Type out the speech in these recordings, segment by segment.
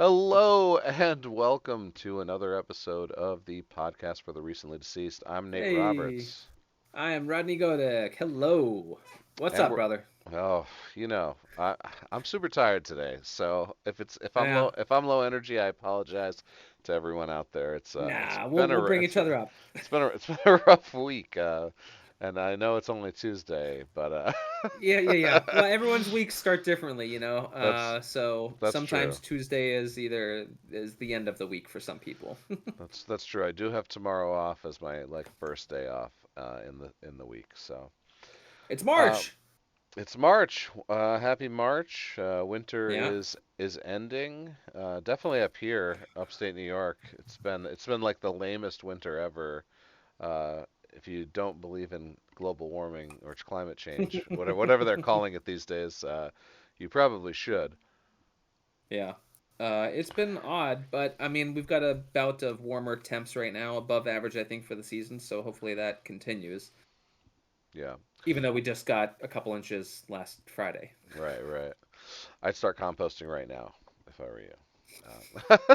Hello and welcome to another episode of the podcast for the recently deceased. I'm Nate Hey, Roberts, I am Rodney Godek. Hello. What's and up, we're brother? oh, I'm super tired today. So Yeah. if I'm low energy, I apologize to everyone out there. It's Nah, we'll been we'll a bring each other up. it's been a rough week, and I know it's only Tuesday, but Yeah. Well, everyone's weeks start differently, you know. that's So that's true. sometimes Tuesday is the end of the week for some people. That's true. I do have tomorrow off as my first day off in the week. So. It's Uh, March. It's March. Happy March. Winter Yeah. is ending. Definitely up here, upstate New York. It's been like the lamest winter ever. If you don't believe in global warming or climate change, whatever they're calling it these days, you probably should. Yeah. It's been odd, but I mean, we've got a bout of warmer temps right now, above average, I think, for the season. So hopefully that continues. Yeah, Even though we just got a couple inches last Friday. right. I'd start composting right now if I were you.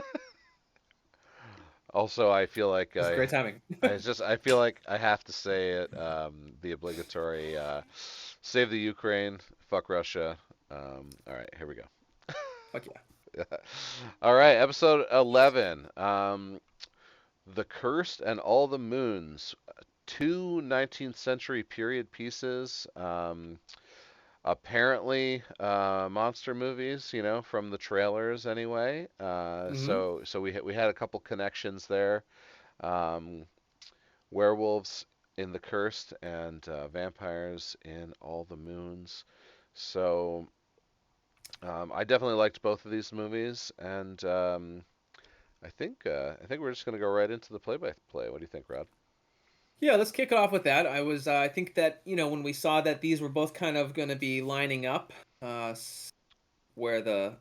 Also, I feel like This is great timing. I feel like I have to say it. The obligatory save the Ukraine, fuck Russia. All right, here we go. Fuck yeah. All right, episode 11. The Cursed and All the Moons. Two 19th century period pieces. Apparently, monster movies, from the trailers anyway. Hmm. We had a couple connections there. Um, werewolves in The Cursed and vampires in All the Moons. So I definitely liked both of these movies, and I think we're just gonna go right into the play-by-play. What do you think, Rod? Yeah, let's kick it off with that. I think that, when we saw that these were both kind of going to be lining up, where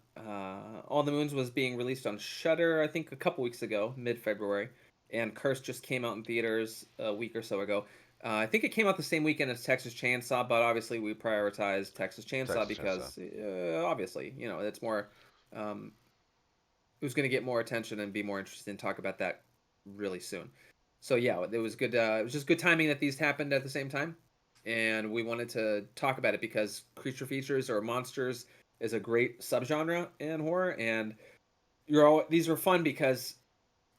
All the Moons was being released on Shudder, I think a couple weeks ago, mid-February, and Curse just came out in theaters a week or so ago. I think it came out the same weekend as Texas Chainsaw, but obviously we prioritized Texas Chainsaw Texas Chainsaw. because, obviously, it's more, um, it was going to get more attention and be more interesting to talk about that really soon. So yeah, it was good. It was just good timing that these happened at the same time, and we wanted to talk about it because creature features or monsters is a great subgenre in horror, and these are fun because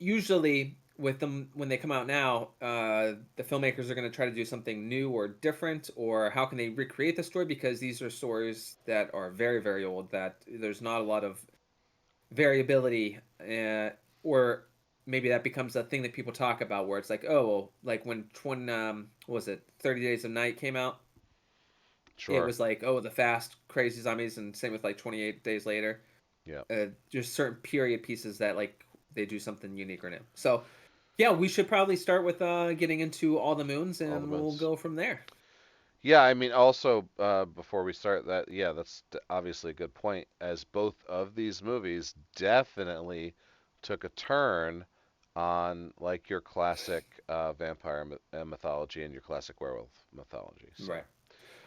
usually with them when they come out now, the filmmakers are going to try to do something new or different, or how can they recreate the story because these are stories that are very old that there's not a lot of variability, or maybe that becomes a thing that people talk about where it's like, oh, well, like when what was it, 30 Days of Night came out, it Sure. was like, oh, the fast crazy zombies, and same with like 28 Days Later. Yeah. Just certain period pieces that like they do something unique or new. So yeah, we should probably start with getting into All the Moons, All the and we'll Moons. go from there. Yeah, I mean, also before we start that, yeah, that's obviously a good point. As both of these movies definitely took a turn on like your classic vampire mythology and your classic werewolf mythology. So Right.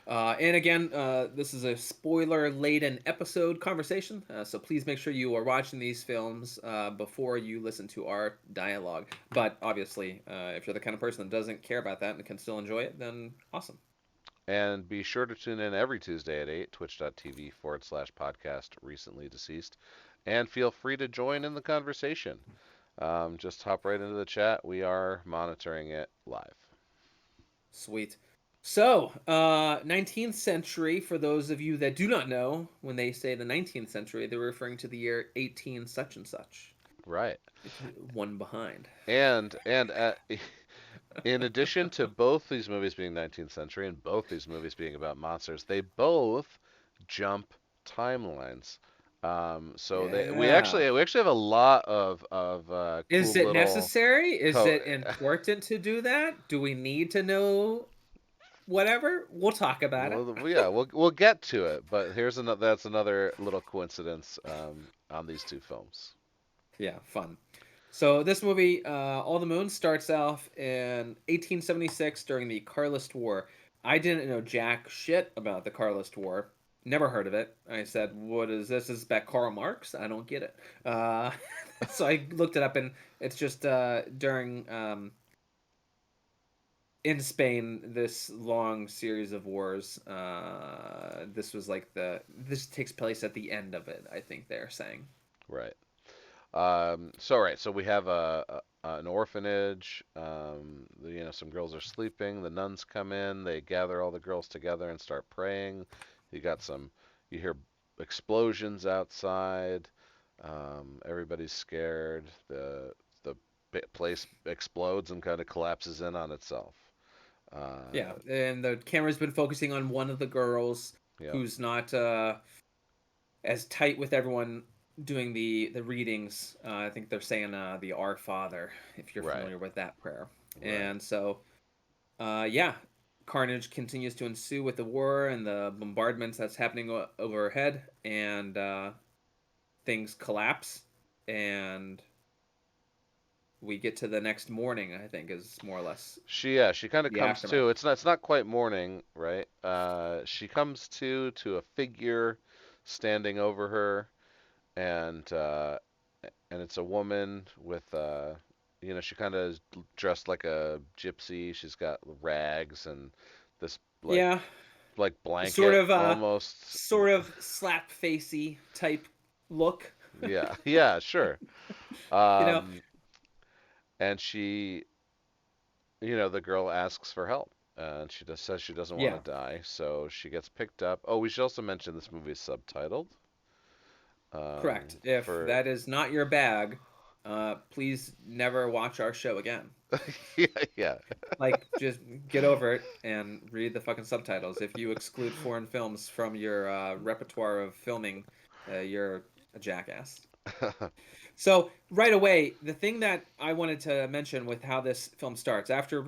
And again, this is a spoiler laden episode conversation, so please make sure you are watching these films before you listen to our dialogue. But obviously, if you're the kind of person that doesn't care about that and can still enjoy it, then awesome. and be sure to tune in every Tuesday at 8, twitch.tv/podcast recently deceased. And feel free to join in the conversation. Just hop right into the chat. We are monitoring it live. Sweet. So, 19th century, for those of you that do not know, when they say the 19th century, they're referring to the year 18 such and such. Right. It's one behind. And in addition to both these movies being 19th century and both these movies being about monsters, they both jump timelines. So Yeah. we actually have a lot of Is cool it little necessary? Is co. it important to do that? Do we need to know whatever? We'll talk about it. Well, yeah, we'll get to it, but here's another that's another little coincidence on these two films. Yeah, fun. So this movie, All the Moon, starts off in 1876 during the Carlist War. I didn't know jack shit about the Carlist War. Never heard of it. I said, "What is this? Is that Karl Marx? I don't get it." Uh, so I looked it up, and it's just during in Spain this long series of wars. This was like this takes place at the end of it. I think they're saying. Right. So we have an orphanage. Some girls are sleeping. The nuns come in. They gather all the girls together and start praying. You got some. You hear explosions outside. Everybody's scared. The place explodes and kind of collapses in on itself. Yeah, Uh, and the camera's been focusing on one of the girls yep. who's not as tight with everyone doing the readings. I think they're saying the Our Father, if you're Right. familiar with that prayer. Right. And so, yeah, carnage continues to ensue with the war and the bombardments that's happening overhead, and things collapse, and we get to the next morning. I think is more or less She kind of the comes aftermath. to. It's not quite morning, right? She comes to a figure standing over her, and it's a woman with she kind of is dressed like a gypsy. She's got rags and this Yeah, like sort blanket of almost. sort of slap facey type look. Yeah, yeah, sure. you know, Um, and the girl asks for help. And she just says she doesn't want to yeah, die, so she gets picked up. Oh, we should also mention this movie is subtitled. correct. If For that is not your bag, please never watch our show again. yeah, yeah. Like, just get over it and read the fucking subtitles. If you exclude foreign films from your repertoire of filming, you're a jackass. So right away, the thing that I wanted to mention with how this film starts, after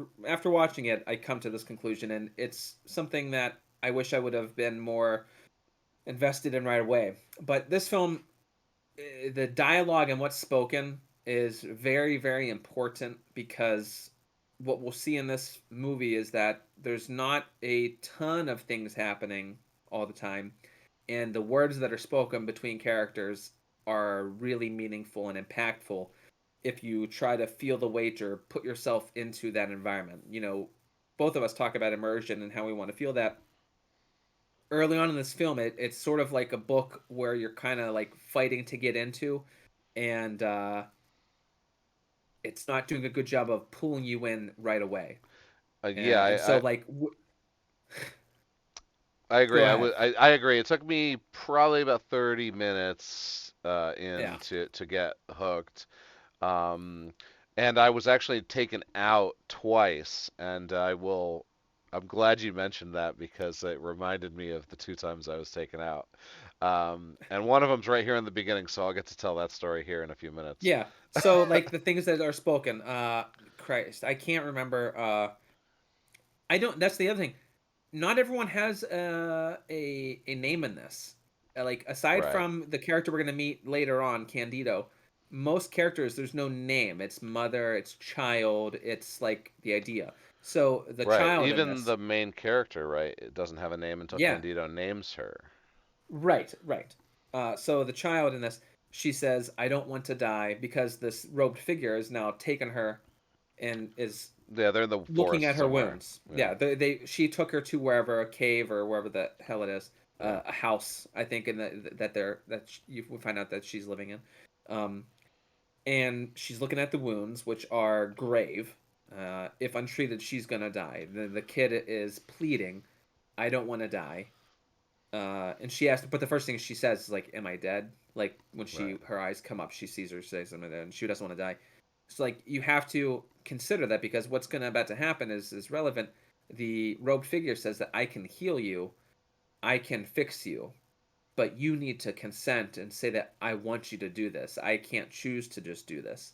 watching it, I come to this conclusion, and it's something that I wish I would have been more invested in right away. But this film, the dialogue and what's spoken is very, very important because what we'll see in this movie is that there's not a ton of things happening all the time, and the words that are spoken between characters are really meaningful and impactful if you try to feel the weight or put yourself into that environment. Both of us talk about immersion and how we want to feel that. Early on in this film, it's sort of like a book where you're kind of like fighting to get into, and it's not doing a good job of pulling you in right away. Yeah, And so, I like, I agree. go I ahead. would. I agree. It took me probably about 30 minutes Yeah, in to get hooked. Um, and I was actually taken out twice, and I'm glad you mentioned that because it reminded me of the two times I was taken out. And one of them's right here in the beginning, so I'll get to tell that story here in a few minutes. yeah. So, like, the things that are spoken, Christ, I can't remember. I don't. That's the other thing. Not everyone has a name in this. Like aside Right. from the character we're gonna meet later on, Candido, most characters there's no name. It's mother, it's child, it's like the idea. So the Right. child in Even this, the main character, right, it doesn't have a name until yeah, Candido names her. right, right. So the child in this, she says, "I don't want to die," because this robed figure has now taken her and is Yeah, they're in the looking at forest her somewhere. wounds. Yeah. Yeah, they she took her to wherever a cave or wherever the hell it is, Yeah. a house I think, in you would find out that she's living in, and she's looking at the wounds which are grave. If untreated, she's gonna die. The kid is pleading, "I don't want to die." And she asked, but the first thing she says is like, "Am I dead?" Like when Right. her eyes come up, she sees her say something there, and she doesn't want to die. So like you have to consider that because what's gonna about to happen is relevant. The robed figure says that I can heal you, I can fix you, but you need to consent and say that I want you to do this. I can't choose to just do this.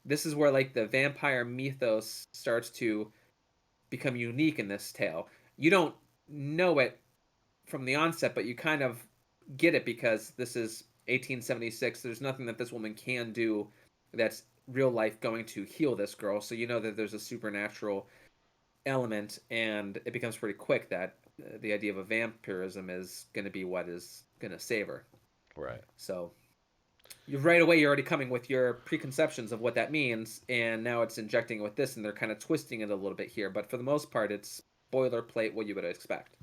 This is where like the vampire mythos starts to become unique in this tale. You don't know it from the onset, but you kind of get it because this is 1876. There's nothing that this woman can do that's real life going to heal this girl. So you know that there's a supernatural element, and it becomes pretty quick that the idea of a vampirism is going to be what is going to save her. Right. So you right away you're already coming with your preconceptions of what that means, and now it's injecting with this, and they're kind of twisting it a little bit here. But for the most part, it's boilerplate what you would expect.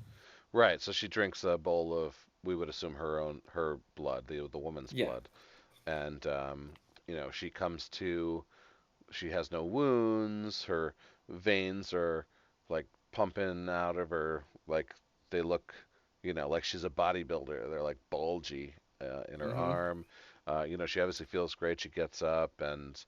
Right. So she drinks a bowl of, we would assume, her blood, the woman's Yeah. blood, and she comes to, she has no wounds. Her veins are like pumping out of her, like they look, like she's a bodybuilder. They're like bulgy in her Mm-hmm. arm. She obviously feels great. She gets up, and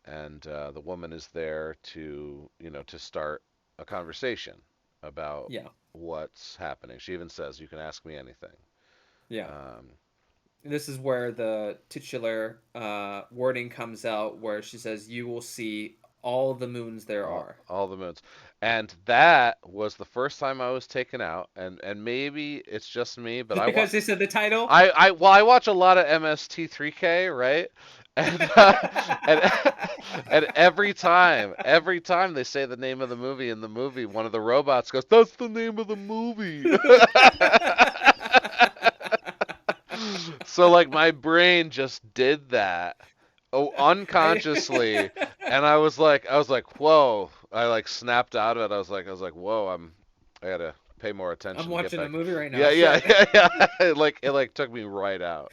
the woman is there to start a conversation about Yeah. what's happening. She even says, "You can ask me anything." Yeah. Um, This is where the titular wording comes out, where she says, "You will see all the moons there are." all the moons, and that was the first time I was taken out. And maybe it's just me, but Just because they said the title. I watch a lot of MST3K, right? And and and every time they say the name of the movie in the movie, one of the robots goes, "That's the name of the movie." So like my brain just did that, oh, unconsciously, and I was like, whoa! I like snapped out of it. I was like, whoa! I gotta pay more I'm attention. Get watching a back. movie right now. Yeah, yeah, Shit. yeah, yeah. It like took me right out.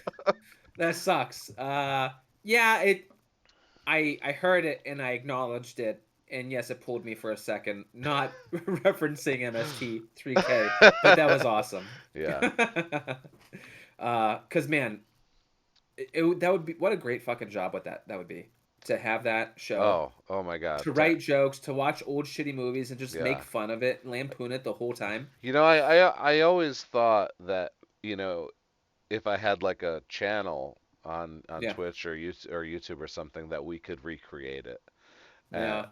That sucks. Yeah, it. I heard it and I acknowledged it, and yes, it pulled me for a second. Not referencing MST3K, but that was awesome. Yeah. Cause man, that would be what a great fucking job with that would be to have that show, Oh my God. to write jokes, to watch old shitty movies and just make Yeah. fun of it, lampoon it the whole time. I always thought that you know if I had like a channel on Yeah, Twitch or YouTube or something that we could recreate it. yeah.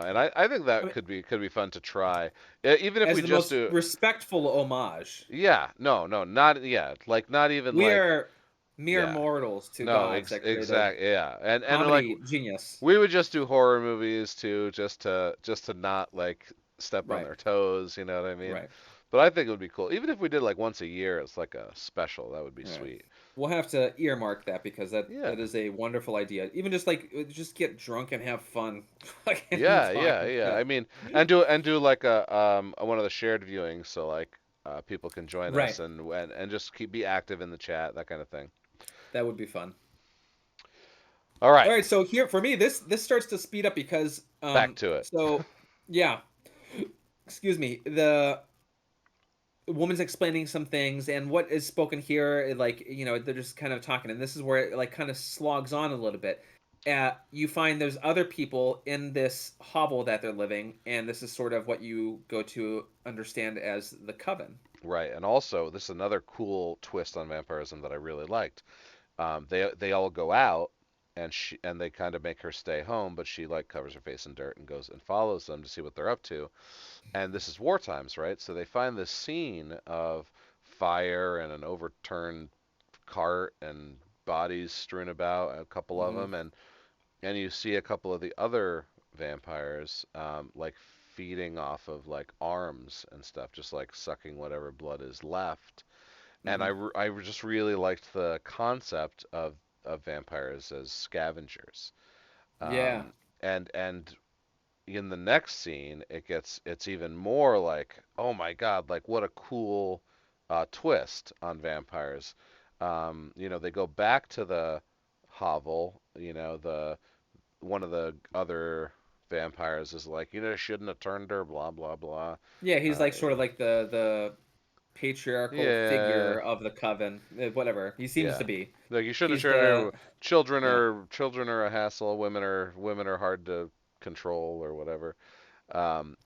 And I think I that mean, could be fun to try. Even if as we the just most do, respectful homage, yeah, no, no, not, yeah, like not even we like, are mere yeah, mortals to no, gods that created exact, yeah, and like comedy genius. we would just do horror movies too, just to not like step on Right, their toes, you know what I mean? right, But I think it would be cool, even if we did like once a year, it's like a special. That would be right. sweet. We'll have to earmark that because Yeah, that is a wonderful idea. Even just like just get drunk and have fun, like and yeah, talk yeah, and yeah. I shit. mean, and do like a one of the shared viewings, so like people can join Right, us and just be active in the chat, that kind of thing. that would be fun. All All right, right, so here for me, this starts to speed up because back to it. so yeah, excuse me, the woman's explaining some things, and what is spoken here, like they're just kind of talking, and this is where it like kind of slogs on a little bit. You find there's other people in this hovel that they're living, and this is sort of what you go to understand as the coven. Right, and also this is another cool twist on vampirism that I really liked. They all go out, and they kind of make her stay home, but she like covers her face in dirt and goes and follows them to see what they're up to. And this is war times, right? So they find this scene of fire and an overturned cart and bodies strewn about, a couple of Hmm. them, and you see a couple of the other vampires like feeding off of like arms and stuff, just like sucking whatever blood is left. And Hmm. I just really liked the concept of vampires as scavengers. Yeah. Um, and in the next scene, it's even more like, oh my God, like what a cool twist on vampires. They go back to the hovel. The one of the other vampires is like, shouldn't have turned her, blah blah blah. Yeah, he's like You sort of know, like the patriarchal yeah, figure of the coven. Whatever he seems to yeah. be. Like you shouldn't He's have turned the her. Children yeah, are children are a hassle. Women are hard to control or whatever.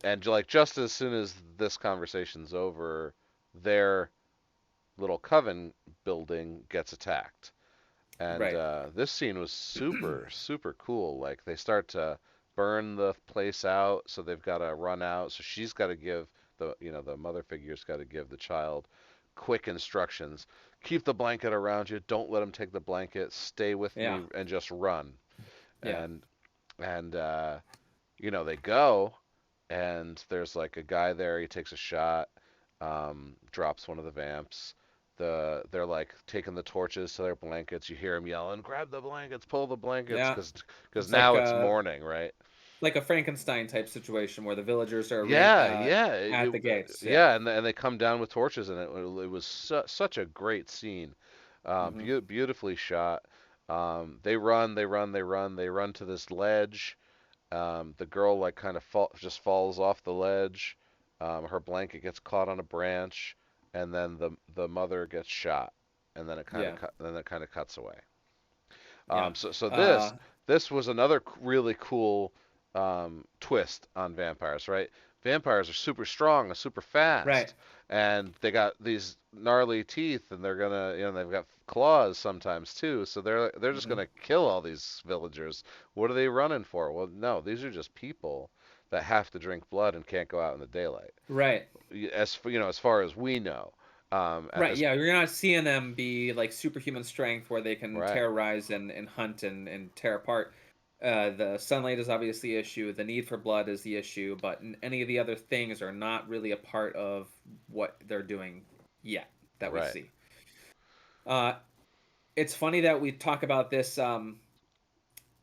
And like just as soon as this conversation's over, their little coven building gets attacked. And right. this scene was super, super cool. Like they start to burn the place out, so they've got to run out. So she's got to give the mother figure's got to give the child quick instructions. Keep the blanket around you. Don't let them take the blanket. Stay with Yeah, me and just run. yeah. And and they go, and there's like a guy there. He takes a shot. drops one of the vamps. They're like taking the torches to their blankets. You hear them yelling, "Grab the blankets, pull the blankets," Yeah, because it's now it's morning, right? like a Frankenstein type situation where the villagers are Yeah, yeah, at the gates. Yeah. yeah, and they come down with torches, and it was such a great scene, Hmm. beautifully shot. They run to this ledge. The girl like kind of just falls off the ledge. Her blanket gets caught on a branch, and then the mother gets shot, and Yeah. then it kind of cuts away. Yeah. So Uh, this was another really cool twist on vampires, right? Vampires are super strong and super right. fast, and they got these gnarly teeth, and they're gonna, they've got claws sometimes too. So they're just Hmm. gonna kill all these villagers. What are they running for? Well, no, these are just people that have to drink blood and can't go out in the daylight. Right. As far as we know, Right. as Yeah. You're not seeing them be like superhuman strength where they can right, terrorize and hunt and tear apart. The sunlight is obviously the issue. The need for blood is the issue, but any of the other things are not really a part of what they're doing yet that we right. see. Uh, it's funny that we talk about this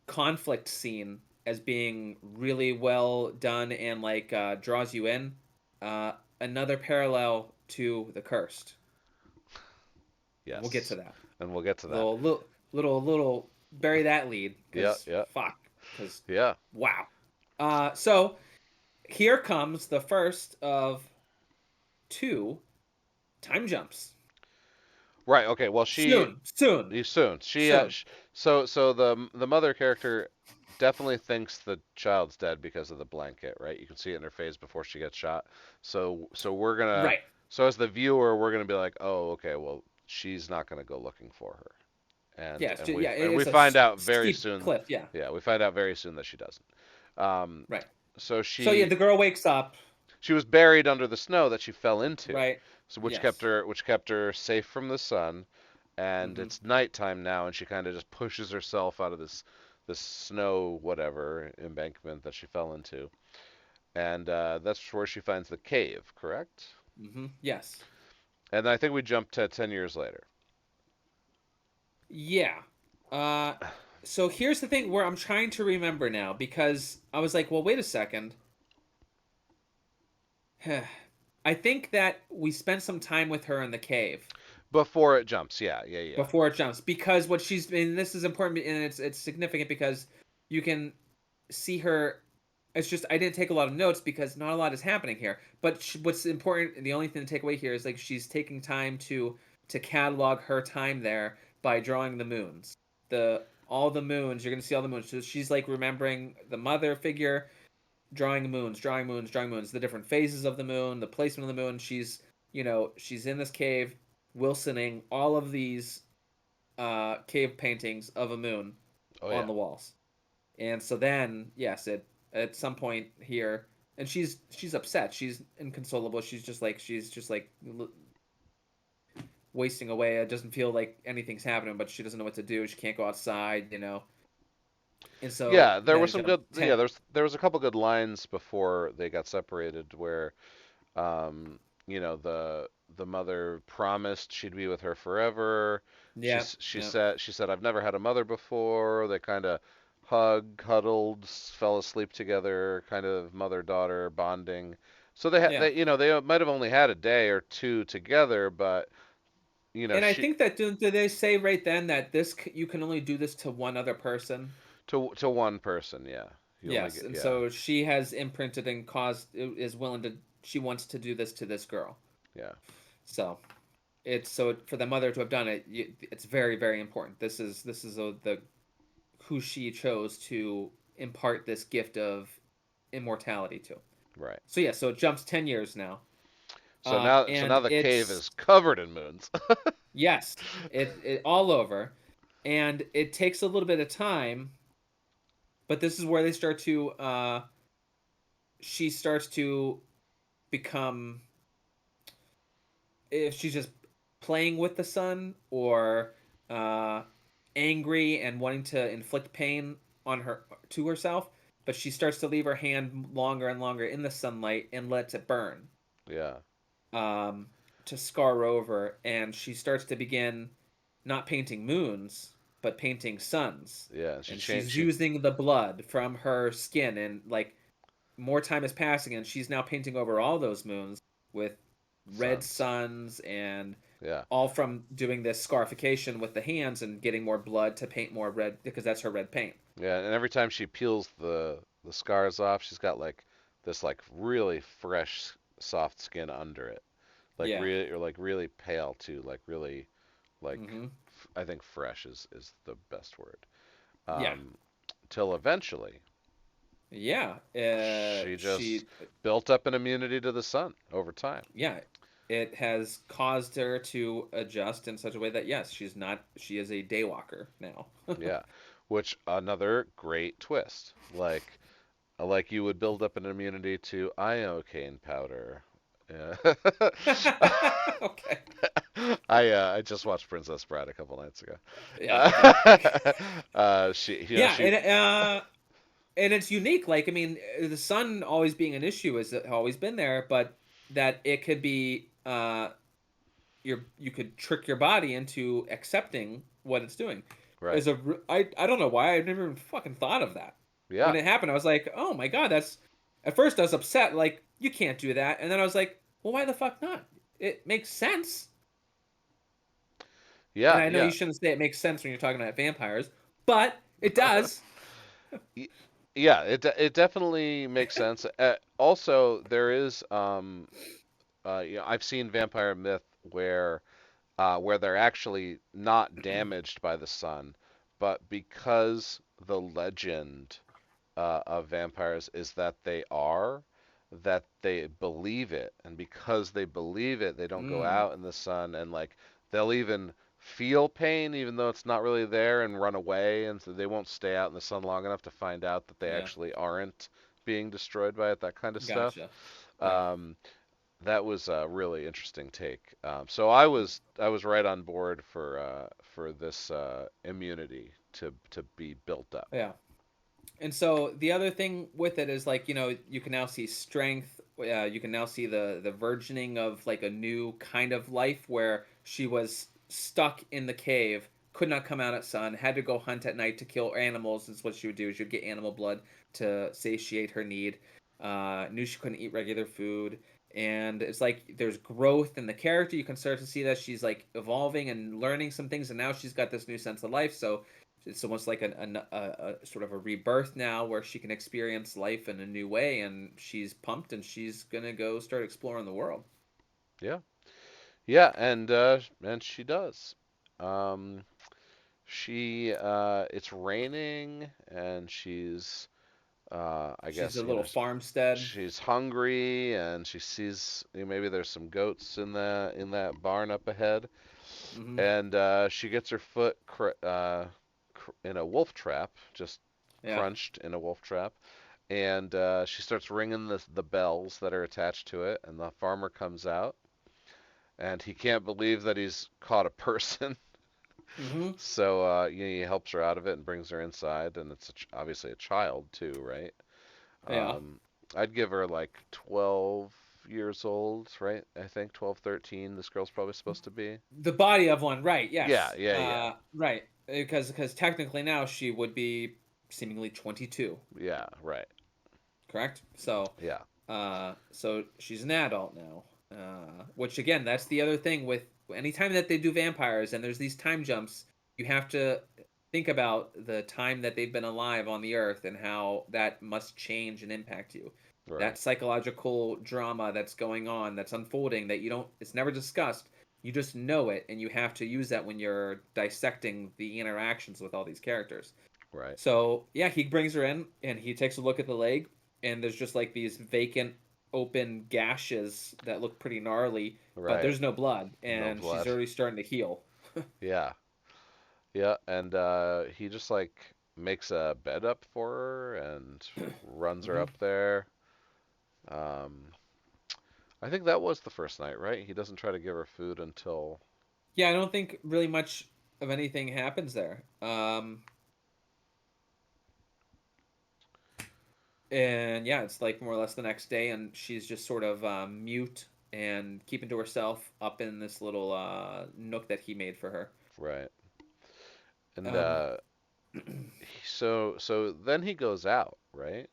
conflict scene as being really well done and like draws you in. Uh, Another parallel to The Cursed. We'll get to Yes, that. and we'll get to that. Little bury that lead Yeah, because yeah, fuck because yeah. wow. So here comes the first of two time jumps. Right. Okay. Well, Soon, soon soon. so the mother character definitely thinks the child's dead because of the blanket, right? You can see it in her face before she gets shot. We're gonna Right. so as the viewer, we're gonna be like, oh, okay, well, she's not gonna go looking for her, Yeah. Yeah. and we It's a find out very steep soon. cliff. Yeah. Yeah, we find out very soon that she doesn't. Um, Right. so So yeah, she the girl wakes up. she was buried under the snow that she fell into, Right. so Yes. which kept her safe from the sun. And Hmm. it's nighttime now, and she kind of just pushes herself out of this snow whatever embankment that she fell into, and that's where she finds the cave, correct? Hmm. Yes. And I think we jumped to 10 years later. Yeah. Uh, so here's the thing where I'm trying to remember now because I was like, well, wait a second. I think that we spent some time with her in the cave Before it jumps, yeah, yeah, yeah, before it jumps because what she's and this is important and it's significant because you can see her. It's just I didn't take a lot of notes because not a lot is happening here. But what's important and the only thing to take away here is like she's taking time to catalog her time there by drawing the moons. The all the moons you're gonna see all the moons. So she's like remembering the mother figure, drawing moons, drawing moons, drawing moons, the different phases of the moon, the placement of the moon. She's in this cave, Wilsoning all of these cave paintings of a moon oh on yeah, the walls. And so then, yes, at some point here, and she's upset. She's inconsolable. She's just like wasting away. It doesn't feel like anything's happening, but she doesn't know what to do. She can't go outside. And so yeah. There then was it some jumped good, yeah. 10. There was a couple good lines before they got separated where Um, the mother promised she'd be with her forever. Yeah, yeah, She said I've never had a mother before. They kind of cuddled, fell asleep together, kind of mother daughter bonding. So yeah. they might have only had a day or two together, but And I she think that do they say right then that you can only do this to one other person? to one person, yeah. You only Yes, get and yeah, so she has imprinted and caused is willing to she wants to do this to this girl. yeah, So for the mother to have done it, it's very very important. This is the who she chose to impart this gift of immortality to. right. So yeah, so it jumps 10 years now, So and now the cave it's is covered in moons. yes, it all over, and it takes a little bit of time, but this is where they start to she starts to become if she's just playing with the sun or uh, angry and wanting to inflict pain on her to herself, but she starts to leave her hand longer and longer in the sunlight and lets it burn. Yeah. um, to scar over, and she starts to begin not painting moons, but painting suns. Yeah, and she And changed. she's She using the blood from her skin, and like more time is passing, and she's now painting over all those moons with red sons. suns, and Yeah, all from doing this scarification with the hands and getting more blood to paint more red because that's her red paint. yeah, and every time she peels the scars off, she's got like this like really fresh, soft skin under it. Like Yeah. really, or like really pale too. Like really, like Mm-hmm. I think fresh is the best word. Yeah. Um, Till eventually Yeah. she just She built up an immunity to the sun over time. yeah, it has caused her to adjust in such a way that yes, she is a daywalker now. Yeah, which another great twist. Like you would build up an immunity to iocane powder. Yeah. Okay. I just watched Princess Bride a couple nights ago. Yeah, okay. She Yeah, she and it's unique. Like, I mean, the sun always being an issue has always been there, but that it could be you could trick your body into accepting what it's doing. right. I don't know why I never even fucking thought of that. When Yeah. it happened, I was like, "Oh my god, that's." At first, I was upset, like you can't do that, and then I was like, "Well, why the fuck not? It makes sense." And Yeah, I know yeah. you shouldn't say it makes sense when you're talking about vampires, but it does. Y- Yeah, it definitely makes sense. Also, there is I've seen vampire myth where they're actually not damaged by the sun, but because the legend of vampires is that that they believe it, and because they believe it, they don't go Mm, out in the sun, and like they'll even feel pain even though it's not really there and run away, and so they won't stay out in the sun long enough to find out that they yeah, actually aren't being destroyed by it, that kind of stuff. gotcha. Yeah, Um, that was a really interesting take. So I was right on board for this immunity to be built up. yeah. And so the other thing with it is like you can now see strength. You can now see the versioning of like a new kind of life where she was stuck in the cave, could not come out at sun, had to go hunt at night to kill animals. Is what she would do. She would get animal blood to satiate her need. Knew she couldn't eat regular food, and it's like there's growth in the character. You can start to see that she's like evolving and learning some things, and now she's got this new sense of life. So it's almost like a sort of a rebirth now where she can experience life in a new way, and she's pumped and she's gonna go start exploring the world. Yeah, yeah, and she does. Um, it's raining and she's I She's guess a little farmstead. she's hungry and she sees maybe there's some goats in that barn up ahead, Hmm. and she gets her foot in a wolf trap, just Yeah. crunched in a wolf trap, and she starts ringing the bells that are attached to it, and the farmer comes out, and he can't believe that he's caught a person. Hmm. So he helps her out of it and brings her inside, and it's obviously a child too, right? Yeah. Um, I'd give her like 12 years old, right? I think 12, 13. This girl's probably supposed to be. The body of one, right? Yeah, Yes. yeah, yeah, Right. Because technically now she would be seemingly 22, yeah, right. correct? So Yeah, so she's an adult now. Which again, that's the other thing with anytime that they do vampires and there's these time jumps, you have to think about the time that they've been alive on the earth and how that must change and impact you. right, That psychological drama that's going on, that's unfolding, that you don't, it's never discussed. You just know it, and you have to use that when you're dissecting the interactions with all these characters. right, So yeah, he brings her in and he takes a look at the leg, and there's just like these vacant, open gashes that look pretty gnarly, but right. there's no blood, No and she's blood. already starting to heal. Yeah, yeah, and he just like makes a bed up for her and runs her Hmm. up there. Um, I think that was the first night, right? He doesn't try to give her food until. Yeah, I don't think really much of anything happens there. And yeah, it's like more or less the next day, and she's just sort of mute and keeping to herself up in this little nook that he made for her. Right. And Um, so then he goes out, right?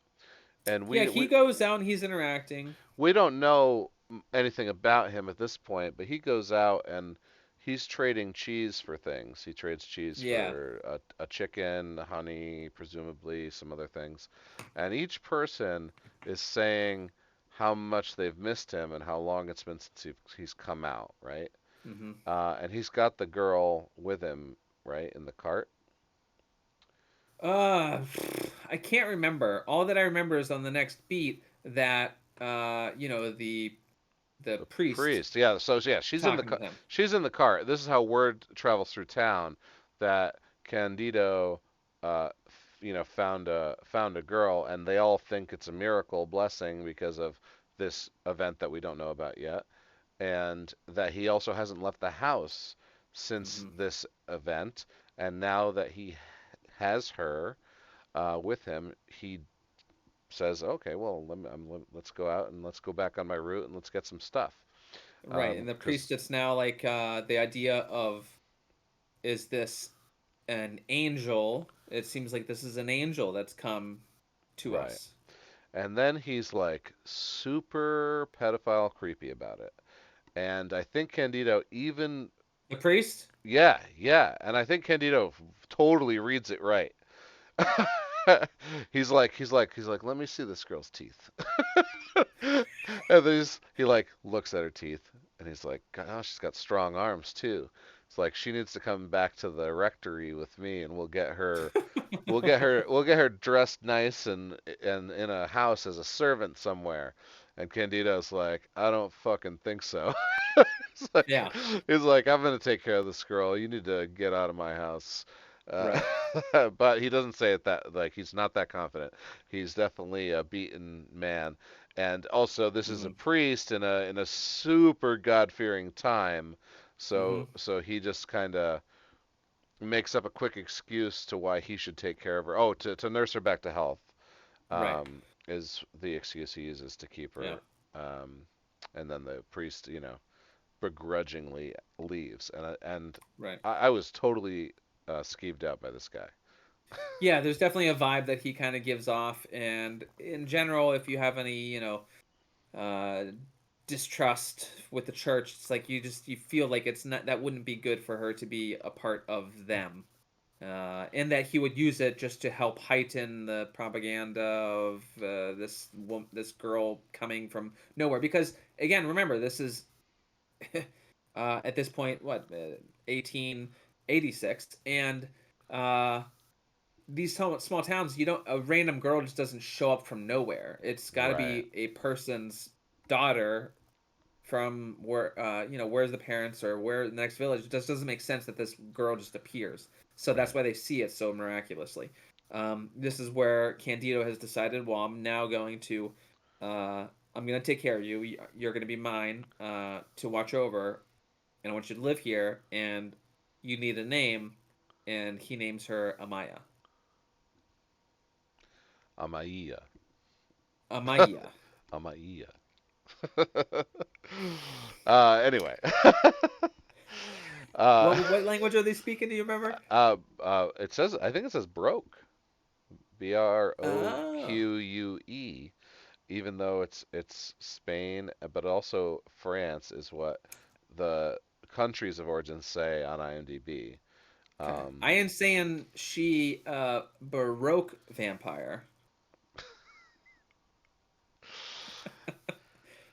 And yeah, we he we goes out and he's interacting. we don't know anything about him at this point, but he goes out and he's trading cheese for things. He trades cheese Yeah. for a chicken, honey, presumably some other things. And each person is saying how much they've missed him and how long it's been since he's come out, right? Mm-hmm. And he's got the girl with him, right, in the cart. Uh, I can't remember. All that I remember is on the next beat that the The priest priest, yeah. So yeah, talking with him. she's in the cart. This is how word travels through town that Candido, found a girl, and they all think it's a miracle blessing because of this event that we don't know about yet, and that he also hasn't left the house since Mm-hmm. this event, and now that he has her with him, he says, "Okay, well, let's go out and let's go back on my route and let's get some stuff." Right, and the Because priest it's now like the idea of is this an angel? It seems like this is an angel that's come to right, us. and then he's like super pedophile creepy about it, and I think Candido even The priest? yeah, and I think Candido totally reads it right. He's like, let me see this girl's teeth. And then he like looks at her teeth and he's like, oh, she's got strong arms too. It's like she needs to come back to the rectory with me and we'll get her dressed nice and in a house as a servant somewhere. And Candido's like, I don't fucking think so. He's like, Yeah, he's like, I'm gonna take care of this girl. You need to get out of my house. Uh, right. but he doesn't say it that like he's not that confident. He's definitely a beaten man. And also, this is a Mm-hmm. priest in a super God-fearing time. Mm-hmm. So he just kind of makes up a quick excuse to why he should take care of her. Oh, to nurse her back to health, Right. is the excuse he uses to keep Yeah. her. Um, and then the priest, begrudgingly leaves. And Right. I was totally skeeved out by this guy. Yeah, there's definitely a vibe that he kind of gives off, and in general, if you have any, uh, distrust with the church, it's like you feel like it's not that wouldn't be good for her to be a part of them, and that he would use it just to help heighten the propaganda of this girl coming from nowhere. Because again, remember this is at this point what 1886, and uh, these small towns, you don't a random girl just doesn't show up from nowhere. It's got to Right, be a person's daughter from where where's the parents or where the next village. It just doesn't make sense that this girl just appears. So that's right. why they see it so miraculously. This is where Candido has decided, well, I'm now going to I'm going to take care of you. You're going to be mine to watch over, and I want you to live here, and you need a name. And he names her Amaya. Amaya. Amaya. Amaya. Anyway. uh, What language are they speaking? Do you remember? I think it says broke. Oh, Broque. Even though it's Spain, but also France is what the countries of origin say on IMDb. okay. Um, I am saying she Baroque vampire.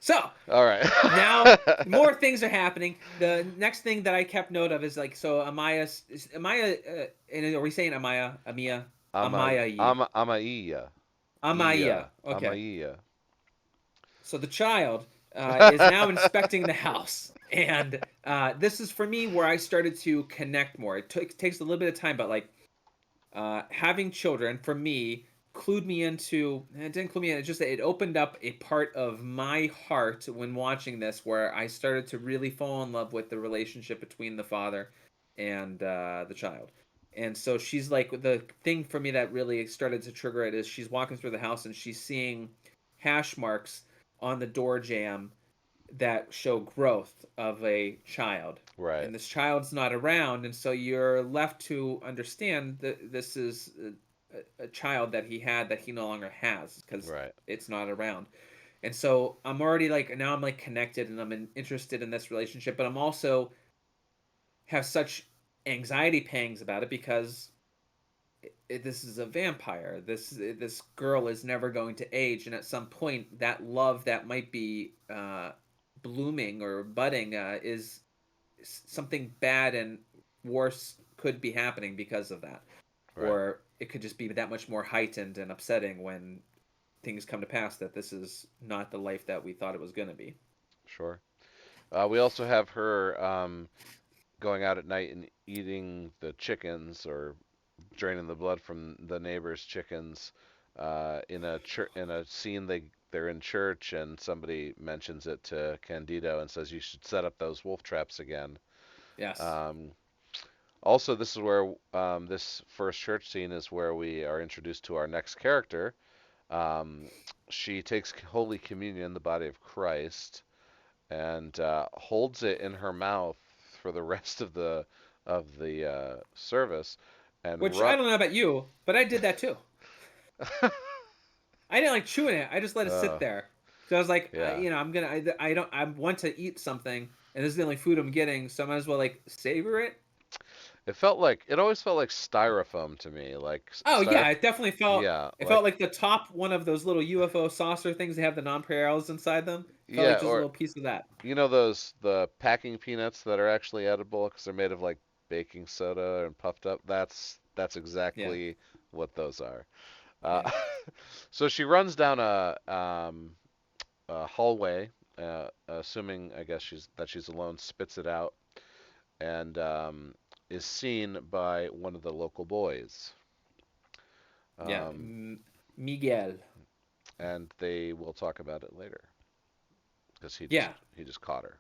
So all right. now more things are happening. The next thing that I kept note of is like so Amaya is Amaya. And are we saying Amaya? Amia? Amaya. Amaya. Amaya. Okay. Amaya. So the child is now inspecting the house, and this is for me where I started to connect more. Takes a little bit of time, but like having children for me clued me into it didn't clue me in, it's just that it opened up a part of my heart when watching this where I started to really fall in love with the relationship between the father and the child. And so she's like the thing for me that really started to trigger it is she's walking through the house and she's seeing hash marks on the door jamb that show growth of a child, Right. and this child's not around, and so you're left to understand that this is a child that he had that he no longer has because Right. it's not around. And so I'm already like now I'm like connected and interested in this relationship, but I'm also have such anxiety pangs about it because this is a vampire. This girl is never going to age, and at some point, that love that might be blooming or budding is something bad and worse could be happening because of that, Right. or it could just be that much more heightened and upsetting when things come to pass that this is not the life that we thought it was going to be. Sure. We also have her going out at night and eating the chickens or draining the blood from the neighbors' chickens in a scene they're in church and somebody mentions it to Candido and says you should set up those wolf traps again. Yes. Um, Also, this is where this first church scene is where we are introduced to our next character. Um, she takes Holy Communion, the body of Christ, and holds it in her mouth for the rest of the service, and Which I run. don't know about you, but I did that too. I didn't like chewing it. I just let it sit uh, there. So I was like, yeah, you know, I'm gonna. I don't. I want to eat something, and this is the only food I'm getting, so I might as well like savor it. it always felt like styrofoam to me, like Oh yeah, styrofoam. it definitely felt. Yeah, It felt like the top one of those little UFO saucer things. They have the nonpareils inside them. It felt yeah, like just a or little piece of that. you know those the packing peanuts that are actually edible because they're made of like baking soda and puffed up. That's Yeah, exactly what those are. Uh, yeah, so she runs down a hallway, assuming I guess she's alone, spits it out, and is seen by one of the local boys. yeah. Um, Miguel. and they will talk about it later because Yeah, he just caught her.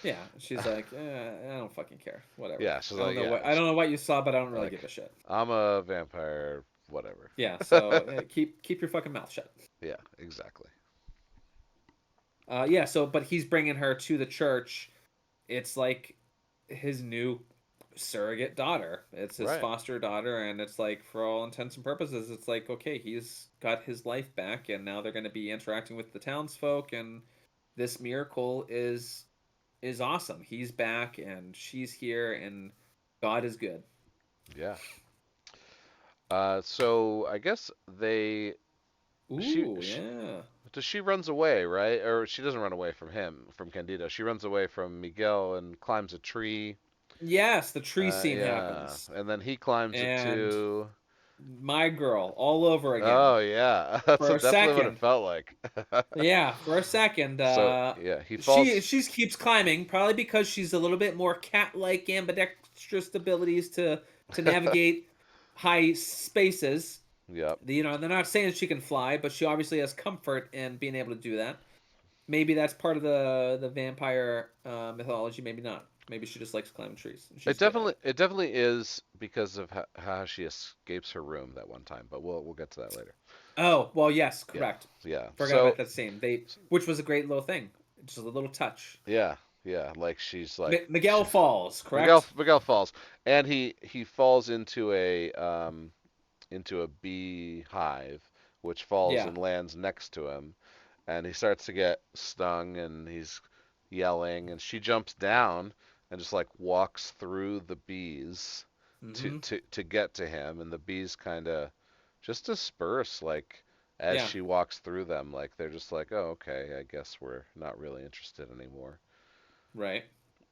yeah. She's like, I don't fucking care. Whatever. Yeah, she's I don't like, know yeah, what. I don't know what you saw, but I don't really like give a shit. I'm a vampire, whatever. Yeah. So keep your fucking mouth shut. Yeah, exactly. Yeah. So, but he's bringing her to the church. It's like his new surrogate daughter. It's his Right. foster daughter, and it's like for all intents and purposes, it's like okay, he's got his life back, and now they're going to be interacting with the townsfolk, and this miracle is awesome. He's back, and she's here, and God is good. Yeah. So I guess they Ooh, she yeah. does she runs away, right? Or she doesn't run away from him, from Candido. She runs away from Miguel and climbs a tree. Yes, the tree scene Yeah, happens, and then he climbs it and too. my girl all over again Oh yeah, that's for a definitely what it second. felt like. Yeah, for a second, So yeah, he falls. she keeps climbing, probably because she's a little bit more cat-like ambidextrous abilities to navigate high spaces. Yep. You know, they're not saying she can fly, but she obviously has comfort in being able to do that. Maybe that's part of the vampire mythology. Maybe not. Maybe she just likes climbing trees. And she's good at it. It definitely is because of how she escapes her room that one time, but we'll get to that later. Oh well, yes, Yeah, correct. yeah. Forgot about that scene. Which was a great little thing, just a little touch. Yeah, yeah. Like Miguel falls, correct? Miguel falls, and he falls into a beehive, which falls Yeah. and lands next to him, and he starts to get stung, and he's yelling, and she jumps down and just like walks through the bees Mm-hmm. to get to him, and the bees kind of just disperse like as Yeah. she walks through them, like they're just like, oh, okay, I guess we're not really interested anymore. Right.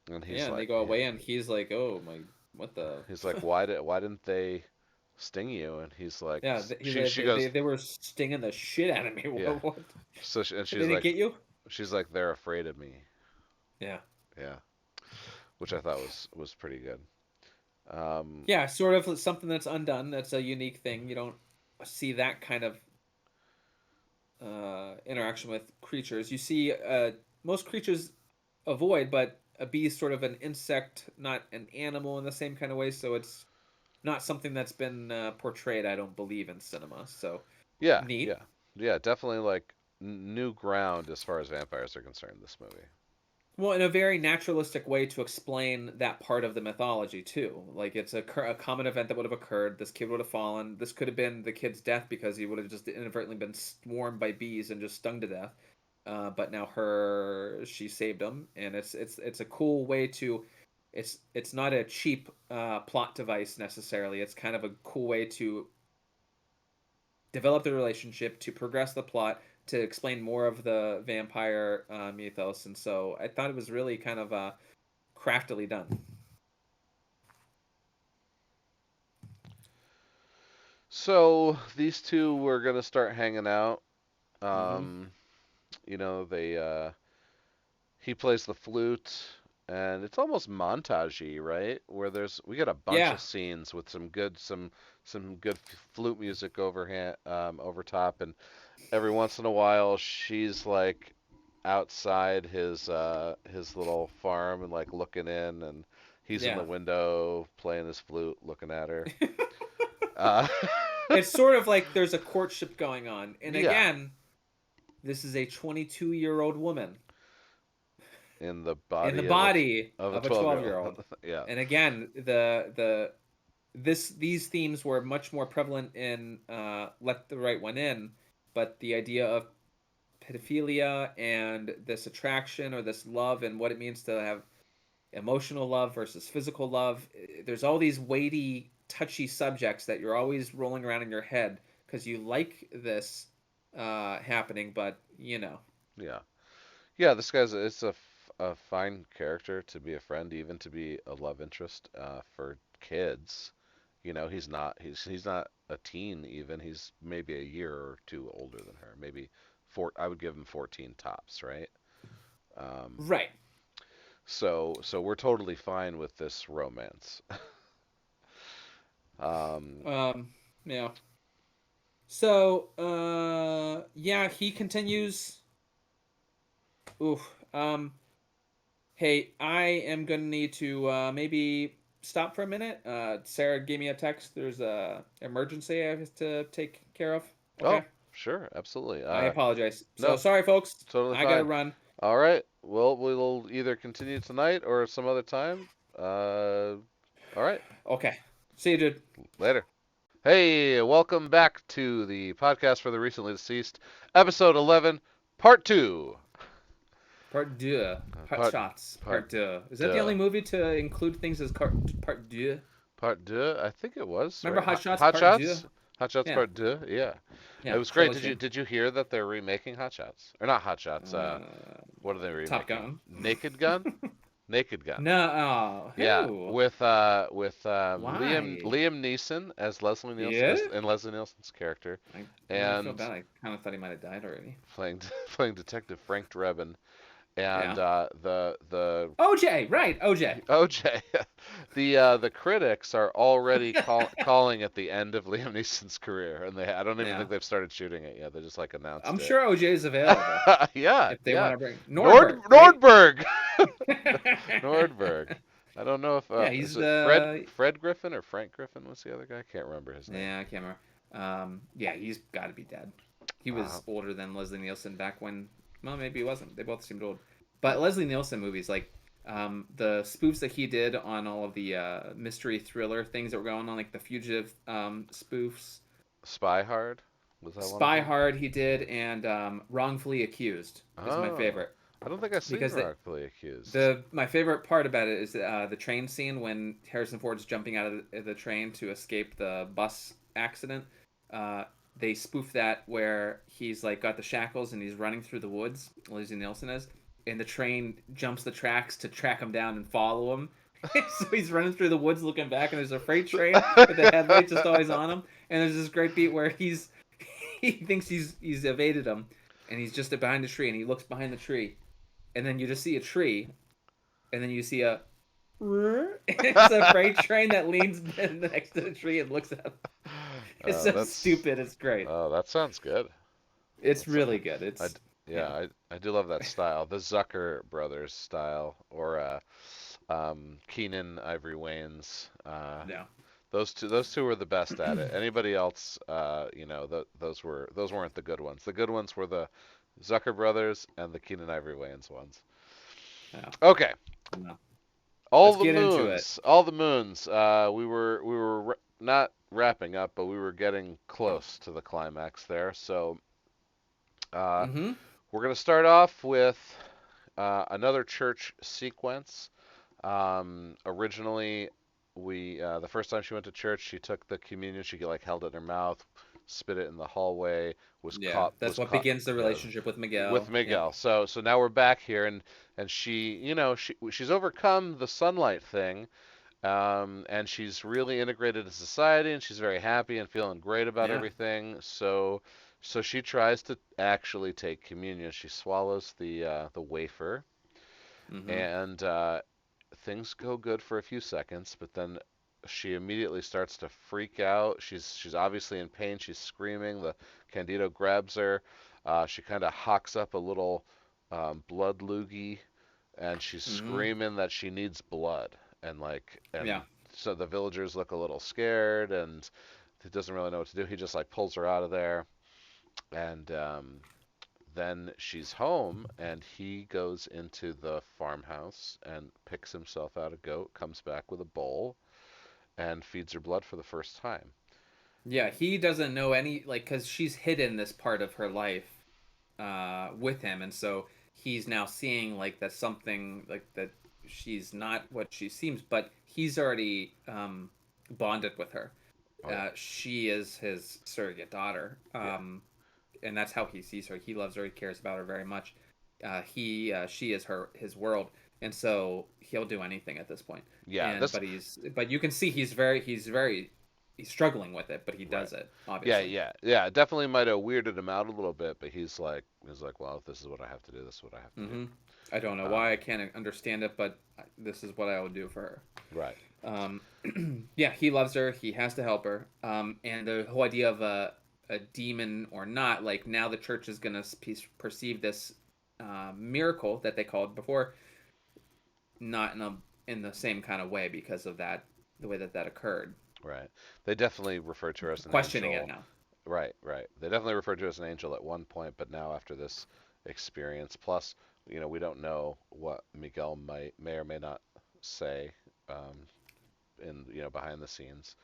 And Yeah, and they go yeah, away, and he's like, "Oh my, what the?" he's like, why didn't they sting you? And he's like, Yeah, he's like, she goes, they were stinging the shit out of me. yeah. What? And They didn't get you? she's like, they're afraid of me. Yeah. Yeah, which I thought was pretty good. Um, Yeah, sort of something that's undone. That's a unique thing. You don't see that kind of interaction with creatures. You see most creatures avoid, but a bee is sort of an insect, not an animal in the same kind of way. So it's not something that's been portrayed. I don't believe in cinema. So yeah, neat. yeah, yeah, definitely like new ground as far as vampires are concerned. This movie. Well, in a very naturalistic way to explain that part of the mythology too. Like it's a common event that would have occurred. This kid would have fallen. This could have been the kid's death because he would have just inadvertently been swarmed by bees and just stung to death. But now she saved him, and it's a cool way to. It's not a cheap plot device necessarily. It's kind of a cool way to develop the relationship, to progress the plot, to explain more of the vampire mythos, and so I thought it was really kind of craftily done. So these two were gonna start hanging out. Mm-hmm. Um, they he plays the flute, and it's almost montagey, right? Where we get a bunch Yeah, of scenes with some good flute music overhand over top, and every once in a while she's like outside his little farm and like looking in, and he's in the yeah. window playing his flute, looking at her. Uh, It's sort of like there's a courtship going on, and yeah, again, this is a 22-year-old woman in the in the body body of a of a 12-year 12-year-old. old. Yeah, And again, these themes were much more prevalent in Let the Right One In, but the idea of pedophilia and this attraction or this love and what it means to have emotional love versus physical love. There's all these weighty, touchy subjects that you're always rolling around in your head because you like this happening, but you know. yeah. Yeah, this guy's it's a fine character to be a friend, even to be a love interest for kids. He's not a teen even. He's maybe a year or two older than her. Maybe four. I would give him 14 tops, right? Um, Right. so we're totally fine with this romance. Um, Um, yeah. So, yeah, he continues. Oof. Hey, I am gonna need to maybe stop for a minute. Sarah gave me a text. There's a emergency I have to take care of. oh, Okay. sure, absolutely. I apologize. So No, sorry, folks. totally I gotta fine. run. All right. Well, we'll either continue tonight or some other time. All right. Okay. See you, dude. Later. Hey, welcome back to the podcast for the recently deceased, episode 11, part 2. Part deux. Part Part shots. part Part deux. Is that the deux. only movie to include things as part deux? Part deux, I think it was, Remember right? Hot Shots Hot Part deux? Shots? Hot Shots Yeah. part deux. Yeah. It Yeah. was great. Charlie Did you Sheen. did you hear that they're remaking Hot Shots? Or not Hot Shots, Uh, what are they Top remaking? Gun. Naked Gun? Naked Gun. No. Oh, Yeah, who? with Why? Liam Neeson as Leslie Nielsen Yeah? and Leslie Nielsen's character, I feel and bad. I kind of thought he might have died already. playing playing Detective Frank Drebin, and Yeah. the OJ. Right. OJ. OJ. The critics are already calling it the end of Liam Neeson's career, and I don't even Yeah. think they've started shooting it yet. They just like announced I'm it. sure OJ is available Yeah, if they yeah. want to bring Nordberg, right? Nordberg. Nordberg. I don't know if Yeah, is he's it Fred Griffin or Frank Griffin was the other guy? I can't remember his name. yeah, I can't remember. Yeah, he's got to be dead. He Uh, was older than Leslie Nielsen back when. Well, maybe he wasn't. They both seemed old. But Leslie Nielsen movies, like the spoofs that he did on all of the mystery thriller things that were going on, like the Fugitive spoofs, Spy Hard, was that one of Spy them? Hard he did, and Wrongfully Accused is my Oh, favorite I don't think I've seen because Wrongfully Accused. the my favorite part about it is the train scene when Harrison Ford's jumping out of the train to escape the bus accident. Uh, they spoof that where he's like got the shackles and he's running through the woods. Leslie Nielsen is, and the train jumps the tracks to track him down and follow him. So he's running through the woods looking back, and there's a freight train with the headlights just always on him. And there's this great beat where he thinks he's evaded him, and he's just behind the tree, and he looks behind the tree, and then you just see a tree, and then you see a it's a freight train that leans next to the tree and looks at him. It's so That's stupid. It's great. Oh, that sounds good. It's That's really good. I It's yeah, yeah, I do love that style, the Zucker brothers style, or Keenan Ivory Wayans. yeah. Those two were the best at it. Anybody else, those weren't the good ones. The good ones were the Zucker brothers and the Keenan Ivory Wayans ones. Yeah. Okay, No. all Let's the get into it. moons, all the moons. We were not wrapping up, but we were getting close to the climax there. So uh, Mm-hmm. we're gonna start off with another church sequence. Originally, we the first time she went to church, she took the communion. She like held it in her mouth, spit it in the hallway. Was Yeah, caught. that's Was what caught. begins the Yeah, relationship with with Miguel. Yep. Miguel. So now we're back here, and she, she's overcome the sunlight thing, and she's really integrated to society, and she's very happy and feeling great about Yeah. everything. So she tries to actually take communion. She swallows the wafer, Mm-hmm. and things go good for a few seconds, but then she immediately starts to freak out. She's obviously in pain. She's screaming. The Candido grabs her. She kind of hawks up a little blood loogie, and she's Mm-hmm. screaming that she needs blood. And Yeah. so the villagers look a little scared, and he doesn't really know what to do. He just like pulls her out of there, and then she's home, and he goes into the farmhouse and picks himself out a goat, comes back with a bowl, and feeds her blood for the first time. Yeah, he doesn't know any like because she's hidden this part of her life with him, and so he's now seeing like that something like that she's not what she seems, but he's already bonded with her. Oh yeah, She is his surrogate daughter, yeah, and that's how he sees her. He loves her. He cares about her very much. She is his world, and so he'll do anything at this point. yeah. And This but you can see he's struggling with it, but he right. does it Yeah, obviously. yeah, yeah. It definitely might have weirded him out a little bit, but he's like, well, if this is what I have to do, this is what I have to do. Hmm. I don't know why I can't understand it, but this is what I would do for her. Right, Um, yeah, he loves her. He has to help her. And the whole idea of a demon or not, like now the church is going to perceive this miracle that they called before, not in the same kind of way because of that, the way that occurred. right. They definitely referred to her as an Questioning it angel. now. Right, right. They definitely referred to her as an angel at one point, but now after this experience, plus, we don't know what Miguel may or may not say, um, in behind the scenes.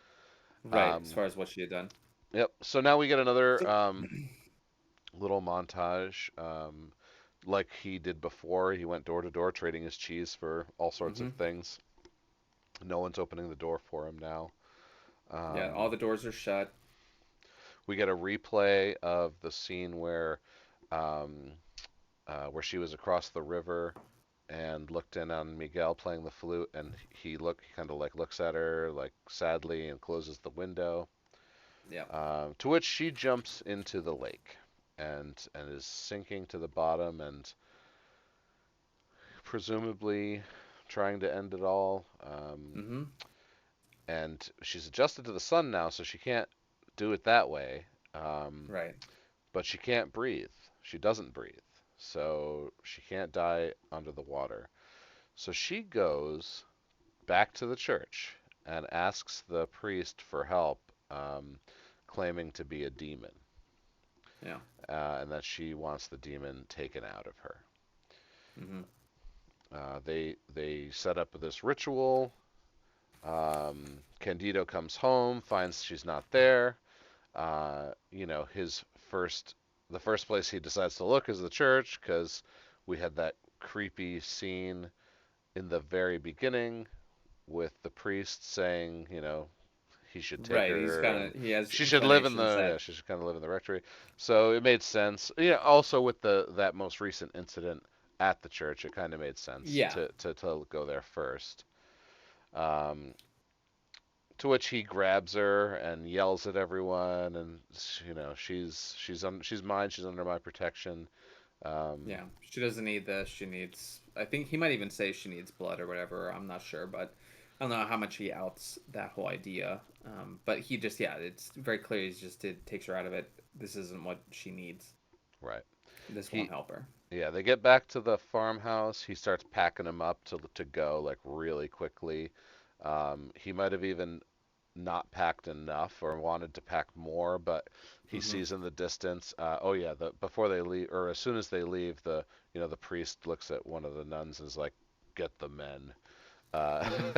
Right, as Um, far as what she had done. yep. So now we get another So, little montage, like he did before. He went door to door trading his cheese for all sorts of hmm things. No one's opening the door for him now. yeah, all Um, the doors are shut. we get a replay of the scene um, where she was across the river and looked in on Miguel playing the flute, and he kind of like looks at her like sadly and closes the window. Yeah, To which she jumps into the lake and is sinking to the bottom and presumably trying to end it all. hmm And she's adjusted to the sun now, so she can't do it that way. Um, right. but she can't breathe. She doesn't breathe. So she can't die under the water. So she goes back to the church and asks the priest for help, claiming to be a demon, Yeah. and that she wants the demon taken out of her. hmm They set up this ritual. Candido comes home, finds she's not there. His the first place he decides to look is the church because we had that creepy scene in the very beginning with the priest saying, he should take Right. He's her kind and of he has she should live in inclinations the that yeah, she should kind of live in the rectory. So it made sense. Yeah, also with the that most recent incident at the church, it kind of made sense yeah. to go there first. Um, to which he grabs her and yells at everyone, and she's mine. She's under my protection. Um, Yeah, she doesn't need this. She needs. I think he might even say she needs blood or whatever. I'm not sure, but I don't know how much he outs that whole idea. But he just, yeah, it's very clear. He's just it takes her out of it. This isn't what she needs. right. This won't He help her. Yeah, they get back to the farmhouse. He starts packing them up to go like really quickly. He might have even not packed enough or wanted to pack more, but he Mm-hmm. sees in the distance. Oh yeah, before they leave, or as soon as they leave, the priest looks at one of the nuns and is like, "Get the men." Uh, Mm-hmm.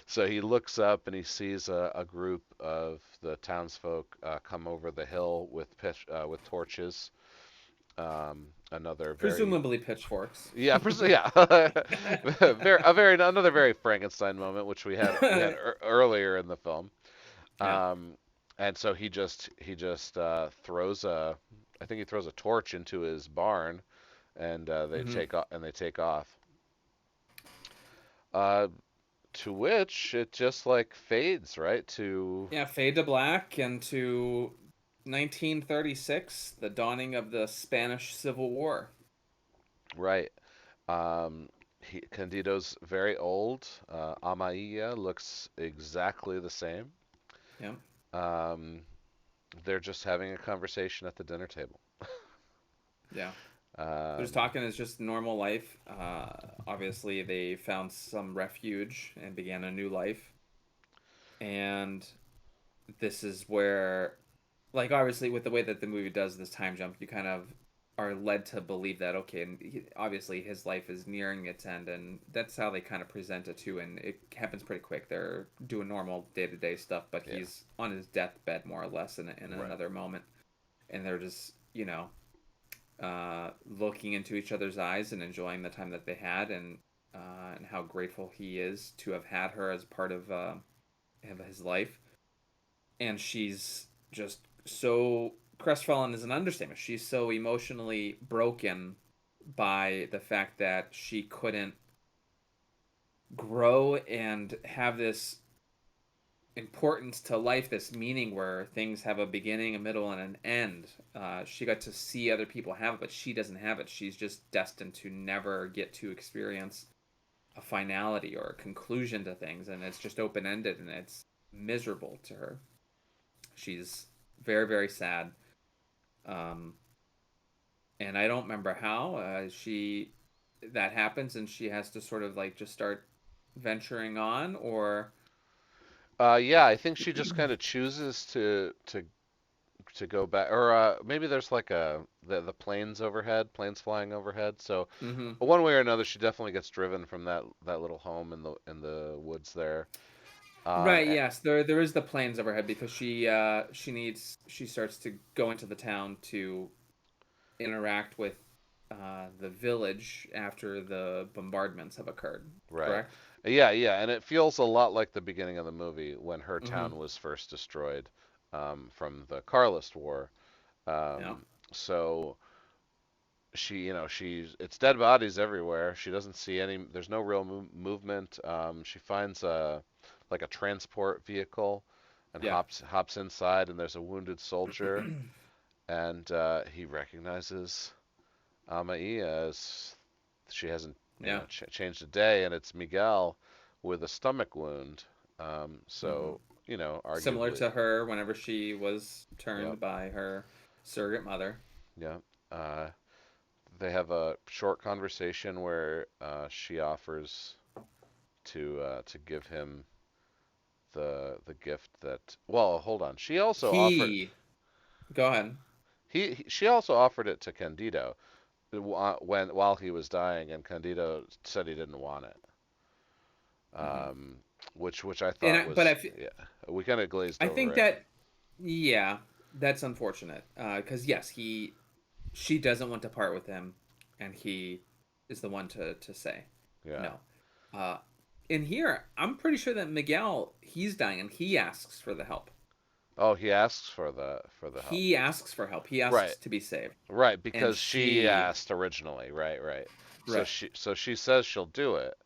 so he looks up and he sees a group of the townsfolk come over the hill with torches. Another very Presumably pitchforks. yeah, yeah, another very Frankenstein moment, which we had earlier in the film. Yeah. Um, and so he just throws I think he throws a torch into his barn, and Mm-hmm. they take off. Uh, to which it just like fades right to Yeah, fade to black and to 1936, the dawning of the Spanish Civil War. right. Candido's very old. Amaya looks exactly the same. Yeah. Um, they're just having a conversation at the dinner table. Yeah. They're just Um, talking as just normal life. Obviously, they found some refuge and began a new life. And this is where, like, obviously, with the way that the movie does this time jump, you kind of are led to believe that, okay, and obviously his life is nearing its end. And that's how they kind of present it too. And it happens pretty quick. They're doing normal day to day stuff, but yeah, he's on his deathbed more or less in right. another moment. And they're just, looking into each other's eyes and enjoying the time that they had, and how grateful he is to have had her as part of his life. And she's just so crestfallen is an understatement. She's so emotionally broken by the fact that she couldn't grow and have this importance to life, this meaning where things have a beginning, a middle, and an end. She got to see other people have it, but she doesn't have it. She's just destined to never get to experience a finality or a conclusion to things, and it's just open ended and it's miserable to her. She's very, very sad. Um, and I don't remember how she that happens, and she has to sort of like just start venturing on, or Yeah, I think she just kind of chooses to go back, or maybe there's like the planes flying overhead. So mm-hmm. one way or another, she definitely gets driven from that little home in the woods there. Right, And, yes. There is the planes overhead because she starts to go into the town to interact with the village after the bombardments have occurred. right. Correct? Yeah, yeah, and it feels a lot like the beginning of the movie when her Mm-hmm. town was first destroyed from the Carlist War. Yeah. So she's it's dead bodies everywhere. She doesn't see any. There's no real movement. She finds like a transport vehicle and Yeah. hops inside, and there's a wounded soldier, and he recognizes Amai as she hasn't Yeah. changed a day, and it's Miguel with a stomach wound. Mm-hmm. So Similar arguably, to her whenever she was yep, turned by her surrogate mother. yeah. Uh, they have a short conversation where she offers to give him the gift that. Well, hold on. He Go ahead. She also offered it to Candido while he was dying, and Candido said he didn't want it. Mm-hmm. Um, which I And thought was, yeah, we kind of glazed I over think it. that, yeah, that's unfortunate. Because yes, she doesn't want to part with him, and he is the one to say Yeah. no. Uh, in here, I'm pretty sure that Miguel, he's dying, and he asks for the help. Oh, he asks for the help. He asks for help. He Right. asks to be saved, Right, and because she she, asked originally. Right, right. So right. she says she'll do it.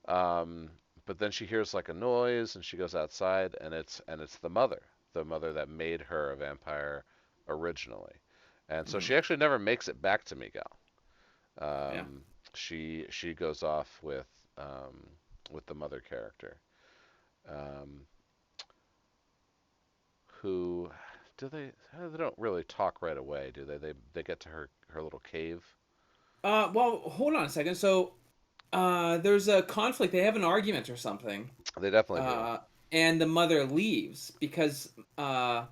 Um, but then she hears like a noise and she goes outside and it's the mother that made her a vampire originally. And so Mm-hmm. she actually never makes it back to Miguel. Yeah. She goes off with the mother character, um, who they don't really talk right away, do they? They get to her little cave. Well, hold on a second. So, there's a conflict. They have an argument or something. They definitely Uh, do. and the mother leaves because oh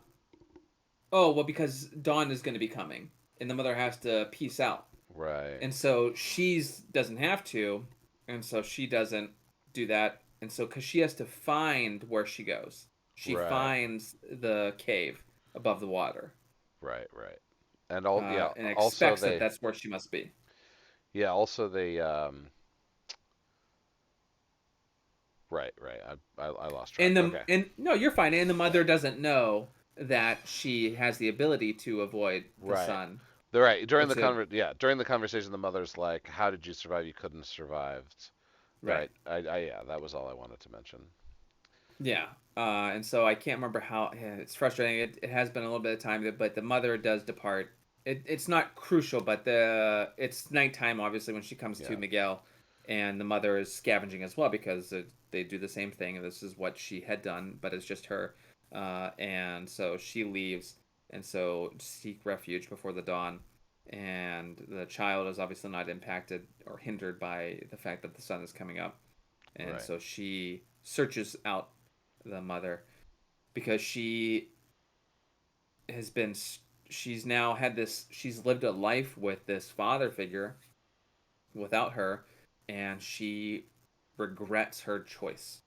well, because Dawn is going to be coming, and the mother has to peace out, Right. and so she's doesn't have to, and so she doesn't do that, and so because she has to find where she goes, she Right. finds the cave above the water, Right. Right. And all yeah, and also expects that they that's where she must be. yeah, also they right, right. I lost track. Okay. And no, you're fine. And the Yeah. mother doesn't know that she has the ability to avoid the Right. sun They're right. or During the to during the conversation the mother's like, "How did you survive? You couldn't have survived." right. Right. Yeah, that was all I wanted to mention. Yeah. And so I can't remember how. Yeah, it's frustrating. It has been a little bit of time, but the mother does depart. It's not crucial, but it's nighttime obviously when she comes to Yeah. Miguel, and the mother is scavenging as well because they do the same thing. And this is what she had done, but it's just her. And so she leaves, and so seek refuge before the dawn. And the child is obviously not impacted or hindered by the fact that the sun is coming up, and Right. so she searches out the mother because has been she's now had this she's lived a life with this father figure without her, and she regrets her choice,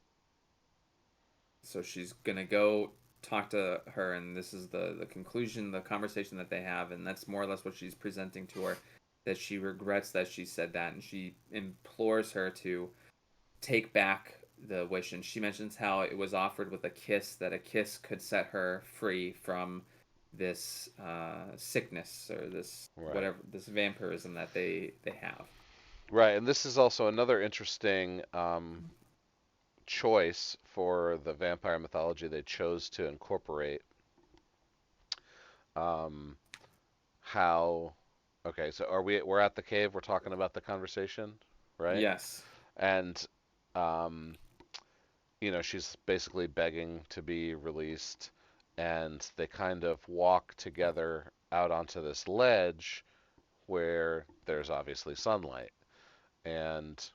so she's gonna go talk to her, and this is the conclusion, the conversation that they have, and that's more or less what she's presenting to her, that she regrets that she said that, and she implores her to take back the wish, and she mentions how it was offered with a kiss, that a kiss could set her free from this sickness or this Right. whatever this vampirism that they have. Right. And this is also another interesting choice for the vampire mythology they chose to incorporate. Um, how? Okay, so we're at the cave. We're talking about the conversation, right? Yes. And um, she's basically begging to be released, and they kind of walk together out onto this ledge where there's obviously sunlight, and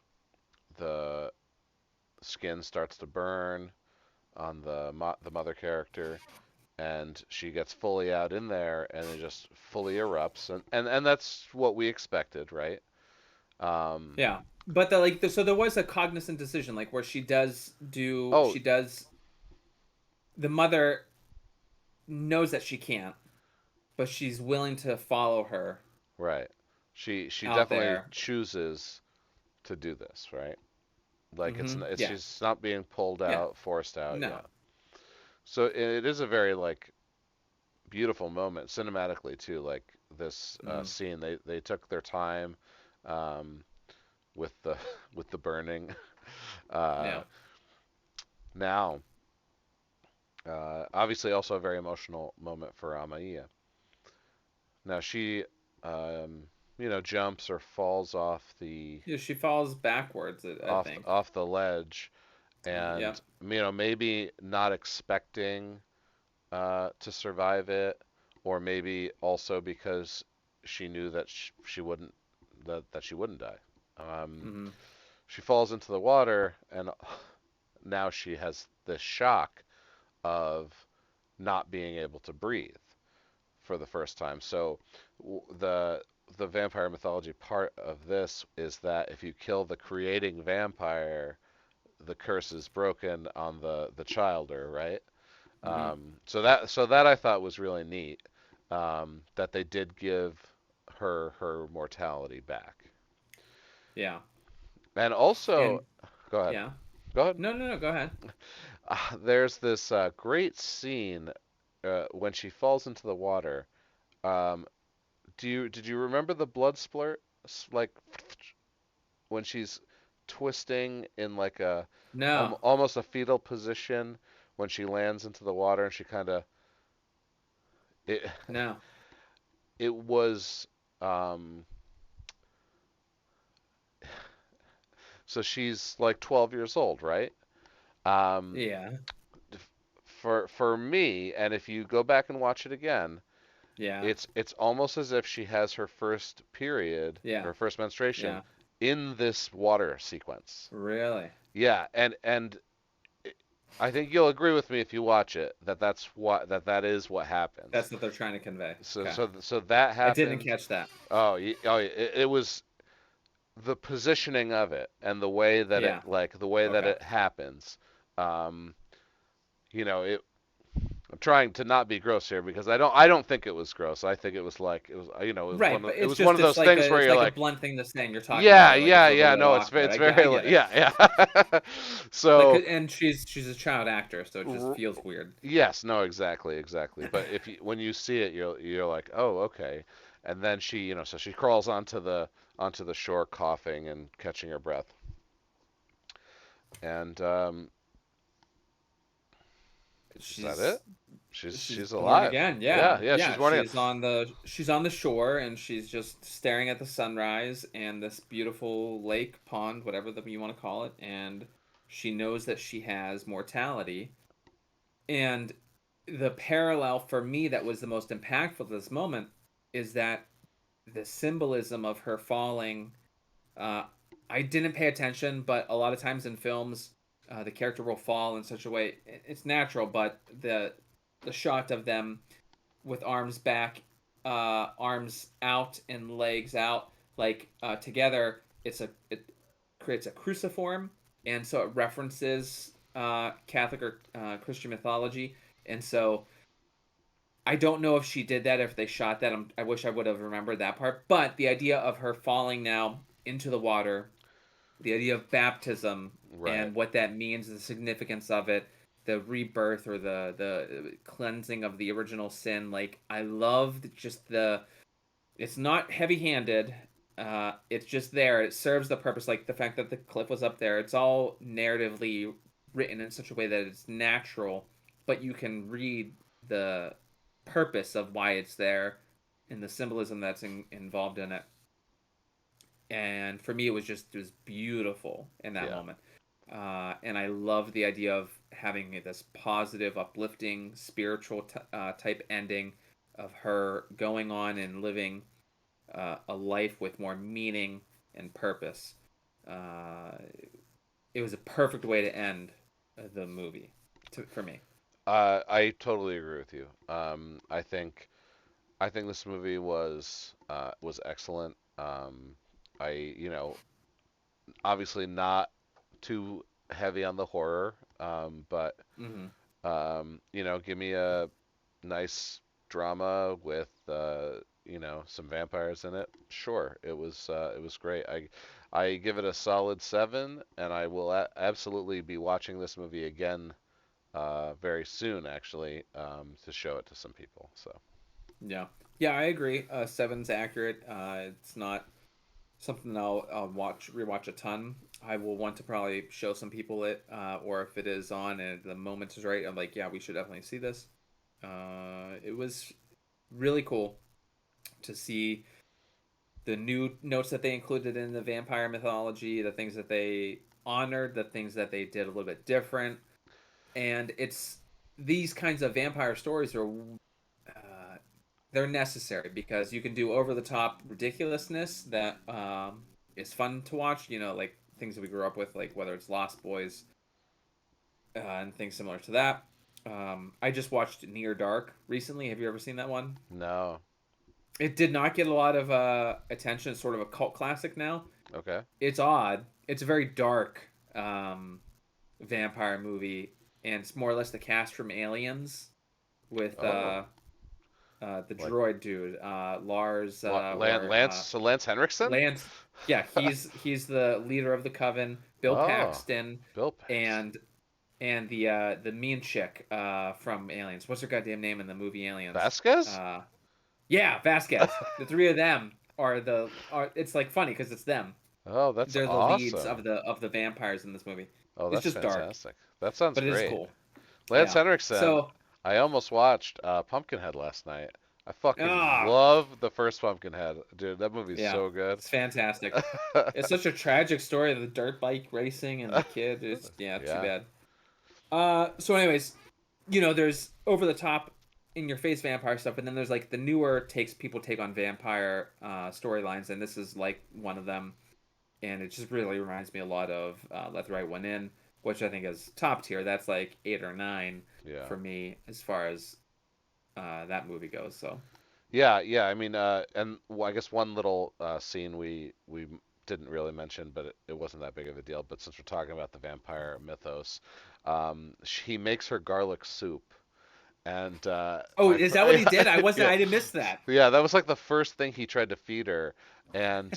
the skin starts to burn on the mother character, and she gets fully out in there, and it just fully erupts, and that's what we expected, right? Um, Yeah. But so there was a cognizant decision like where oh, she does the mother knows that she can't, but she's willing to follow her right. She out definitely there. chooses to do this, right? Like Mhm. it's Yeah. she's not being pulled Yeah. out, forced out, yeah. No. So it is a very like beautiful moment cinematically too. Like this Mhm. scene, they took their time um, with the with the burning. Uh, Yeah. now, obviously, also a very emotional moment for Amaya. Now she, um, jumps or falls Yeah, she falls backwards, I think. off the ledge, and Yep. maybe not expecting to survive it, or maybe also because she knew that she wouldn't that she wouldn't die. Um, Hmm. she falls into the water, and now she has this shock of not being able to breathe for the first time. So the vampire mythology part of this is that if you kill the creating vampire, the curse is broken on the childer, right? Hmm. So that I thought was really neat. That they did give her mortality back, Yeah. and also, And go ahead, yeah. go ahead. No, no, no. Go ahead. There's this great scene when she falls into the water. Um, did you remember the blood splurt? Like when she's twisting in like a No, almost a fetal position when she lands into the water, and she kind of it no. it was um so she's like 12 years old, right? Um, Yeah. for me, and if you go back and watch it again, Yeah. it's almost as if she has her first period, Yeah. her first menstruation Yeah. in this water sequence. Really? Yeah, and I think you'll agree with me if you watch it that is what That's happens. what they're trying to convey. So Okay. so that I didn't happened. catch that. Oh, it was the positioning of it and Yeah. the way that Okay. it happens. Um, it. I'm trying to not be gross here because I don't think it was gross. I think it was like Right, but it was one of those like things a where you're like, blunt thing to say, and you're talking yeah, about it like it's yeah, a little yeah. bit No, awkward. it's I very get it. yeah, yeah. So And she's a child actor, so it just r- feels weird. yes, no, exactly, exactly. But if you when you see it, you're like, oh, okay. And then so she crawls onto the shore, coughing and catching her breath. And is that She's it? she's She's born alive. again. Yeah, Yeah, yeah, she's yeah. born again. She's on the shore, and she's just staring at the sunrise and this beautiful lake, pond, whatever you want to call it. And she knows that she has mortality. And the parallel for me that was the most impactful to this moment is that the symbolism of her falling. Uh, I didn't pay attention, but a lot of times in films, the character will fall in such a way it's natural, but the shot of them with arms back, arms out, and legs out, like together, it creates a cruciform, and so it references Catholic or Christian mythology, and so I don't know if she did that, if they shot that. I wish I would have remembered that part. But the idea of her falling now into the water, the idea of baptism Right. and what that means, the significance of it, the rebirth or the cleansing of the original sin. Like I loved just the. It's not heavy-handed. It's just there. It serves the purpose. Like the fact that the cliff was up there. It's all narratively written in such a way that it's natural, but you can read the purpose of why it's there and the symbolism that's involved in it. And for me, it was beautiful in that Yeah. moment. And I love the idea of having this positive, uplifting, spiritual type ending of her going on and living a life with more meaning and purpose. Uh, it was a perfect way to end the movie for me. I totally agree with you. I think this movie was excellent. I obviously not too heavy on the horror, but Mm-hmm. give me a nice drama with some vampires in it. Sure, it was great. I give it a solid 7, and I will absolutely be watching this movie again very soon, actually, to show it to some people. So Yeah, yeah, I agree. Seven's accurate. It's not something I'll watch rewatch a ton. I will want to probably show some people it, or if it is on and the moment is right, I'm like, yeah, we should definitely see this. It was really cool to see the new notes that they included in the vampire mythology, the things that they honored, the things that they did a little bit different, and it's these kinds of vampire stories are they're necessary because you can do over the top ridiculousness that is fun to watch. You know, like things that we grew up with, like whether it's Lost Boys and things similar to that. I just watched Near Dark recently. Have you ever seen that one? no, It did not get a lot of attention. It's sort of a cult classic now. okay. It's odd. It's a very dark vampire movie, and it's more or less the cast from Aliens with Oh, the like droid dude, Lars, or Lance Henriksen? Lance. Yeah, he's the leader of the coven. Bill Oh, Paxton Bill Paxton. and the mean chick from Aliens. What's her goddamn name in the movie Aliens? Vasquez? Uh, yeah, Vasquez. The three of them are. It's like funny because it's them. Oh, that's They're the leads awesome. of the vampires in this movie. Oh, It's that's just dark, fantastic. That sounds but it is great. cool. Lance Yeah. Henriksen, So I almost watched Pumpkinhead last night. I fucking ah love the first Pumpkinhead. Dude, that movie's yeah, so good. it's fantastic. It's such a tragic story of the dirt bike racing and the kid. It's yeah, too Yeah. bad. So anyways, there's over the top in your face vampire stuff, and then there's like the newer takes people take on vampire storylines, and this is like one of them. And it just really reminds me a lot of Let the Right One In, which I think is top tier. That's like 8 or 9 Yeah. for me as far as that movie goes. So Yeah, yeah. I mean, and I guess one little scene we didn't really mention, but it wasn't that big of a deal. But since we're talking about the vampire mythos, she makes her garlic soup, and oh, is that what he did? I wasn't. yeah, I didn't miss that. yeah, that was like the first thing he tried to feed her, and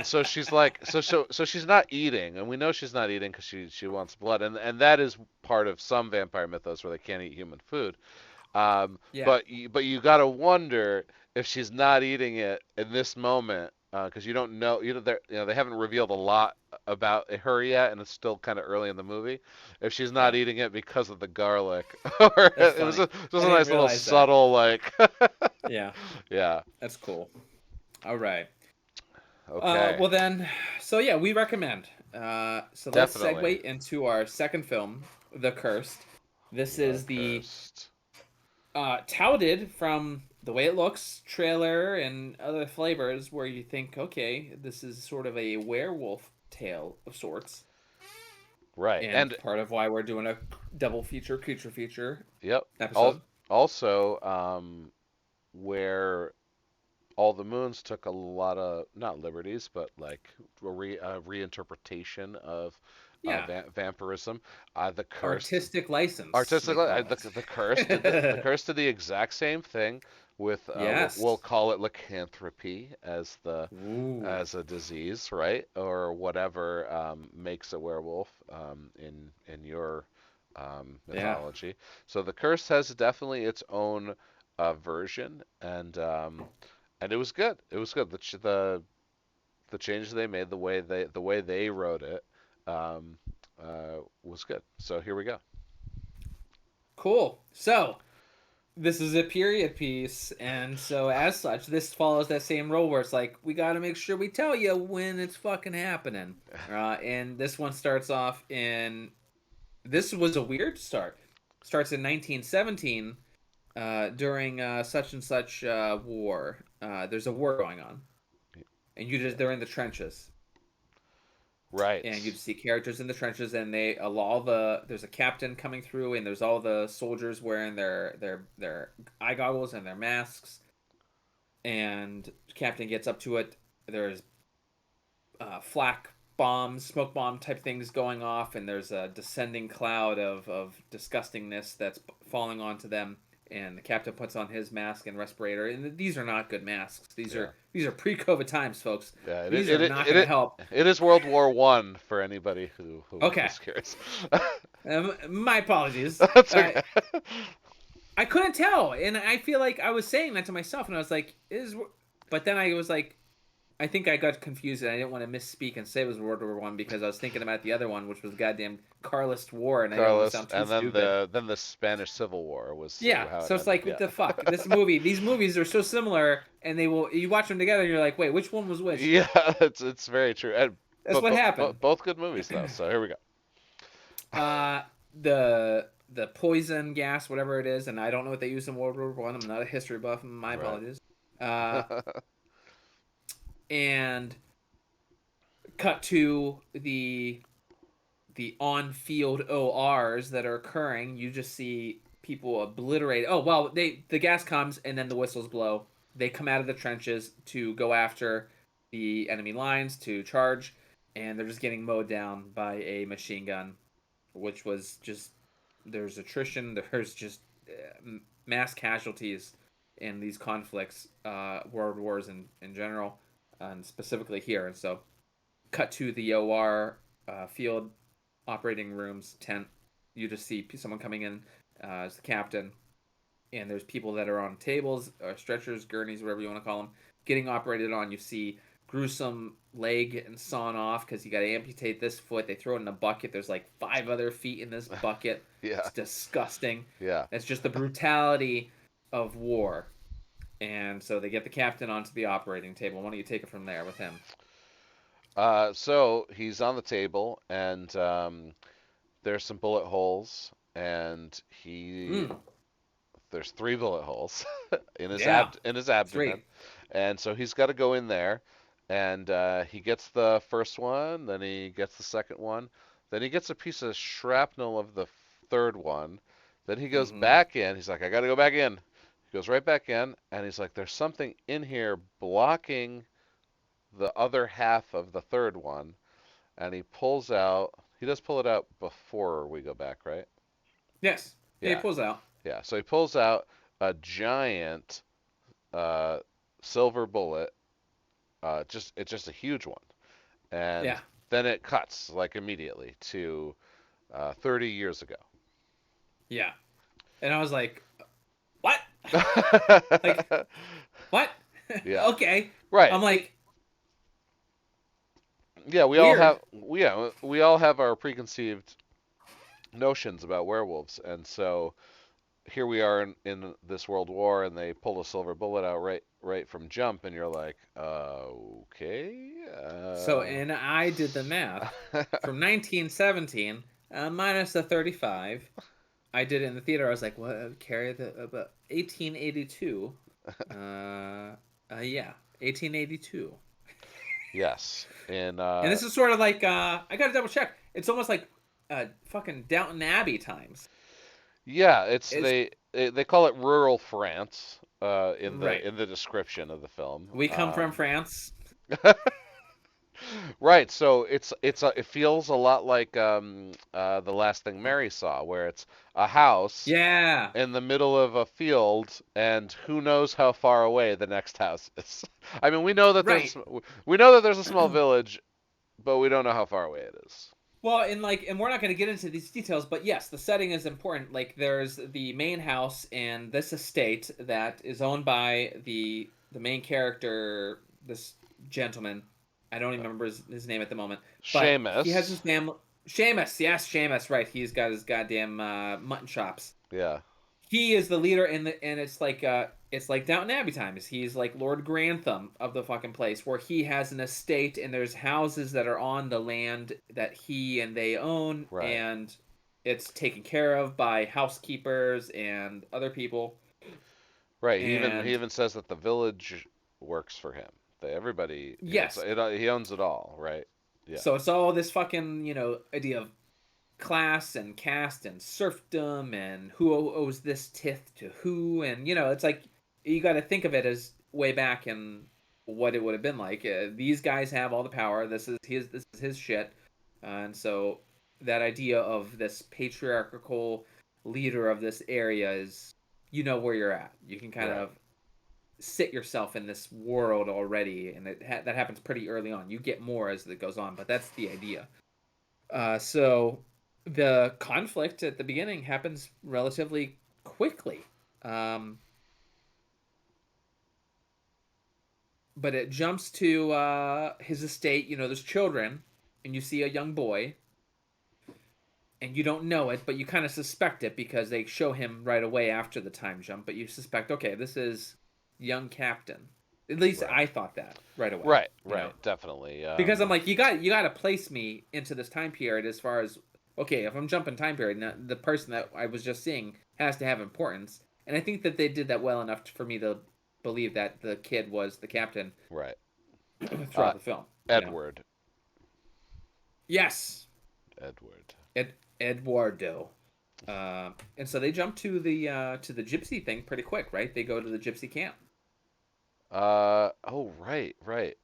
so she's like, so she's not eating, and we know she's not eating because she wants blood, and that is part of some vampire mythos where they can't eat human food. Yeah, But you gotta wonder if she's not eating it in this moment, because you don't know, they haven't revealed a lot about her yet, and it's still kind of early in the movie. If she's not yeah, eating it because of the garlic, or that's it funny. was I a didn't nice little realize that. subtle like, Yeah, yeah, that's cool. All right. okay, Well then, so yeah, we recommend. So let's definitely, segue into our second film, The Cursed. This the is the cursed, touted from the way it looks, trailer and other flavors, where you think, okay, this is sort of a werewolf tale of sorts, right, and and part of why we're doing a double feature, creature feature yep, episode. also, where all the moons took a lot of not liberties, but like reinterpretation of Yeah, vampirism. The cursed, artistic license they artistically, call the cursed did the it. cursed did the exact same thing with we'll Yes. call it lycanthropy as the Ooh. as a disease, right, or whatever makes a werewolf in your Yeah. mythology. So the curse has definitely its own version, and it was good. It was good. The changes they made, the way they wrote it, was good. So here we go. Cool. So this is a period piece, and so as such, this follows that same rule where it's like we got to make sure we tell you when it's fucking happening. And this one starts off in. This was a weird start. Starts in 1917 during such and such war. There's a war going on, and they're in the trenches, and you Right. just see characters in the trenches, and they all the there's a captain coming through, and there's all the soldiers wearing their eye goggles and their masks, and captain gets up to it. There's flak bombs, smoke bomb type things going off, and there's a descending cloud of disgustingness that's falling onto them. And the captain puts on his mask and respirator, and these are not good masks. Yeah. These are pre-COVID times, folks. Yeah. These are not going to help. It is World War I for anybody who Okay, is curious. my apologies. That's okay. I couldn't tell, and I feel like I was saying that to myself, and I was like, "Is," but then I was like, I think I got confused, and I didn't want to misspeak and say it was World War I because I was thinking about the other one, which was goddamn Carlist War, and I didn't want to Carlos, sound too and then stupid. the Spanish Civil War was Yeah, how it so it's ended. like, what Yeah. the fuck? These movies are so similar, and you watch them together, and you're like, wait, which one was which? Yeah, it's very true. That's what happened. Both good movies though. So here we go. Uh, the poison gas, whatever it is, and I don't know what they used in World War I. I'm not a history buff. My Right. apologies. Uh, and cut to the on-field ORs that are occurring. You just see people obliterate. Oh well, the gas comes and then the whistles blow. They come out of the trenches to go after the enemy lines to charge, and they're just getting mowed down by a machine gun, which was just there's attrition. There's just mass casualties in these conflicts, world wars in general, and specifically here. And so, cut to the OR field operating rooms tent. You just see someone coming in as the captain, and there's people that are on tables, or stretchers, gurneys, whatever you want to call them, getting operated on. You see gruesome leg getting sawn off because you got to amputate this foot. They throw it in a bucket. There's like 5 other feet in this bucket. Yeah. It's disgusting. Yeah. It's just the brutality of war. And so they get the captain onto the operating table. Why don't you take it from there with him? So he's on the table, and there's some bullet holes, and Mm, there's 3 bullet holes yeah, in his abdomen, 3. and so he's got to go in there, and he gets the first one, then he gets the second one, Then he gets a piece of shrapnel of the third one. Then he goes Mm-hmm. back in. He's like, I got to go back in. He goes right back in, and he's like, there's something in here blocking the other half of the third one. And he pulls out. He does pull it out before we go back, right? Yes. Yeah, he Yeah, pulls out. yeah. So he pulls out a giant uh, silver bullet. It's just a huge one, and Yeah. then it cuts like immediately to 30 years ago. Yeah. And I was like, what? Like, what? Yeah, Okay. right. I'm like, Yeah, weird. we all have our preconceived notions about werewolves, and so here we are in this world war, and they pull a silver bullet out right from jump, and you're like, okay. So, and I did the math from 1917 minus the 35. I did it in the theater. I was like, what? Carry the about 1882. Yeah, 1882. Yes, and And this is sort of like I got to double check. It's almost like fucking Downton Abbey times. yeah, it's It's they call it rural France right. in the description of the film. We come from France. Right, so it feels a lot like the last thing Mary saw, where it's a house Yeah. in the middle of a field, and who knows how far away the next house is. I mean, Right. we know that there's a small village, but we don't know how far away it is. Well, and we're not going to get into these details, but yes, the setting is important. Like, there's the main house and this estate that is owned by the main character, this gentleman. I don't even remember his name at the moment, but he has his Seamus, family. Seamus, yes, Seamus, right? He's got his goddamn mutton chops. yeah, He is the leader in the, and it's like Downton Abbey times. He's like Lord Grantham of the fucking place, where he has an estate and there's houses that are on the land that he and they own, right, and it's taken care of by housekeepers and other people. right. He And even says that the village works for him. That everybody, yes, he owns it all, right? Yeah, so it's all this fucking idea of class and caste and serfdom and who owes this tithe to who, and it's like you got to think of it as way back in what it would have been like. These guys have all the power. This is his shit, and so that idea of this patriarchal leader of this area is where you're at. You can kind right, of sit yourself in this world already, and that happens pretty early on. You get more as it goes on, but that's the idea. So the conflict at the beginning happens relatively quickly. Um, but it jumps to his estate. There's children, and you see a young boy, and you don't know it, but you kind of suspect it because they show him right away after the time jump. But you suspect, okay, this is young Captain. At least right, I thought that right away. right, You know, right. Definitely. because I'm like, you got to place me into this time period as far as okay, if I'm jumping time period, now the person that I was just seeing has to have importance, and I think that they did that well enough for me to believe that the kid was the captain Right. Uh, throughout the film. Edward. Yes, Edward. Eduardo. And so they jump to the gypsy thing pretty quick, right? They go to the gypsy camp Oh, right, right.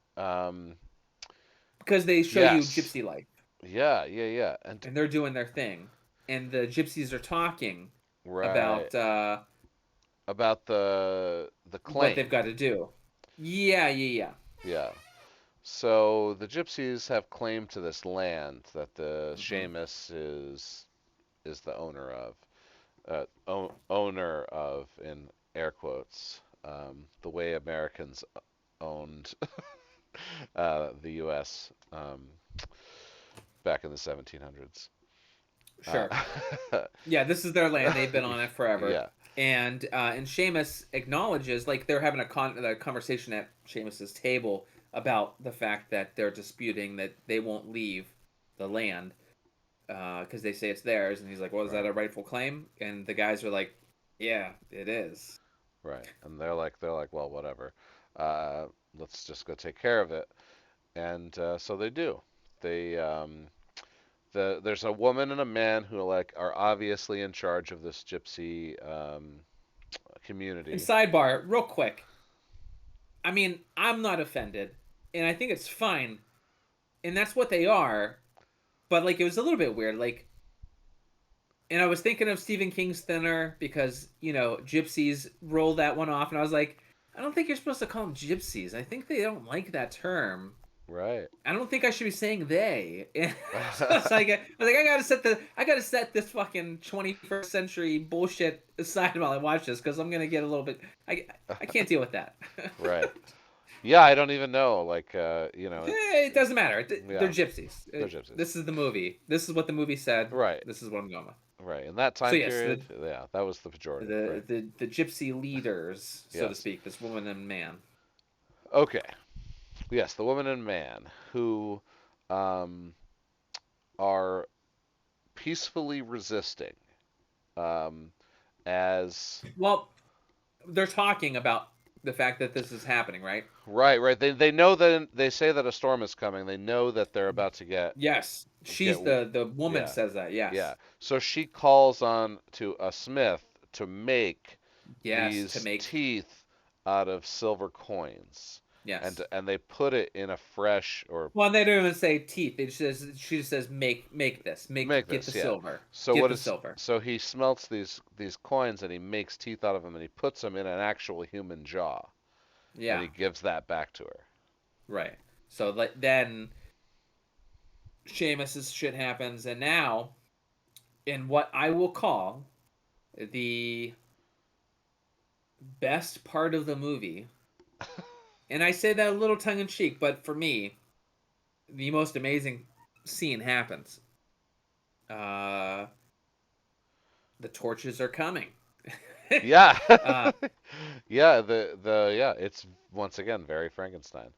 because they show you Yes. gypsy life, Yeah, yeah, yeah. And and they're doing their thing, and the gypsies are talking right about about the what they've claim. got to do. Yeah, yeah, yeah. Yeah. So the gypsies have claim to this land that the Hmm. Seamus is the owner of. Owner of in air quotes. The way Americans owned the U.S. Back in the 1700s. Sure. Uh, Yeah, this is their land. They've been on it forever. yeah, And Seamus acknowledges, like they're having a conversation at Seamus's table about the fact that they're disputing that they won't leave the land because they say it's theirs, and he's like, "Well, is that right, a rightful claim?" And the guys are like, "Yeah, it is." right. And they're like, well, whatever. Uh, let's just go take care of it. And so they do. They there's a woman and a man who like are obviously in charge of this gypsy And community. sidebar, real quick. I mean, I'm not offended, and I think it's fine, and that's what they are. But like, it was a little bit weird. Like, and I was thinking of Stephen King's Thinner because gypsies rolled that one off, and I was like, I don't think you're supposed to call them gypsies. I think they don't like that term. Right. I don't think I should be saying they. So it's like, I gotta set this fucking 21st century bullshit aside while I watch this because I'm gonna get a little bit. I can't deal with that. Right. Yeah, I don't even know. Like, It doesn't matter. They're yeah, gypsies. they're gypsies. This is the movie. This is what the movie said. Right. This is what I'm going with. Right. In that So time yes, period, yeah, that was the pejorative. Right. the gypsy leaders, so to Yes. speak, this woman and man. Okay. Yes, the woman and man who um, are peacefully resisting um, as Well, they're talking about the fact that this is happening, right? right, right. They know that they say that a storm is coming. They know that they're about to Yes, get she's the woman yeah, says that. yeah. Yes, So she calls on to a smith to make yes, to these make teeth out of silver coins, yes. and they put it in a fresh or Well, they don't even say teeth. She just says make this, make get the this, yeah. silver, So get what the is silver. so he smelts these coins and he makes teeth out of them and he puts them in an actual human jaw and Yeah, he gives that back to her. right. So then Seamus's shit happens, and now in what I will call the best part of the movie, and I say that a little tongue in cheek, but for me, the most amazing scene happens. Uh, the torches are coming. Yeah. uh, Yeah, the yeah, it's once again very Frankenstein.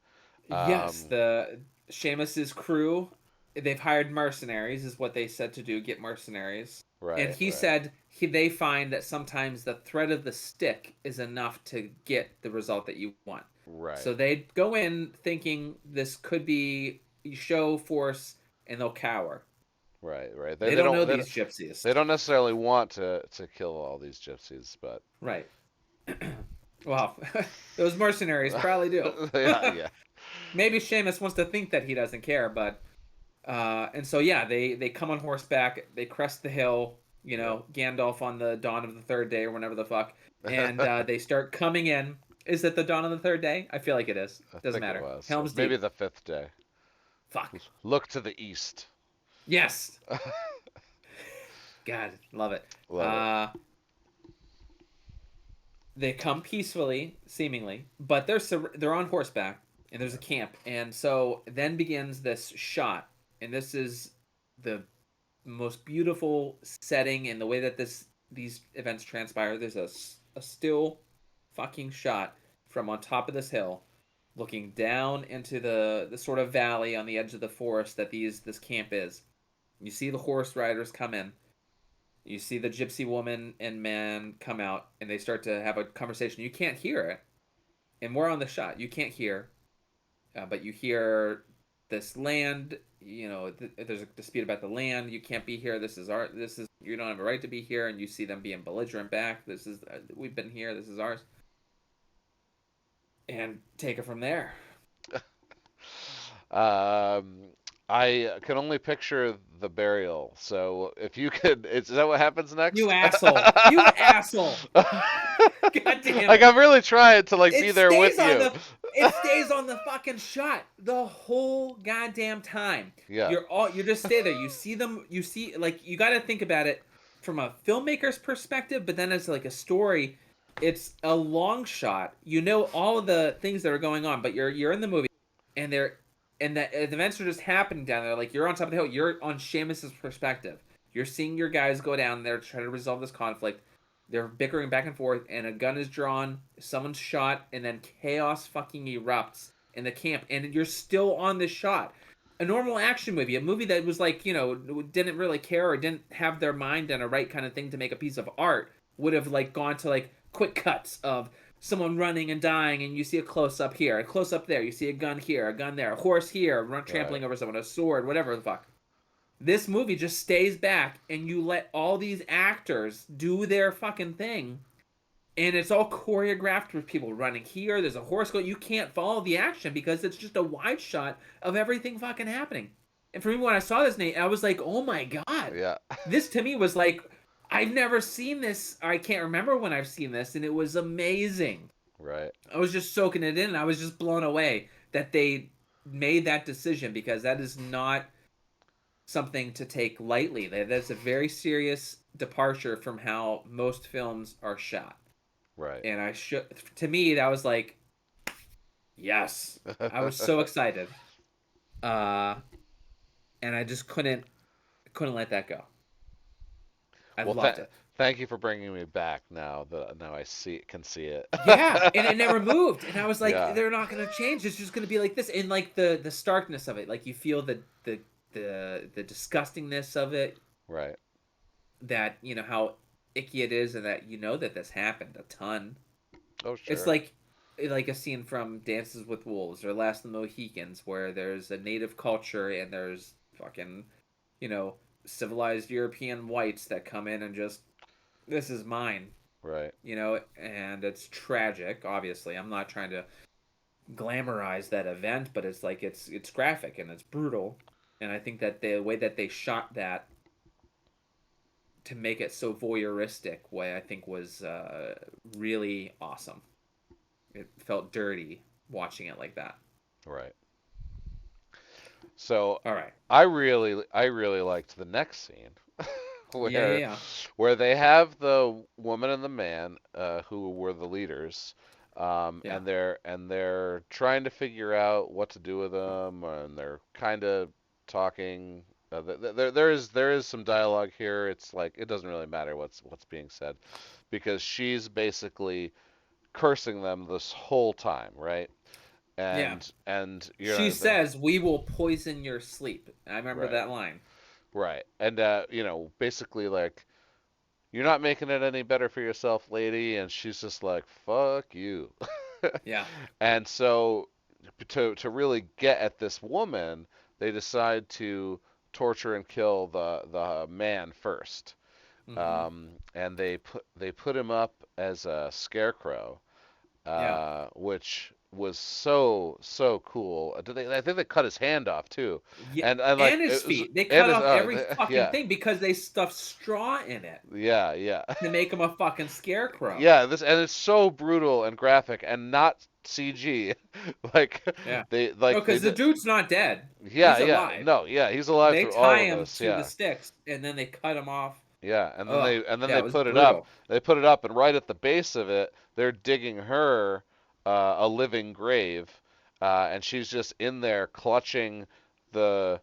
yes, Um, the Seamus's crew, they've hired mercenaries, is what they said to do, get mercenaries. And right, he right, said they find that sometimes the thread of the stick is enough to get the result that you want. right, So they go in thinking this could be show force, and they'll cower. right, right. They don't know these gypsies. They don't necessarily want to kill all these gypsies, but Right. Well, those mercenaries probably do. yeah, yeah, Maybe Seamus wants to think that he doesn't care, but and so yeah, they come on horseback, they crest the hill, yep. Gandalf on the dawn of the third day or whenever the fuck, and they start coming in. Is it the dawn of the third day? I feel like it is. I Doesn't think it matter. was, or Helm's maybe Deep. the fifth day. Fuck. Look to the east. Yes. God, love it. Love it. Uh, they come peacefully, seemingly, but they're on horseback, and there's a camp, and so then begins this shot, and this is the most beautiful setting and the way that these events transpire. There's a still fucking shot from on top of this hill, looking down into the sort of valley on the edge of the forest that this camp is. You see the horse riders come in. You see the gypsy woman and man come out, and they start to have a conversation. You can't hear it, and we're on the shot. You can't hear, but you hear this land. There's a dispute about the land. You can't be here. This is our. This is you don't have a right to be here. And you see them being belligerent back. This is we've been here. This is ours. And take it from there. Um, I can only picture the burial. So if you could, is that what happens You next? asshole! You asshole! God damn Like it! I'm really trying to like It be there with stays on you. the it stays on the fucking shot the whole goddamn time. Yeah, You just stay there. You see them. You see like you got to think about it from a filmmaker's perspective, but then as like a story, it's a long shot. You know all of the things that are going on, but you're in the movie, and the events are just happening down there. Like you're on top of the hill. You're on Seamus's perspective. You're seeing your guys go down there to try to resolve this conflict. They're bickering back and forth, and a gun is drawn, someone's shot, and then chaos fucking erupts in the camp, and you're still on this shot. A normal action movie, a movie that was like, didn't really care or didn't have their mind on a right kind of thing to make a piece of art, would have like gone to like quick cuts of someone running and dying, and you see a close up here, a close up there, you see a gun here, a gun there, a horse here, right. trampling over someone, a sword, whatever the fuck. This movie just stays back and you let all these actors do their fucking thing, and it's all choreographed with people running here. There's a horse going. You can't follow the action because it's just a wide shot of everything fucking happening. And for me, when I saw this, Nate, I was like, "Oh my god!" Yeah. This to me was like, I've never seen this. I can't remember when I've seen this, and it was amazing. Right. I was just soaking it in, and I was just blown away that they made that decision because that is not something to take lightly. That's a very serious departure from how most films are shot. Right. And I should, to me, that was like, yes, I was so excited, uh, and I just couldn't let that go. I Well, loved it. thank you for bringing me back now that now I see can see it. Yeah, and it never moved, and I was like, Yeah. they're not gonna change. It's just gonna be like this, and like the starkness of it, like you feel the disgustingness of it, Right. that you know how icky it is, and that you know that this happened a ton. Oh, It's sure. like a scene from Dances with Wolves or Last of the Mohicans where there's a native culture and there's fucking, you know, civilized European whites that come in and just, this is mine, Right. you know, and it's tragic. Obviously, I'm not trying to glamorize that event, but it's like it's graphic and it's brutal, and I think that the way that they shot that to make it so voyeuristic way, I think was really awesome. It felt dirty watching it like that. Right. So All right. I really liked the next scene Yeah, yeah, where yeah. they have the woman and the man who were the leaders, Yeah. and they're trying to figure out what to do with them, and they're kind of talking. There is some dialogue here. It's like it doesn't really matter what's being said because she's basically cursing them this whole time, right? Yeah. And you She know says, "We will poison your sleep." I remember right. that line. Right. And you know, basically like you're not making it any better for yourself, lady, and she's just like, "Fuck you." Yeah. And so to really get at this woman, they decide to torture and kill the man first. Mm-hmm. And they put him up as a scarecrow, Yeah. which was so cool. I think they cut his hand off too, Yeah. and like And his it was feet. They and cut his off every fucking yeah thing because they stuffed straw in it yeah to make him a fucking scarecrow. yeah this and it's so brutal and graphic and not CG. like Yeah. No, they because the did dude's not dead. yeah He's yeah alive. no yeah he's alive They through all tie of him this to the yeah. sticks and then they cut him off. Yeah, Oh, and then yeah, they it was put it up. brutal. They put it up, and right at the base of it, they're digging her a living grave, and she's just in there clutching the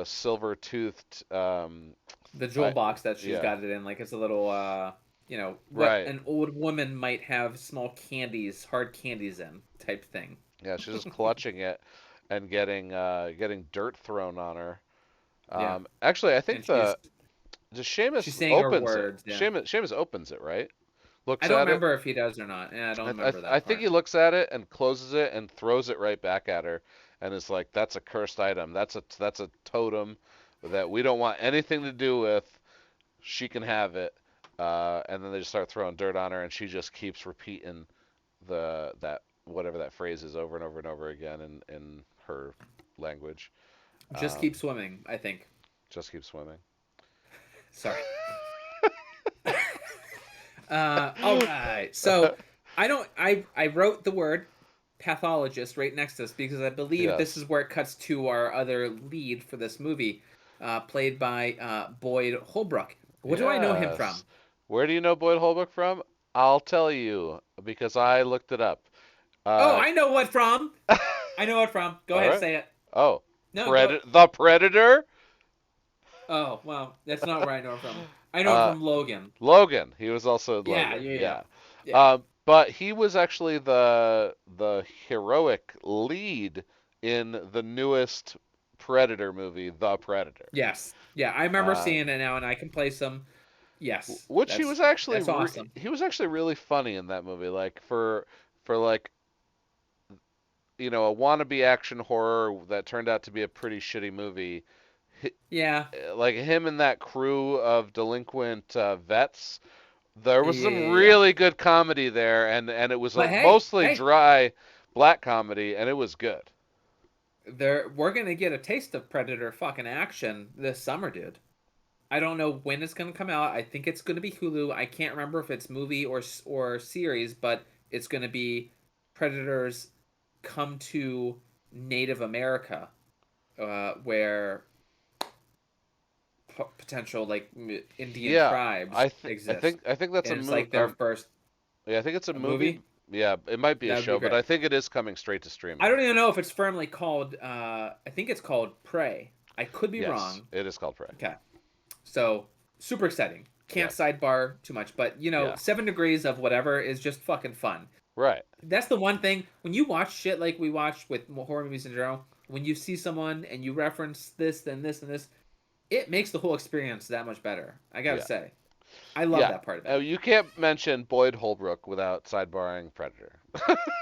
silver toothed. The jewel I box that she's yeah got it in, like it's a little, you know, what right an old woman might have small candies, hard candies in type thing. yeah she's just clutching it and getting dirt thrown on her. Yeah, Actually, I and think the she's Seamus saying her opens it. words. Yeah, Seamus opens it right. I Looks don't at it. remember if he does or not. Yeah, I don't remember I that think part. he looks at it and closes it and throws it right back at her, and is like, "That's a cursed item. That's a totem that we don't want anything to do with. She can have it." And then they just start throwing dirt on her, and she just keeps repeating the that whatever that phrase is over and over and over again in her language. Just Um, keep swimming. I think. just keep swimming. Sorry. All right. So I don't. I wrote the word pathologist right next to this because I believe this Yes. is where it cuts to our other lead for this movie, played by Boyd Holbrook. What do I know him from? Yes. Where do you know Boyd Holbrook from? I'll tell you because I looked it up. Oh, Uh, I know what from. I know it from. Go all ahead, right. say it. Oh, No, go. The Predator. Oh, well, that's not where I know it from. I know it Uh, from Logan. Logan. He was also in Yeah, Logan. yeah, yeah, Yeah. yeah. But he was actually the heroic lead in the newest Predator movie, The Predator. Yes, yeah. I remember Um, seeing it now, and I can place them. Yes, which that's awesome. he was actually really funny in that movie. Like for like you know a wannabe action horror that turned out to be a pretty shitty movie. Yeah, Like him and that crew of delinquent vets. There was some yeah. really good comedy there, and it was But hey, mostly hey, dry black comedy, and it was good. we're gonna get a taste of Predator fucking action this summer, dude. I don't know when it's gonna come out. I think it's gonna be Hulu. I can't remember if it's movie or series, but it's gonna be Predators come to Native America, where potential like Indian Yeah, tribes exist, I think that's a and it's movie. like their first Yeah, I think it's a a movie. movie. Yeah, it might be a That would be show, but great. I think it is coming straight to I streaming. don't even know if it's firmly called. I think it's called Prey. I could be Yes, wrong. it is called Prey. Okay, so super exciting. Can't Yeah, sidebar too much, but yeah, 7 degrees of whatever is just fucking fun. right. That's the one thing when you watch shit like we watch with horror movies in general. When you see someone and you reference this, then this, and this, it makes the whole experience that much better. I gotta Yeah, say, I love yeah. that part of it. You can't mention Boyd Holbrook without sidebarring Predator.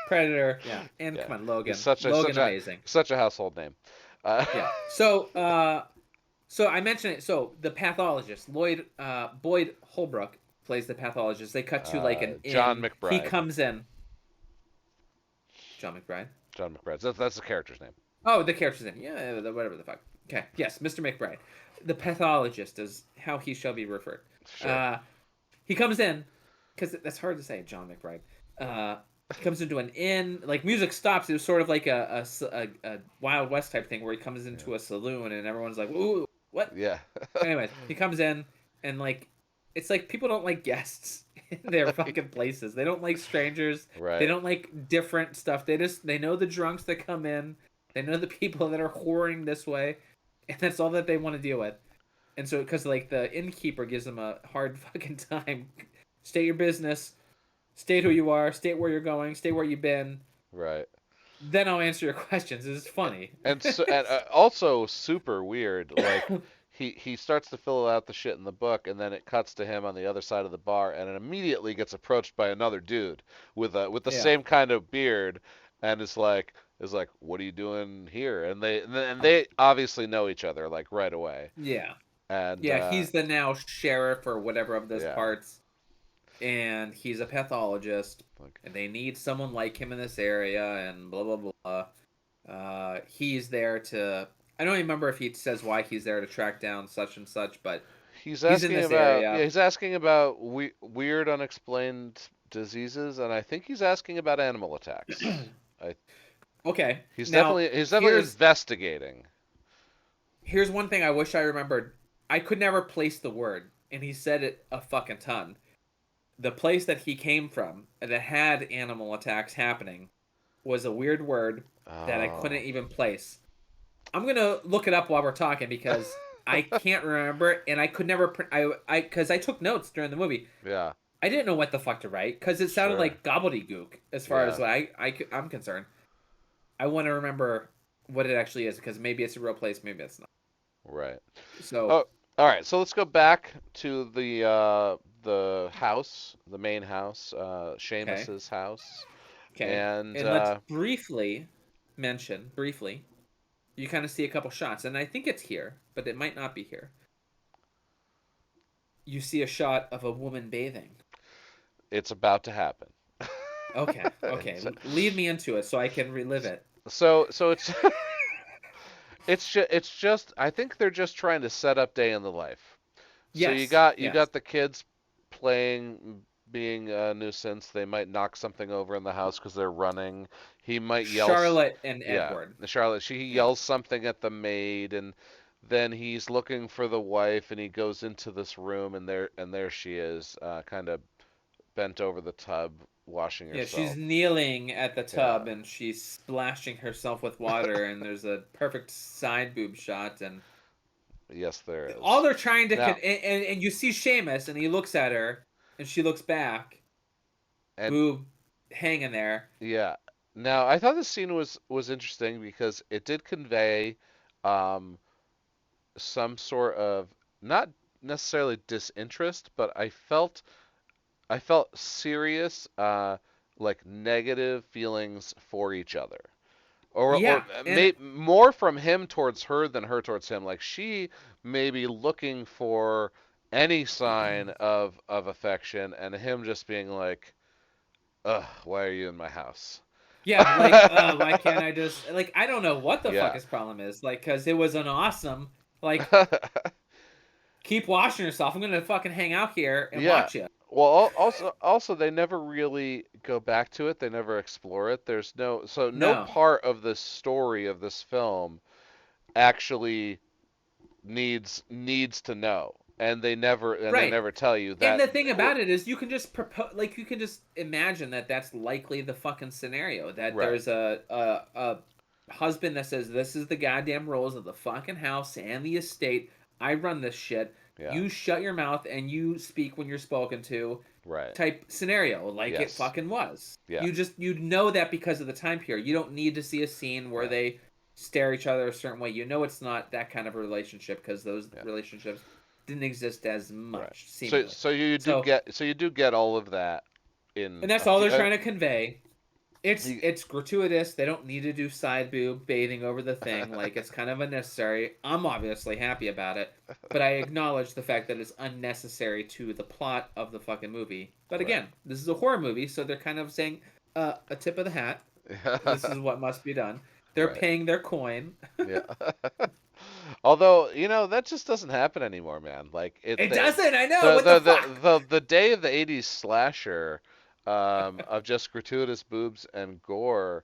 Predator, yeah, and Yeah, come on, he's Logan, such a Logan, amazing, such a household name. Uh, yeah. So I mentioned it. So the pathologist, Boyd Holbrook plays the pathologist. They cut to like an John inn. He McBride. comes in. John McBride. John McBride. That's the character's name. Oh, the character's in. Yeah, whatever the fuck. Okay. Yes, Mr. McBride. The pathologist is how he shall be referred. Sure. Uh, he comes in because that's hard to say. John McBride. He comes into an inn. Like music stops. It was sort of like a Wild West type thing where he comes Yeah. into a saloon and everyone's like, "Ooh, what?" Yeah. Anyways, he comes in and like it's like people don't like guests in their fucking places. They don't like strangers. They Right. don't like different stuff. They know the drunks that come in. They know the people that are whoring this way, and that's all that they want to deal with. And so, because like the innkeeper gives them a hard fucking time. State your business. State who you are. State where you're going. State where you've been. Right. Then I'll answer your questions. It's funny. And also super weird. Like he starts to fill out the shit in the book, and then it cuts to him on the other side of the bar, and it immediately gets approached by another dude with the Yeah. same kind of beard, and is like, what are you doing here? And they obviously know each other like right away. Yeah. And Yeah. He's the now sheriff or whatever of those yeah, parts, and he's a pathologist, like and they need someone like him in this area, and blah blah blah. He's there to. I don't even remember if he says why he's there to track down such and such, but he's he's in asking this about yeah area. he's asking about weird unexplained diseases, and I think he's asking about animal attacks. I Okay, He's now definitely investigating. here's one thing I wish I remembered. I could never place the word, and he said it a fucking ton. The place that he came from that had animal attacks happening was a weird word that I couldn't Oh. even place. I'm gonna look it up while we're talking because I can't remember it, and I could never. I because I took notes during the movie. Yeah, I didn't know what the fuck to write because it sounded sure. like gobbledygook as far as Yeah, what I'm concerned. I want to remember what it actually is because maybe it's a real place, maybe it's not. right. So Oh, all right. So let's go back to the house, the main house, okay, Seamus's house, okay, and and let's briefly mention briefly. You kind of see a couple shots, and I think it's here, but it might not be here. You see a shot of a woman bathing. it's about to happen. Okay, okay, It's, lead me into it so I can relive it. so it's it's just I think they're just trying to set up day in the life. So Yes, you yes. got the kids playing, being a nuisance. They might knock something over in the house because they're running. He might yell, Charlotte and yeah, Edward. Charlotte. She Yeah. yells something at the maid, and then he's looking for the wife, and he goes into this room, and there she is, kind of bent over the tub, washing Yeah, she's herself. kneeling at the Yeah. tub and she's splashing herself with water, and there's a perfect side boob shot, and Yes, there all is. they're trying to Now, and you see Seamus and he looks at her and she looks back, and boob hanging there. yeah. Now, I thought this scene was interesting because it did convey um, some sort of, not necessarily disinterest, but I felt serious, like negative feelings for each other. or Yeah, and more from him towards her than her towards him. Like she may be looking for any sign of affection, and him just being like, "Ugh, why are you in my house?" yeah, like why can't I just like I don't know what the fuck Yeah. his problem is. Like cuz it was an awesome like keep washing yourself. I'm going to fucking hang out here and Yeah. watch you. Well, also they never really go back to it. They never explore it. There's no No. part of the story of this film actually needs to know, and they Right. never tell you And that. the thing about it is, you can just propose, like, you can just imagine that that's likely the fucking scenario. That Right. there's a husband that says, "This is the goddamn rules of the fucking house and the estate. I run this shit. Yeah. You shut your mouth and you speak when you're spoken to." Right. Type scenario, like it Yes. fucking was. Yeah. You know that because of the time period. You don't need to see a scene where Right. they stare each other a certain way. You know it's not that kind of a relationship because those Yeah. relationships didn't exist as Right. much So seemingly. you do So, get all of that in and that's a all few. they're trying to convey. It's You, it's gratuitous. They don't need to do side boob bathing over the thing. Like it's kind of unnecessary. I'm obviously happy about it, but I acknowledge the fact that it's unnecessary to the plot of the fucking movie. But right. again, this is a horror movie, so they're kind of saying a tip of the hat. This is what must be done. They're Right. paying their coin. Yeah. Although, that just doesn't happen anymore, man. Like It doesn't. I know. the What the the the fuck? the day of the '80s slasher, of just gratuitous boobs and gore,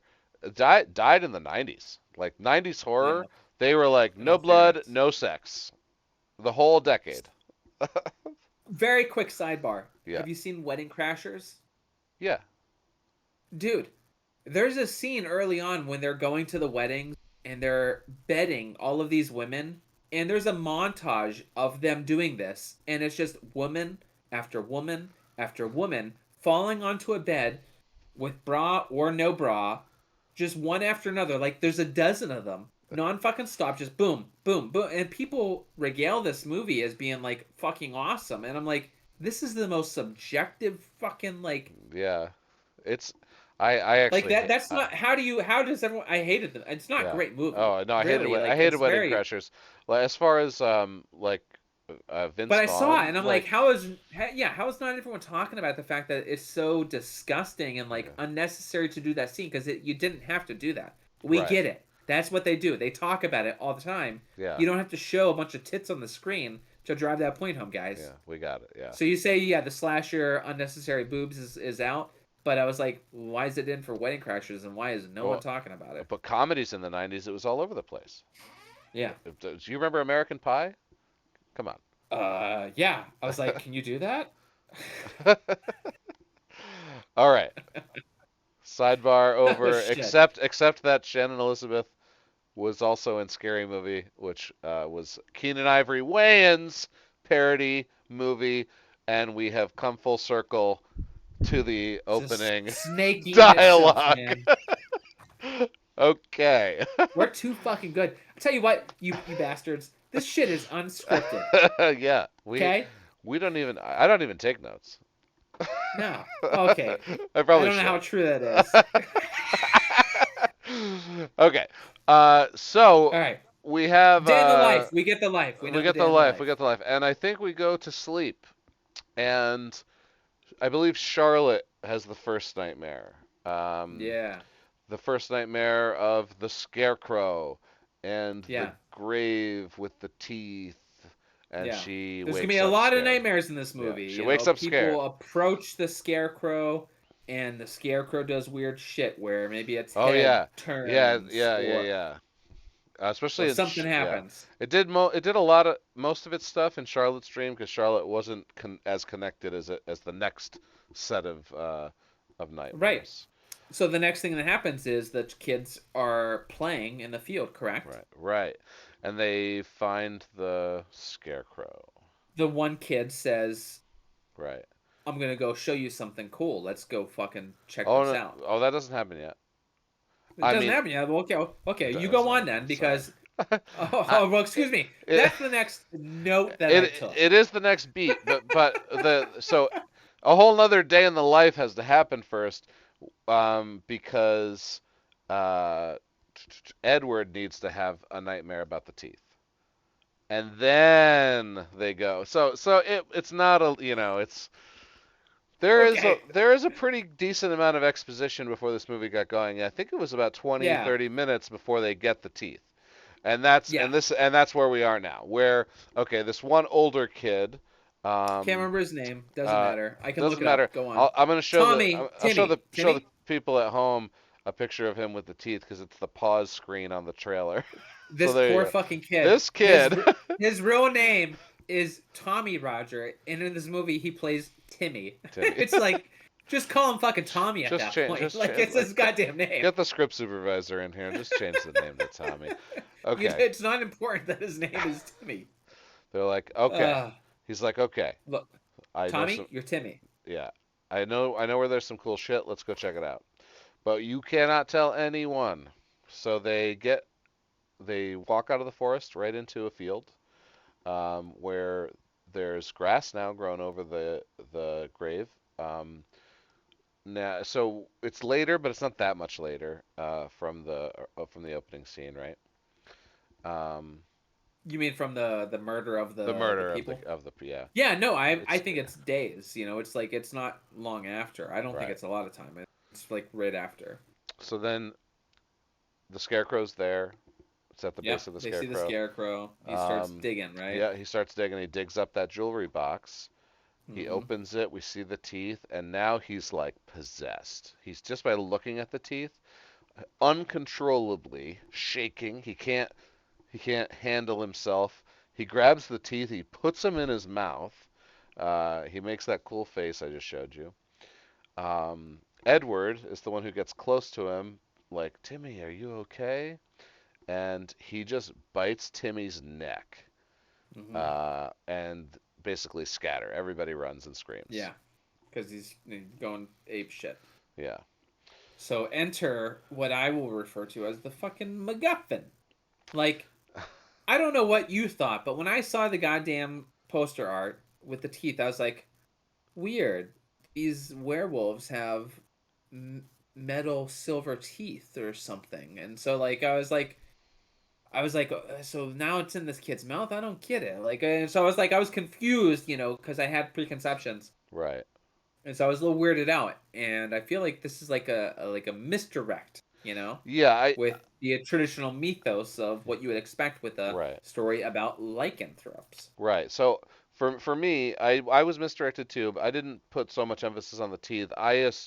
died in the '90s. Like '90s horror, Yeah. they were like In no all blood, fairness. no sex, the whole decade. Very quick sidebar. Yeah. Have you seen Wedding Crashers? Yeah. Dude, there's a scene early on when they're going to the weddings and they're bedding all of these women, and there's a montage of them doing this, and it's just woman after woman after woman falling onto a bed with bra or no bra, just one after another. Like there's a dozen of them, non fucking stop, just boom, boom, boom, and people regale this movie as being like fucking awesome, and I'm like, this is the most subjective fucking Yeah. It's I like actually that. hate That's not how do you how does everyone? I hated them. It's not a yeah. great movie, Oh no, really. I Like hated it's Wedding very. Crashers. Like as far as like But Vince I saw it Vaughn, and I'm like, like how is not everyone talking about the fact that it's so disgusting and like yeah. unnecessary to do that scene because you didn't have to do that. We Right. get it. That's what they do. They talk about it all the time. Yeah. You don't have to show a bunch of tits on the screen to drive that point home, Yeah, guys. we got it. Yeah. So you say, yeah, the slasher unnecessary boobs is out, but I was like, why is it in for Wedding Crashers and why is no one Well, talking about it? but comedies in the '90s, it was all over the place. Yeah. Do you remember American Pie? Come on. Yeah. I was like, can you do that? All right. Sidebar Oh over. shit. Except that Shannon Elizabeth was also in Scary Movie, which was Keenan Ivory Wayans parody movie, and we have come full circle to the Just opening snaking itself, dialogue. man. Okay. We're too fucking good. I tell you what, you bastards. This shit is unscripted. Yeah, Okay? we don't even. I don't even take notes. No. Okay. I I probably don't know how should. true that is. Okay. All So right. we have Day in the life. We get the life. We we know the get day the in the life. We life. get the life, and I think we go to sleep. And I believe Charlotte has the first nightmare. Um, Yeah. the first nightmare of the scarecrow and the Yeah. grave with the teeth, and Yeah. she There's gonna be wakes a up lot of scared. nightmares in this Yeah, movie. she You wakes know, up scared. people approach the scarecrow, and the scarecrow does weird shit where maybe its Oh head yeah, turns or yeah. Especially in something yeah, happens. it did a lot of most of its stuff in Charlotte's dream because Charlotte wasn't as connected as the next set of Right. nightmares. So the next thing that happens is that kids are playing in the field, correct? Right, right, and they find the scarecrow. The one kid says, Right. "I'm gonna go show you something cool. Let's go fucking check Oh this no, out." oh that doesn't happen yet. It I doesn't mean, happen yet. Well, okay, okay, you go sorry, on then sorry. because oh, I, well, excuse me. it, That's the next note that I it took. it is the next beat, but the so a whole nother day in the life has to happen first, because uh Edward needs to have a nightmare about the teeth. And then they go. It's not a, it's Okay. there is a pretty decent amount of exposition before this movie got going. I think it was about 20 Yeah. 30 minutes before they get the teeth. Yeah. And that's where we are now. Where okay, this one older kid Can't um remember his name. Doesn't uh matter. I can look doesn't it matter. up. Go on. I'm gonna show Tommy. I'll Timmy. show the Timmy. people at home a picture of him with the teeth because it's the pause screen on the trailer. So This there you poor go. fucking kid. This kid. His real name is Tommy Roger, and in this movie he plays Timmy. Timmy. It's like just call him fucking Tommy at Just that change. point. Just Like change. it's Like, his goddamn name. get the script supervisor in here and just change the name to Tommy. Okay. It's not important that his name is Timmy. They're like, okay. Uh, He's like, okay. Look, I know Tommy, some. you're Timmy. Yeah. I know where there's some cool shit. Let's go check it out. But you cannot tell anyone. So they walk out of the forest right into a field where there's grass now grown over the grave. Um, Now, so it's later, but it's not that much later from the opening scene, right? Um, You mean from the murder of the the murder people? of the yeah. Yeah, no, I It's think it's days. It's like it's not long after. I don't think right. it's a lot of time. It's like right after. So then the scarecrow's there. It's at the base Yep, of the they see the scarecrow. scarecrow. He starts Um, digging, right? yeah, he starts digging. He digs up that jewelry box. He Hmm. opens it. We see the teeth, and now he's like possessed. He's just by looking at the teeth, uncontrollably shaking. He can't handle himself. He grabs the teeth. He puts them in his mouth. He makes that cool face I just showed you. Edward is the one who gets close to him, like, Timmy, are you okay? And he just bites Timmy's neck Hmm. and basically scatter. Everybody runs and screams. Yeah, because he's going ape shit. Yeah. So enter what I will refer to as the fucking MacGuffin. Like, I don't know what you thought, but when I saw the goddamn poster art with the teeth, I was like, weird. These werewolves have metal silver teeth or something. And so like I was like, so now it's in this kid's mouth. I don't get it. Like, and so I was like, I was confused, because I had preconceptions, Right. and so I was a little weirded out. And I feel like this is like a misdirect, Yeah. with the traditional mythos of what you would expect with a Right. story about lycanthropes. Right. So for me, I was misdirected too, but I didn't put so much emphasis on the teeth.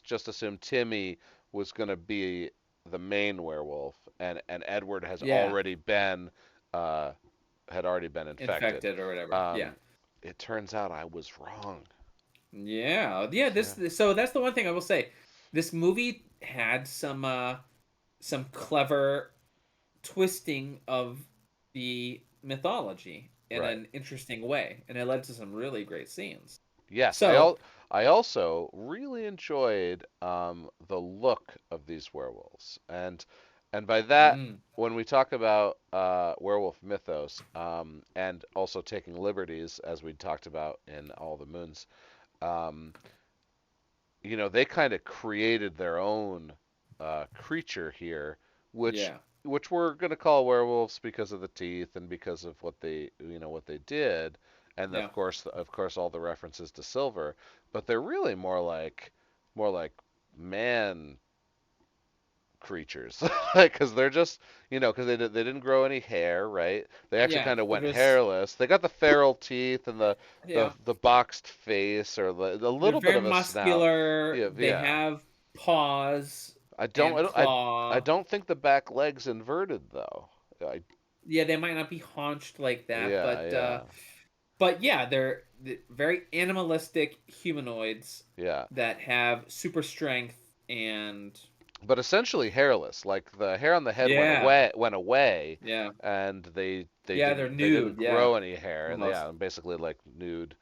Just assumed Timmy was going to be the main werewolf, and Edward Yeah, uh, had already been infected. infected or whatever. Yeah, Um, it turns out I was wrong. yeah. Yeah. So that's the one thing I will say. This movie had some clever twisting of the mythology in Right. an interesting way, and it led to some really great scenes. Yes. So, I also really enjoyed the look of these werewolves, and by that, mm, when we talk about werewolf mythos, and also taking liberties, as we talked about in All the Moons, um, they kind of created their own creature here, which yeah, we're going to call werewolves because of the teeth and because of what they did, and yeah, of course, all the references to silver, but they're really more like man creatures, because they're just because they didn't grow any hair, right? They actually yeah. kind of They're went just hairless. They got the feral teeth and yeah. the boxed face or a They're little bit very of a snout. muscular. Yeah, They yeah. have paws I don't and I don't I, I claw. don't think the back legs inverted though. I Yeah, they might not be haunched like that, yeah, yeah. but yeah, they're very animalistic humanoids Yeah. that have super strength and But essentially hairless. Like the hair on the head yeah, went away yeah, and yeah. They're they didn't nude. Yeah, grow any hair and almost. yeah, basically like nude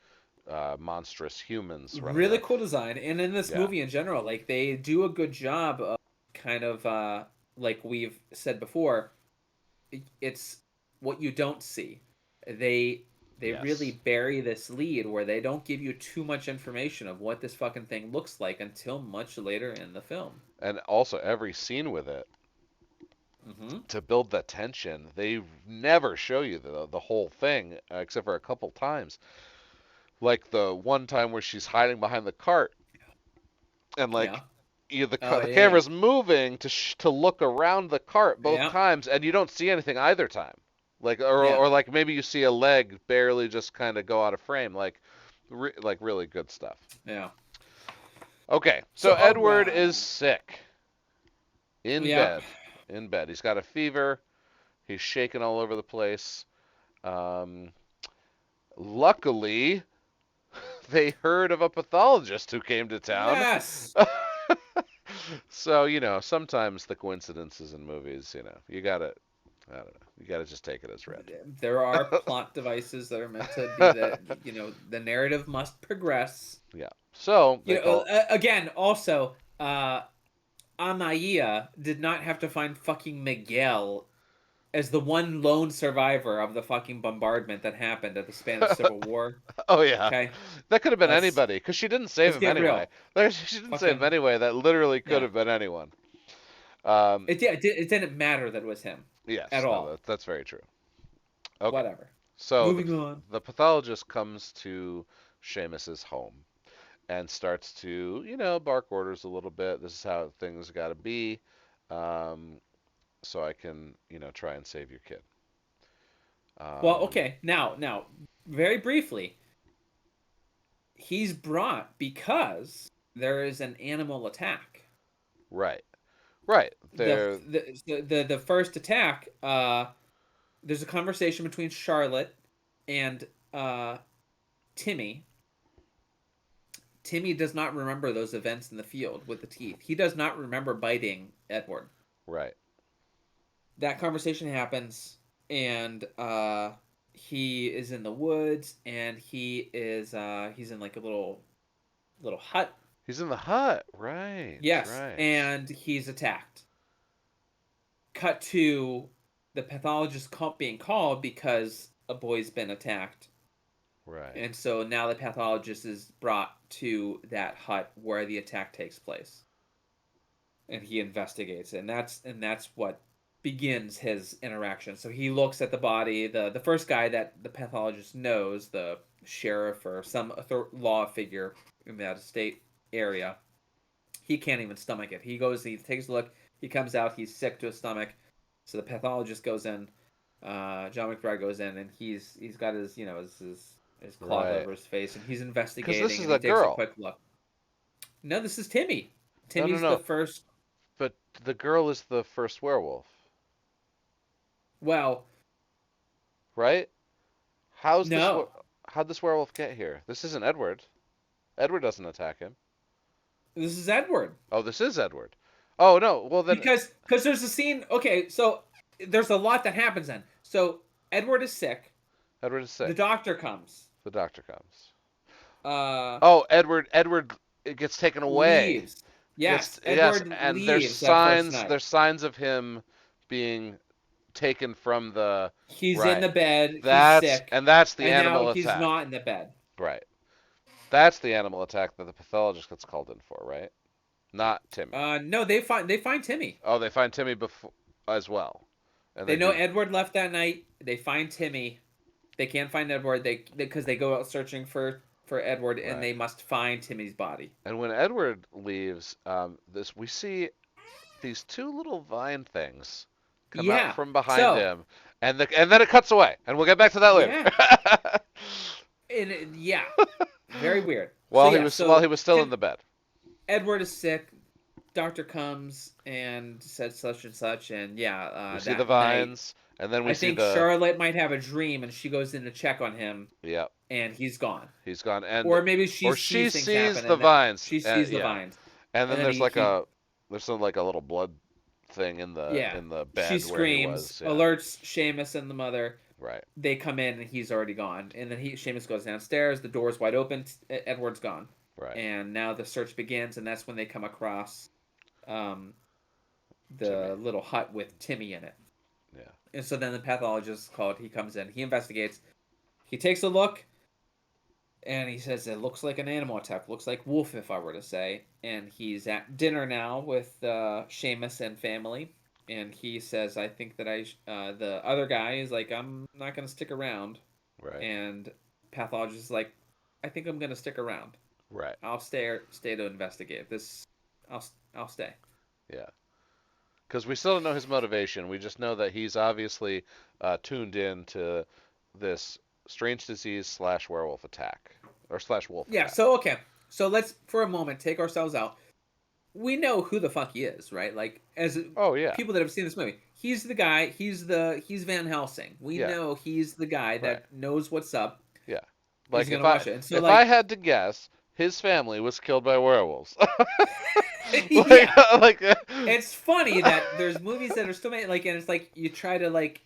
monstrous humans running Really around. cool design, and in this Yeah. movie in general, like they do a good job of kind of like we've said before, it's what you don't see. They really Yes. bury this lead where they don't give you too much information of what this fucking thing looks like until much later in the film. And also every scene with it Mm-hmm. to build that tension. They never show you the whole thing except for a couple times. Like the one time where she's hiding behind the cart and Yeah. like Oh the yeah. camera's moving to look around the cart both Yeah. times and you don't see anything either time. Like Yeah. or like maybe you see a leg barely just kind of go out of frame like really good stuff. Yeah. Okay, so So Edward is sick in yeah. bed. In bed. He's got a fever. He's shaking all over the place. Um, luckily, they heard of a pathologist who came to town. Yes. So, sometimes the coincidences in movies, I don't know, you gotta just take it as read. There are plot devices that are meant to be that the narrative must progress. Yeah. So they call. Again, also, Amaya did not have to find fucking Miguel as the one lone survivor of the fucking bombardment that happened at the Spanish Civil War. Oh yeah, Okay, that could have been let's anybody because she didn't save let's him get anyway. real. She didn't save him Fucking anyway. That literally could yeah. have been anyone. Um, It didn't matter that it was him at yes, no, all. that's very true. Okay, Whatever. so Moving on. the pathologist comes to Seamus's home and starts to, bark orders a little bit. This is how things got to be, um, so I can, try and save your kid. Well, Um, okay. Now, very briefly, he's brought because there is an animal attack. right, right. The There, the first attack. There's a conversation between Charlotte and uh, Timmy. Timmy does not remember those events in the field with the teeth. He does not remember biting Edward. right. That conversation happens, and he is in the woods, and he's in like a little hut. He's in the hut. Right, Yes, right, and he's attacked. Cut to the pathologist being called because a boy's been attacked. right. And so now the pathologist is brought to that hut where the attack takes place. And he investigates it. And that's what begins his interaction. So he looks at the body, the first guy that the pathologist knows, the sheriff or some law figure in that state area. He can't even stomach it. He takes a look, he comes out, he's sick to his stomach. So the pathologist goes in, John McBride goes in, and he's got his cloth Right. over his face, and he's Because this investigating, is and he a takes a girl. quick look. No, this is Timmy. No, no, Timmy's the no. first. But the girl is the first werewolf, Well, right? How's this? no, How'd this werewolf get here? This isn't Edward. Edward doesn't attack him. this is Edward. Oh, this is Edward. Oh no. Well then, Because there's a scene. Okay, so there's a lot that happens then. So Edward is sick. Edward is The sick. doctor comes. The doctor comes. Uh, Oh, Edward it gets taken away. leaves. Yes, Yes, Edward and leaves that first night. there's signs of him being taken from the He's in right. the bed. He's sick, That's the and now animal he's attack. not in the bed. Right. That's the animal attack that the pathologist gets called in for, right? Not Timmy. No, they find Timmy. Oh, they find Timmy before as well, and They they know do Edward left that night. They find Timmy. They can't find Edward. They because they go out searching for Edward, and right. they must find Timmy's body. And when Edward leaves, this we see these two little vine things come out Yeah. from behind So him, and then it cuts away, and we'll get back to that later. yeah, yeah, very weird. So while yeah, he so was still in the bed. Edward is sick. Doctor comes and said such and such, and yeah, We see the that night vines, and then we I see think the Charlotte might have a dream, and she goes in to check on him, yeah, and he's gone. he's gone, and Or maybe she or sees she things sees happen, the and that vines, she sees the yeah, vines, and and then then he there's some like a little blood thing yeah. in the She bed where he screams, was, yeah, alerts Seamus and the mother. right, They come in, and he's already gone. And then Seamus goes downstairs. The door's wide open. Edward's gone. right, And now the search begins, and that's when they come across um, Timmy, the little hut with Timmy in it. yeah, And so then the pathologist is called. He comes in. He investigates. He takes a look, and he says it looks like an animal attack. Looks like wolf, if I were to say. And he's at dinner now with Seamus and family. and he says, "I think that the other guy is like, I'm not gonna stick around, Right. and pathologist is like, I think I'm gonna stick around. Right. I'll stay to investigate this. I'll I'll stay. Yeah. Because we still don't know his motivation. We just know that he's obviously tuned in to this strange disease slash werewolf attack or slash wolf Yeah. attack. So okay. So let's for a moment take ourselves out. We know who the fuck he is, right? Like as Oh yeah, people that have seen this movie, he's the guy. He's Van Helsing. We yeah, know he's the guy right, that knows what's up. yeah. Is Like gonna rush it. And so if I like, had to guess, his family was killed by werewolves. like yeah, like it's funny that there's movies that are still made like, and it's like you try to like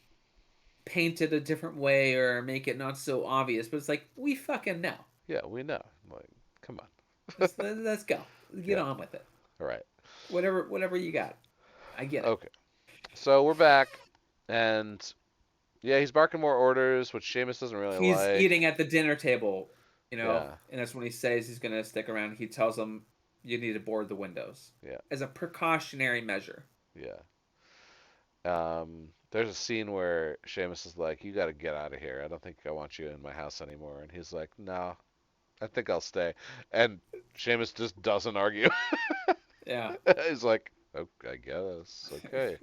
paint it a different way or make it not so obvious, but it's like we fucking know. yeah, we know. Like, come on. Let's go. Get Yeah. on with it. All right. Whatever you got. I get it. Okay. So we're back, and yeah, he's barking more orders, which Seamus doesn't really He's like. eating at the dinner table, Yeah. and that's when he says he's gonna stick around. He tells them you need to board the windows Yeah. as a precautionary measure. Yeah. There's a scene where Seamus is like, "You got to get out of here. I don't think I want you in my house anymore." And he's like, "No, I think I'll stay." And Seamus just doesn't argue. Yeah. He's like, "Okay, I guess. Okay."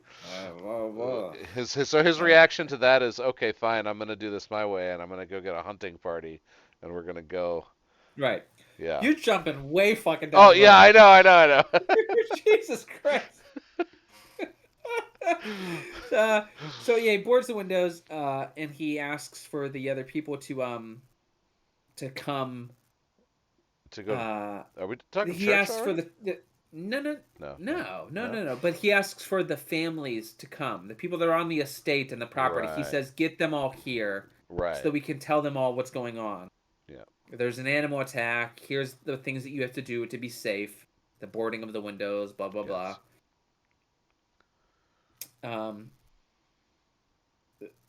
Whoa, whoa. His Uh, reaction to that is, "Okay, fine. I'm gonna do this my way, and I'm gonna go get a hunting party, and we're gonna go." right. Yeah. You're jumping way fucking down Oh the yeah, road. I know. Jesus Christ. uh, so yeah, he boards the windows, and he asks for the other people to come. To go to, Uh, are we talking he church asks for already? the no no No, no, no no no. no no. But he asks for the families to come, the people that are on the estate and the property. He Right, says, "Get them all here, so that right. we can tell them all what's going on. Yeah, There's an animal attack. Here's the things that you have to do to be safe. The boarding of the windows. Blah blah blah." yes, Um,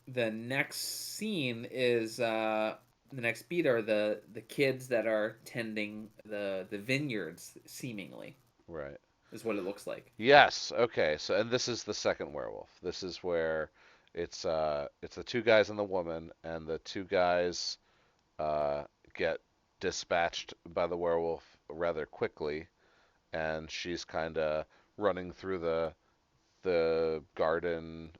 the next scene is the next beat are the kids that are tending the vineyards. Seemingly, right. is what it looks like. Yes, okay. So, and this is the second werewolf. This is where it's the two guys and the woman, and the two guys uh get dispatched by the werewolf rather quickly, and she's kind of running through the garden,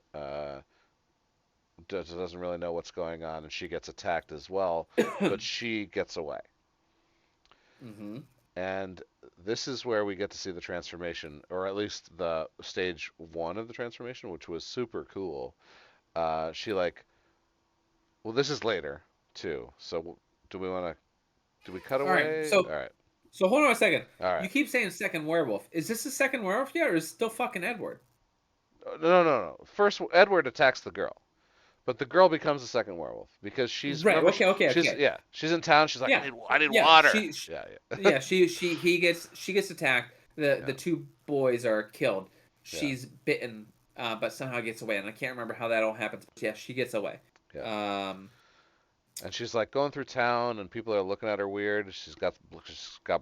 doesn't really know what's going on, and she gets attacked as well, but she gets away. Mm-hmm. And this is where we get to see the transformation, or at least the stage one of the transformation, which was super cool. She like, well, this is later too. So do we want to? Do we cut All right, away? so All right, hold on a second. all You right. keep saying second werewolf. Is this the second werewolf yet, or is it still fucking Edward? No, no, no. First, Edward attacks the girl, but the girl becomes the second werewolf because she's Right. remember Okay. Okay. she's Okay. yeah she's in town. She's like, Yeah. I need Yeah. water. Yeah, yeah, Yeah. She gets attacked. The yeah, two boys are killed. yeah, She's bitten, but somehow gets away, and I can't remember how that all happens. But yeah, she gets away. yeah. Um. And she's like going through town, and people are looking at her weird. She's got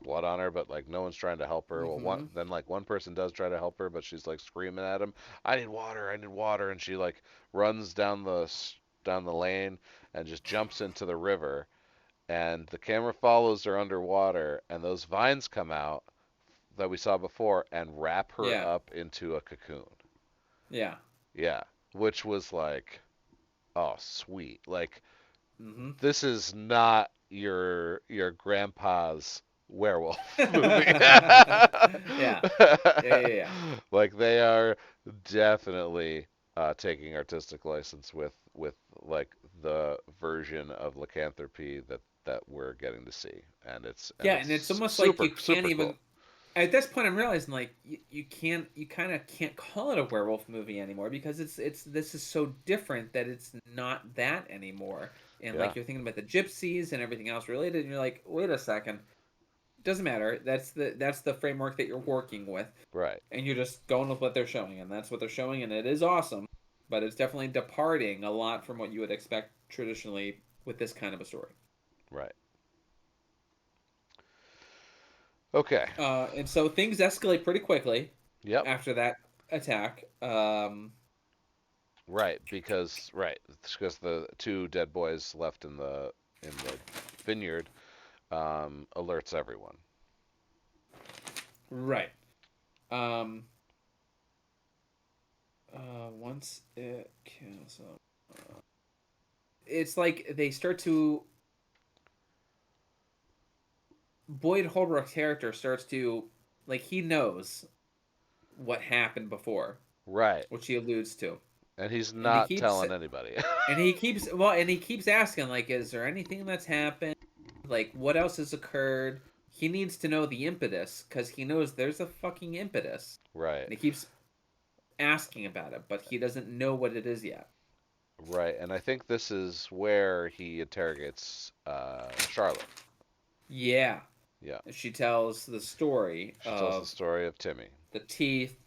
blood on her, but like no one's trying to help her. Well, Mm-hmm. one person does try to help her, but she's like screaming at him, I need water," and she like runs down the lane and just jumps into the river. And the camera follows her underwater, and those vines come out that we saw before and wrap her Yeah. up into a cocoon. Yeah. Yeah, which was like, oh sweet, like Mm-hmm. this is not your grandpa's werewolf movie. Yeah. Yeah. Yeah. Like they are definitely taking artistic license with like the version of lycanthropy that we're getting to see, and Yeah, and it's it's almost like super you can't super even cool. at this point I'm realizing like you kind of can't call it a werewolf movie anymore because it's this is so different that it's not that anymore. And Yeah, like you're thinking about the gypsies and everything else related, and you're like, wait a second, doesn't matter. That's the framework that you're working with, right, and you're just going with what they're showing, and that's what they're showing, and it is awesome, but it's definitely departing a lot from what you would expect traditionally with this kind of a story. right. Okay. And so things escalate pretty quickly Yep. after that. attack. Right, because the two dead boys left in the vineyard alerts everyone. Right. Um, once it kills them, it's like they start to Boyd Holbrook's character starts to like he knows what happened before, Right, which he alludes to, and he's and he not keeps telling anybody. and he keeps asking like, is there anything that's happened? Like, what else has occurred? He needs to know the impetus because he knows there's a fucking impetus, Right, and he keeps asking about it, but he doesn't know what it is yet. right, and I think this is where he interrogates Charlotte. Yeah, Yeah, she tells the story she tells the of story of Timmy. the teeth,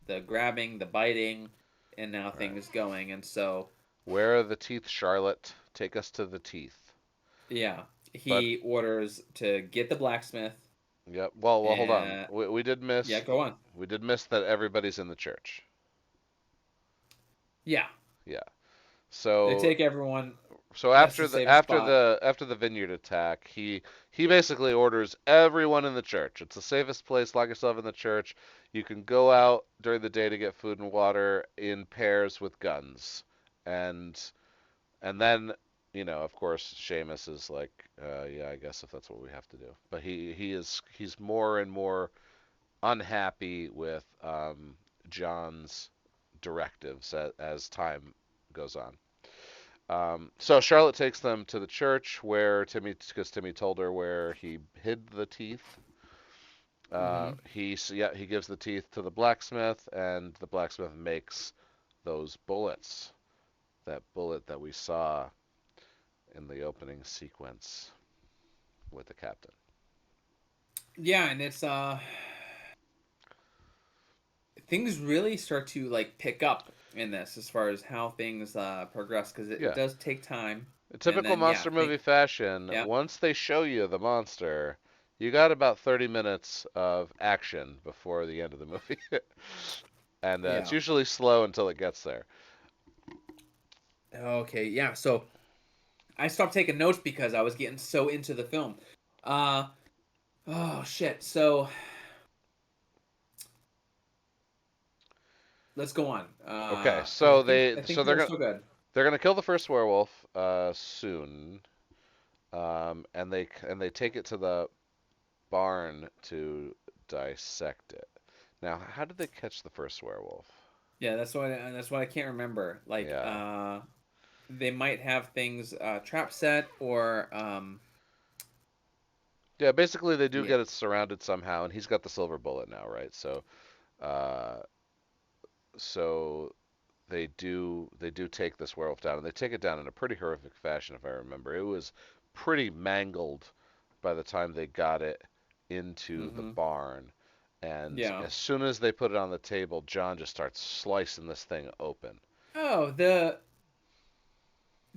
the grabbing, the biting, and now Right, things going. And so, where are the teeth, Charlotte? Take us to the teeth. yeah, But he orders to get the blacksmith. yep. Well, hold on. And We did yeah, miss go on. that everybody's in the church. Yeah, Yeah. they So take everyone. That's after the safe spot. after the vineyard attack, he basically orders everyone in the church. It's the safest place. Lock yourself in the church. You can go out during the day to get food and water in pairs with guns, and then of course, Seamus is like, yeah, I guess if that's what we have to do. But he's more and more unhappy with John's directives as time goes on. So Charlotte takes them to the church where because Timmy told her where he hid the teeth. Hmm. He gives the teeth to the blacksmith, and the blacksmith makes those bullets. That bullet that we saw in the opening sequence with the captain. Yeah, and it's things really start to like pick up in this as far as how things progress because it Yeah, does take time, in and typical then yeah, monster movie fashion, yeah, once they show you the monster, you got about 30 minutes of action before the end of the movie. And it's yeah. usually slow until it gets there. Okay, yeah. So I stopped taking notes because I was getting so into the film. Uh oh shit. So let's go on. Okay, Because so I think you are so good. they're gonna kill the first werewolf soon, and they take it to the barn to dissect it. Now, how did they catch the first werewolf? Yeah, that's what I can't remember. Like Yeah, they might have things trap set or yeah. Basically, they do yeah. get it surrounded somehow, and he's got the silver bullet now, right? Uh, so they do take this werewolf down, and they take it down in a pretty horrific fashion, if I remember. It was pretty mangled by the time they got it into the Mm-hmm. barn. And Yeah. as soon as they put it on the table, John just starts slicing this thing open. Oh, the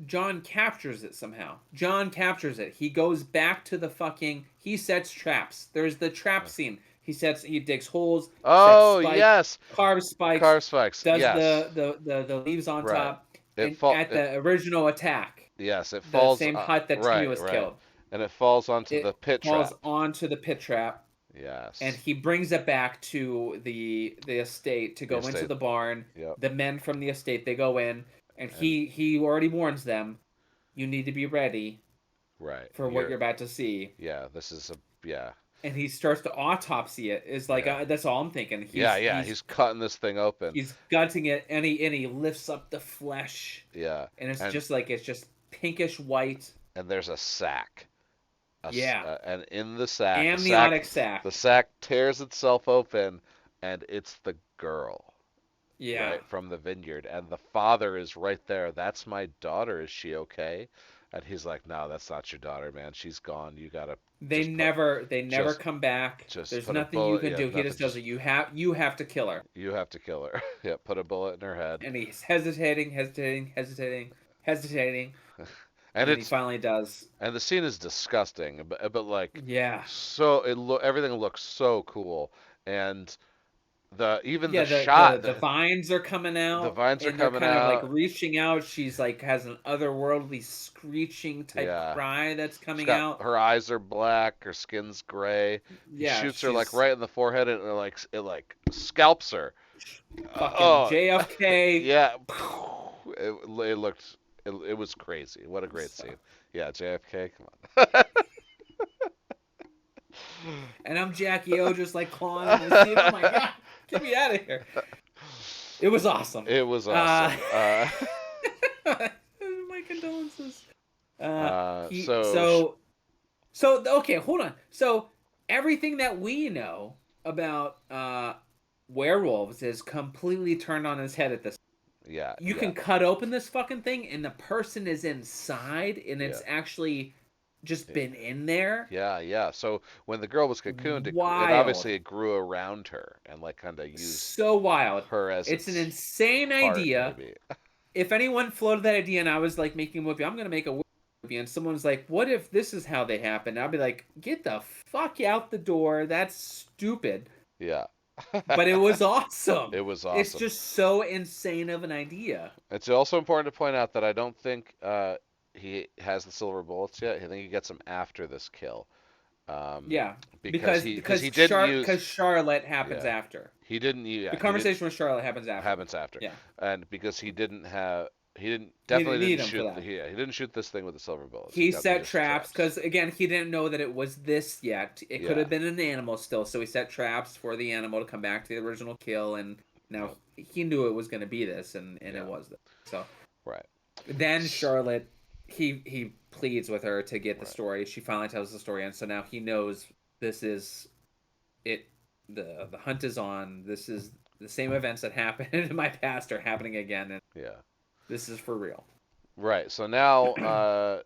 John captures it somehow. John captures it. He goes back to the fucking. He sets traps. There's the trap scene. He digs holes, sets Oh spike, yes, carves spikes, car spikes. does Yes, the leaves on right. top, and at It the original attack, yes, it the falls. same hut that Timmy Right, was right, killed, and it falls onto the it pit falls trap. onto the pit trap, and Yes, he brings it back to the estate to the go into estate. the barn. Yep, The men from the estate they go in, and and he already warns them, you need to be ready right. for what you're about to see. Yeah. This is a yeah. And he starts to autopsy it. Is like Yeah. that's all I'm thinking. Yeah, yeah, he's cutting this thing open. He's gutting it, and he lifts up the flesh, Yeah. and And it's just pinkish white. there's a sack. Yeah, And in the sack, amniotic the sac. sack tears itself open, and it's the girl, Yeah, right, from the vineyard, and the father is right there. That's my daughter. Is she okay? And he's like, "No, that's not your daughter, man. She's gone. You gotta just put they never just come back. just There's put a nothing you bullet. can Yeah, do. He nothing. just does Just it. You have to kill her. you have to kill her. Yeah, put a bullet in her head. And he's hesitating, and And then he it's finally does. and the scene is disgusting, but like Yeah, everything looks so cool, and the even the Yeah, shot, the vines are coming the out, vines are and they're coming kind of like out. reaching out. She's like has an otherworldly screeching type Yeah. cry that's She's coming got out. her eyes are black, her skin's gray. He Yeah, shoots her like she's right in the forehead and it like scalps her. fucking Oh, JFK. yeah. It looked it was crazy. What a great So, scene. Yeah, JFK, come on. and I'm Jackie O just like clawing on the seat. Oh my god, get me out of here. It was awesome. It was Uh, awesome. my condolences. He So so okay, hold on. So everything that we know about werewolves is completely turned on his head at this. yeah, You yeah, can cut open this fucking thing and the person is inside and yeah. it's actually just been in there. Yeah, yeah. So when the girl was cocooned, it Wild. obviously it grew around her and like kind of used So wild. her as It's an its insane heart, idea. maybe. If anyone floated that idea and I was like making a movie, I'm gonna make a movie, and someone's like, "What if this is how they happen?" I'll be like, "Get the fuck out the door! That's stupid." Yeah. But it was awesome. It was It's awesome. just so insane of an idea. It's also important to point out that I don't think he has the silver bullets yet. I think he gets them after this kill, um, Yeah, because he didn't because use. Charlotte happens Yeah, after. he didn't. The Yeah, he did conversation with Charlotte happens after. happens after, Yeah, and because he didn't have. He didn't he definitely didn't didn't need him for shoot that. yeah, he didn't shoot this thing with the silver bullets. He He set just traps traps. because again he didn't know that it was this yet. It could Yeah. have been an animal still, so he set traps for the animal to come back to the original kill, and now Yep. he knew it was going to be this, and it Yeah. was this. So Right. then Charlotte, he pleads with her to get the Right. story. She finally tells the story, and so now he knows this is it. The hunt is on. This is the same events that happened in my past are happening again, and Yeah. this is for real. Right. So now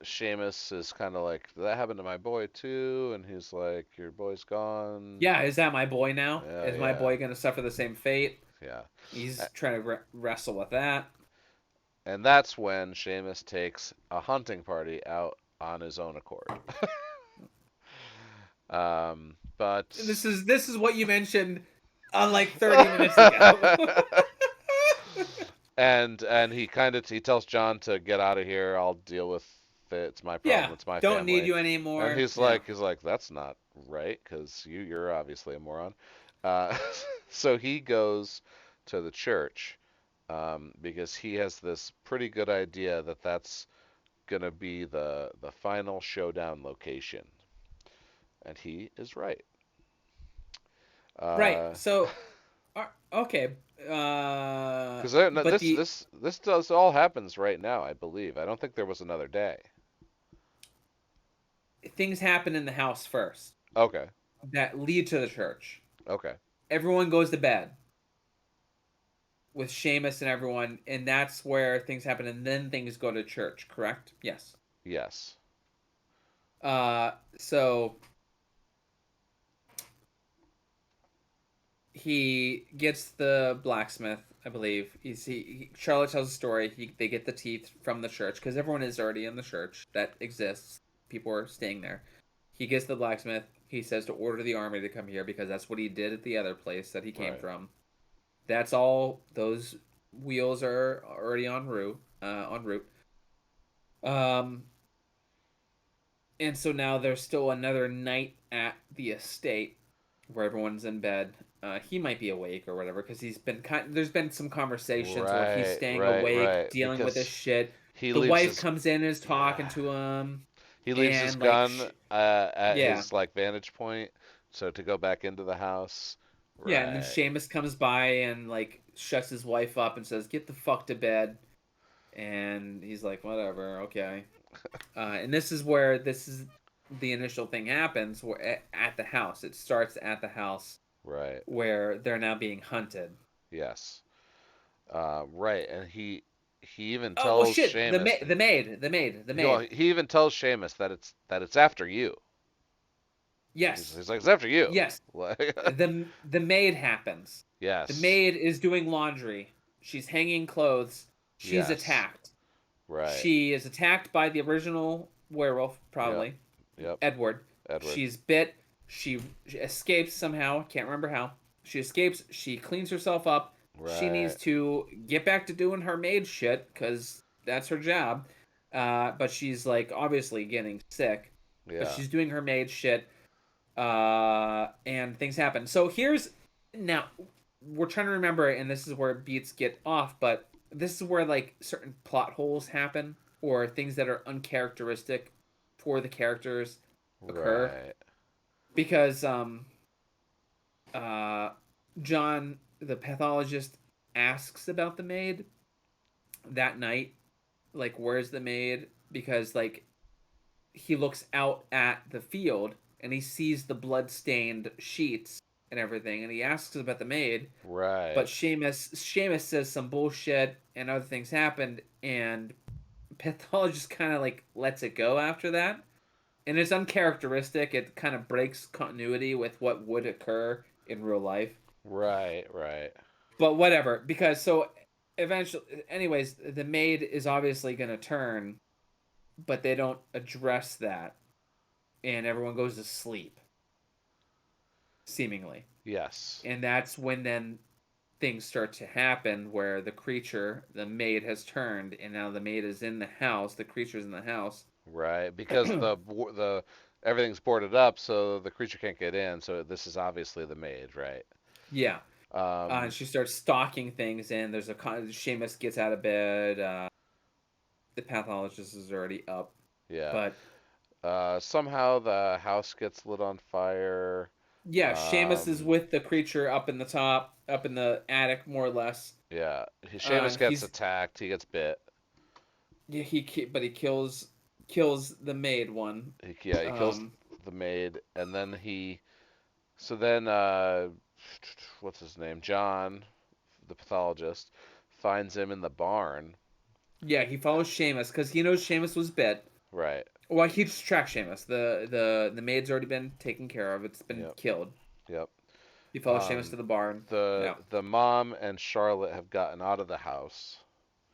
Seamus is kind of like, did that happen to my boy too? And he's like, your boy's gone. Yeah, is that my boy now? Yeah, Is my yeah, boy going to suffer the same fate? yeah. He's A- trying to wrestle with that. And that's when Seamus takes a hunting party out on his own accord. But This is what you mentioned like 30 minutes ago. and he tells John to get out of here. I'll deal with it. It's my Yeah, problem. It's my don't need family. you And anymore. he's Yeah. like that's not right because you're obviously a moron. Uh, so he goes to the church because he has this pretty good idea that that's gonna be the final showdown location, and he is right. Right. Uh, So okay. Because But the this does all happens right now, I believe. I don't think there was another day. things happen in the house first Okay, that lead to the church. okay, Everyone goes to bed with Seamus and everyone, and that's where things happen, and then things go to church. Correct? Yes. yes, So he gets the blacksmith, I believe. Charlotte tells a story. They get the teeth from the church because everyone is already in the church that exists. People are staying there. He gets the blacksmith. He says to order the army to come here because that's what he did at the other place that he came right, from. That's all. Those wheels are already en route. En route. Um, and so now there's still another night at the estate where everyone's in bed. He might be awake or whatever because he's been there's been some conversations where he's right, staying right, awake, right. dealing with this Because shit. he The leaves wife his comes in and is talking yeah, to him, he leaves his and like, gun at yeah, his like vantage point, so to go back into the house. yeah, and then Right, Seamus comes by and like shuts his wife up and says, "Get the fuck to bed," and he's like, "Whatever, okay." And this is where this is the initial thing happens where at the house. It starts at the house right, where they're now being hunted. yes, right. And he even Oh well, tells shit! The Seamus the maid, the maid, the well, maid. he even tells Seamus that it's after you. Yes, He's like it's after you. yes. Like, The maid happens. The yes, maid is doing laundry. She's hanging clothes. She's yes, attacked. right. She is attacked by the original werewolf, Yep. probably Yep. Edward. Edward. She's bit. She escapes somehow. Can't remember how. She escapes. She cleans herself up. She needs Right. to get back to doing her maid shit because that's her job. But she's like obviously getting sick. But Yeah. she's doing her maid shit. And things happen. So here's now we're trying to remember, and this is where beats get off. But this is where like certain plot holes happen or things that are uncharacteristic for the characters occur Right. because uh, John, the pathologist, asks about the maid that night. Like, where's the maid? Because, like, he looks out at the field and he sees the blood-stained sheets and everything, and he asks about the maid. But Right. Seamus says some bullshit, and other things happened, and pathologist kind of like lets it go after that, and it's uncharacteristic. It kind of breaks continuity with what would occur in real life. Right. Right. But whatever, because so eventually, anyways, the maid is obviously going to turn, but they don't address that, and everyone goes to sleep, seemingly. Yes. And that's when then things start to happen where the creature, the maid, has turned, and now the maid is in the house. The creature's in the house. Right. Because the everything's boarded up, so the creature can't get in. So this is obviously the maid, right? Yeah. And Um. she starts stalking things, and there's a Seamus gets out of bed. The pathologist is already up, Yeah. but Somehow the house gets lit on fire. yeah, Seamus is Um. with the creature up in the top, up in the attic, more or less. Yeah. Seamus gets He's attacked. He gets bit. yeah, but he kills the maid one. Yeah. He kills Um, the maid, and then he. So then, what's his name? John, the pathologist, finds him in the barn. yeah, he follows Seamus because he knows Seamus was bit. Right. Well, he just tracks Seamus. The maid's already been taken care of. It's been Yep. killed. Yep. He follows Seamus to the barn. The Yeah, mom and Charlotte have gotten out of the house,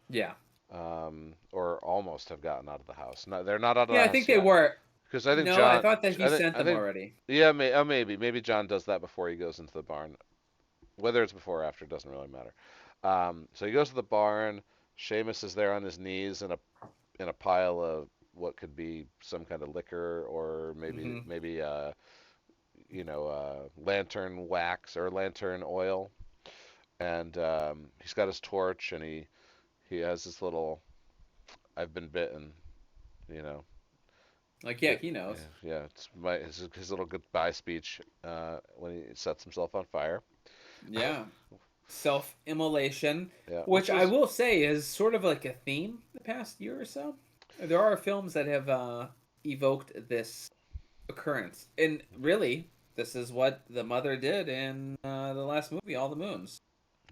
yeah, or almost have gotten out of the house. No, they're not out of yeah. the I house think they yet, were. because I think No, I John. thought that he sent I them think. already. Yeah, maybe John does that before he goes into the barn. Whether it's before or after doesn't really matter. So he goes to the barn. Seamus is there on his knees in a pile of what could be some kind of liquor or Hmm. maybe lantern wax or lantern oil, and he's got his torch and he has this little "I've been bitten," you know. Like, yeah, he knows. Yeah, it's his little goodbye speech when he sets himself on fire. Yeah, self-immolation, Yeah, which which I was will say is sort of like a theme the past year or so. There are films that have evoked this occurrence, and really, this is what the mother did in the last movie, All the Moons.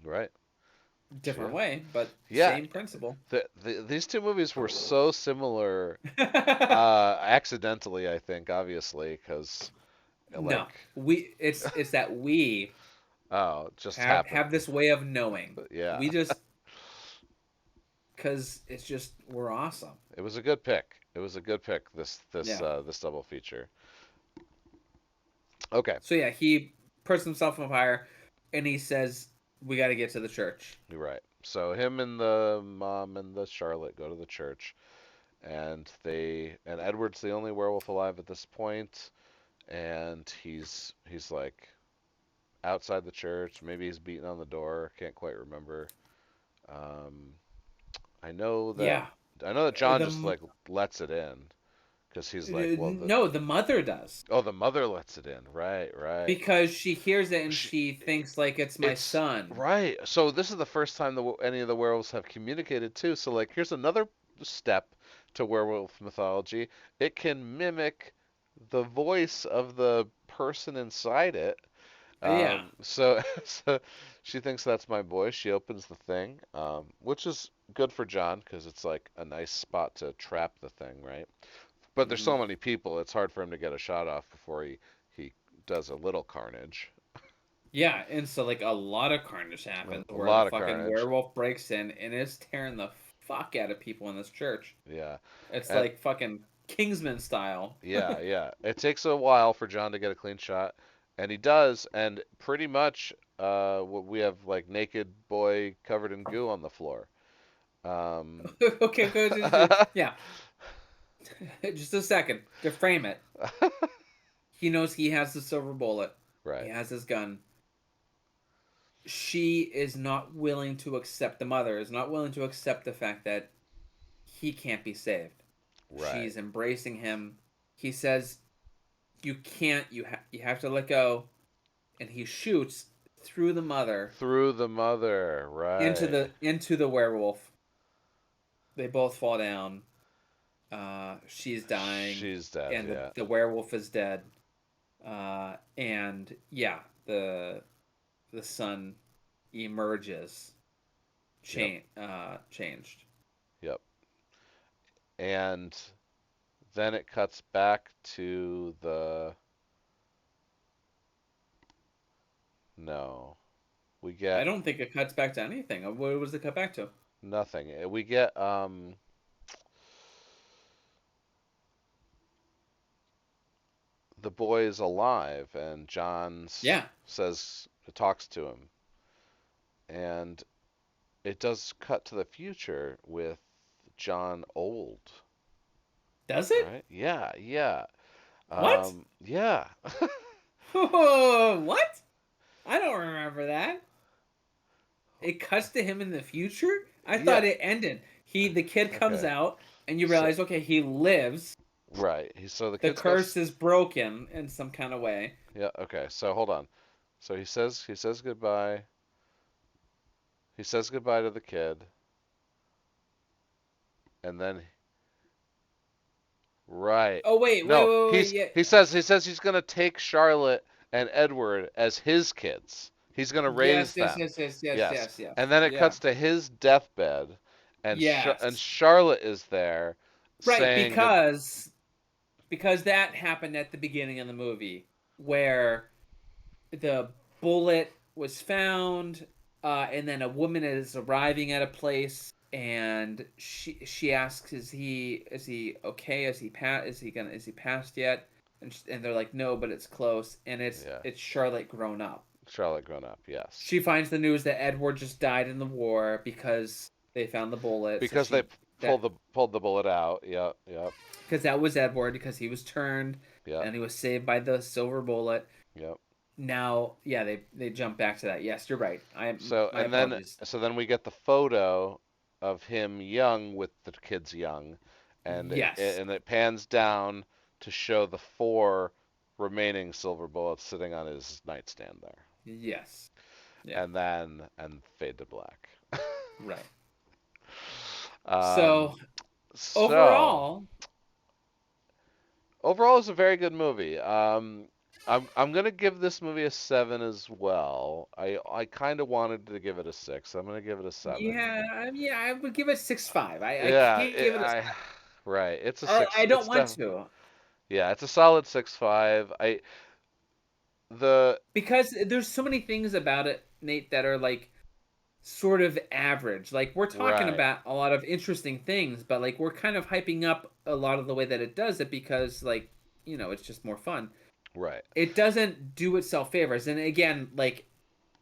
right. Different Yeah, way, but yeah. same principle. These two movies were so similar, accidentally, I think, obviously, because No, like, we it's that we oh, it just have happened. this way of knowing. Yeah, We just because it's just we're awesome. it was a good pick. It was a good pick. Yeah. This double feature. Okay, So yeah, he puts himself on fire, and he says, "We got to get to the church." you're right. So him and the mom and the Charlotte go to the church, and Edward's the only werewolf alive at this point, and he's like outside the church. Maybe he's beating on the door. Can't quite remember. Um, I know that Yeah. John just The like lets it in because he's like, well, no, the mother does the mother lets it in. Right, right. because she hears it and She, she thinks like it's my it's son. right. So this is the first time any of the werewolves have communicated too. So like, here's another step to werewolf mythology. It can mimic the voice of the person inside it. Yeah. So, so she thinks that's my voice. She opens the thing, which is good for John because it's like a nice spot to trap the thing, right? But there's Hmm. so many people, it's hard for him to get a shot off before he does a little carnage. Yeah, and so like a lot of carnage happens A where the lot of fucking carnage. werewolf breaks in and is tearing the fuck out of people in this church. Yeah. It's And like fucking Kingsman style. yeah. It takes a while for John to get a clean shot, and he does, and pretty much we have like naked boy covered in goo on the floor. Um, Okay, go. Yeah, just a second to frame it. He knows he has the silver bullet. He right, has his gun. She is not willing to accept, the mother is not willing to accept the fact that he can't be saved. right. She's embracing him. He says, "You can't. You have to let go." And he shoots through the mother Through the mother, right. into the werewolf. They both fall down. She's dying, She's dead, and yeah. the werewolf is dead. And yeah, the son emerges, Yep, changed. yep. And then it cuts back to the no. We I get don't think it cuts back to anything. What was it cut back to? nothing. We get the boy is alive and John Yeah, says talks to him and it does cut to the future with John old, does it? right? Yeah, yeah. What? Yeah. What? I don't remember that. It cuts to him in the future. I Yeah. thought it ended. The kid comes Okay. out, and you So realize, okay, he lives. right. So the The kid's got curse is broken in some kind of way. yeah, okay. So hold on. So he says goodbye. He says goodbye to the kid and then right. Oh No, wait, yeah. he says he's gonna take Charlotte and Edward as his kids. He's gonna raise Yes, yes, them. yes, yes, yes, Yes. yes, yes. And then it Yeah. cuts to his deathbed and Yes. Charlotte is there Right, saying good because that happened at the beginning of the movie where the bullet was found, and then a woman is arriving at a place, and she asks, is he okay? Is he passed yet?" And they're like, "No, but it's close." And yeah, it's Charlotte grown up. Charlotte grown up. Yes. She finds the news that Edward just died in the war because they found the bullet. So Because they that pulled the bullet out. Yep, yep, because that was Edward, because he was turned yep, and he was saved by the silver bullet. yep. Now, yeah, they jump back to that. Yes, you're right. So My and then apologies. so then we get the photo of him young with the kids young, Yes, and it pans down to show the four remaining silver bullets sitting on his nightstand there, yes, yeah, and then and fade to black. right. Um, So so overall, overall, it's a very good movie. I'm gonna give this movie a 7 as well. I kind of wanted to give it a 6. I'm gonna give it a 7. yeah, I would give it 6.5. I Yeah, can't give it a I 7. right. It's a six. I don't It's want def to, yeah. It's a solid 6.5. I the because there's so many things about it, Nate, that are like sort of average. Like, we're talking right, about a lot of interesting things, but like we're kind of hyping up a lot of the way that it does it because, like, it's just more fun. right. It doesn't do itself favors. And again, like,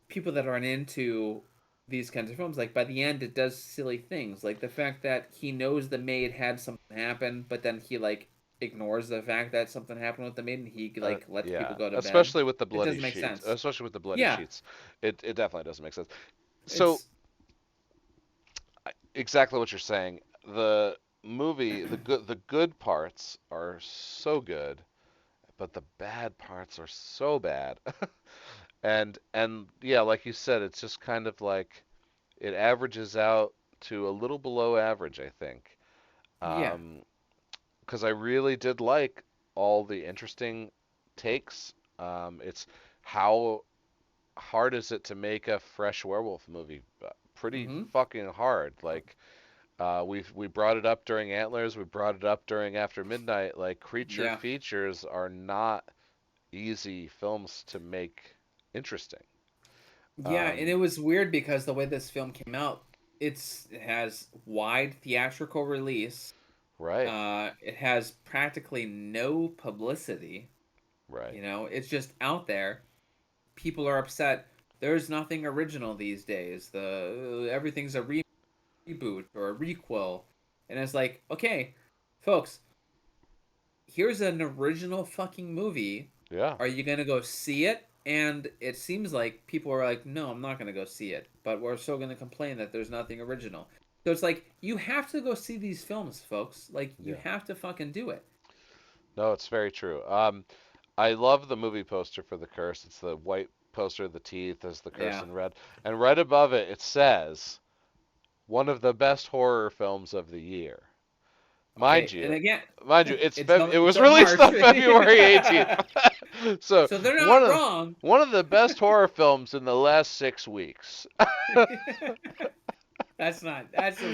people that aren't into these kinds of films, like, by the end it does silly things, like the fact that he knows the maid had something happen, but then he like ignores the fact that something happened with the maid, and he like lets people Yeah. go to bed. Especially with the It bloody doesn't make sheets. sense. Especially with the bloody Yeah, sheets. It definitely doesn't make sense. So it's exactly what you're saying. The movie, the good parts are so good, but the bad parts are so bad. And yeah, like you said, it's just kind of like it averages out to a little below average, I think. yeah. Um, because I really did like all the interesting takes. It's how hard is it to make a fresh werewolf movie? Pretty Mm-hmm. fucking hard. Like we brought it up during Antlers, we brought it up during After Midnight. Like creature Yeah. features are not easy films to make interesting. Yeah, and it Um, was weird because the way this film came out, it has wide theatrical release. right, It has practically no publicity. right, It's just out there. People are upset. There's nothing original these days. The everything's a reboot or a requel, and it's like, okay, folks, here's an original fucking movie. Yeah, Are you gonna go see it? And it seems like people are like, no, I'm not gonna go see it. But we're still gonna complain that there's nothing original. So it's like you have to go see these films, folks. Like you yeah. have to fucking do it. No, it's very true. I love the movie poster for The Curse. It's the white poster, the teeth as the curse Yeah. in red, and right above it, it says one of the best horror films of the year. Mind Okay. And you, again, mind you, it it's was a released March. on February 18th. So So they're one not of wrong. one of the best horror films in the last 6 weeks. That's a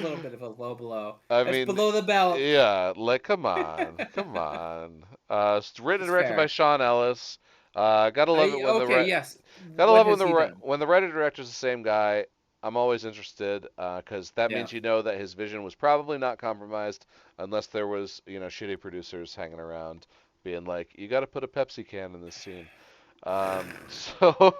little bit of a low blow. I That's mean, below the belt. yeah, like come on, come on. It's written It's and directed by fair. Sean Ellis. Gotta love it when the Okay, yes. gotta What love it when has he done? when the writer director's the same guy. I'm always interested because that Yeah. means you know that his vision was probably not compromised unless there was shitty producers hanging around being like, you got to put a Pepsi can in this scene. So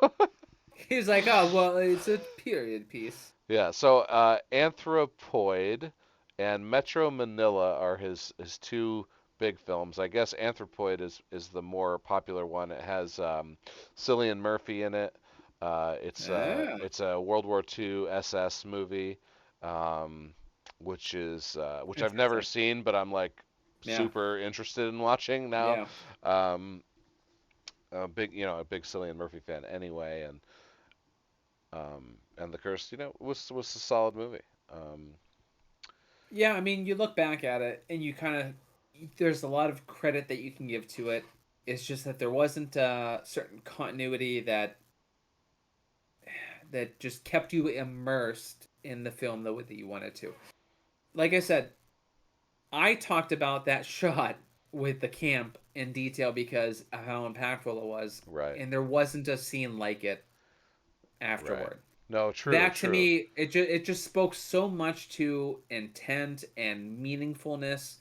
He's like, oh well, it's a period piece. yeah, so Anthropoid and Metro Manila are his two big films. I guess Anthropoid is the more popular one. It has Cillian Murphy in it. Ah, It's a World War II SS movie, um, which I've never interesting. seen, but I'm like Yeah, super interested in watching now. yeah, Um, a big Cillian Murphy fan anyway, and The Curse, was a solid movie. Um, yeah. I mean, you look back at it, and you kind of there's a lot of credit that you can give to it. It's just that there wasn't a certain continuity that just kept you immersed in the film the way that you wanted to. Like I said, I talked about that shot with the camp in detail because of how impactful it was, right, and there wasn't a scene like it right. afterward. No, true, That to true. me, it just spoke so much to intent and meaningfulness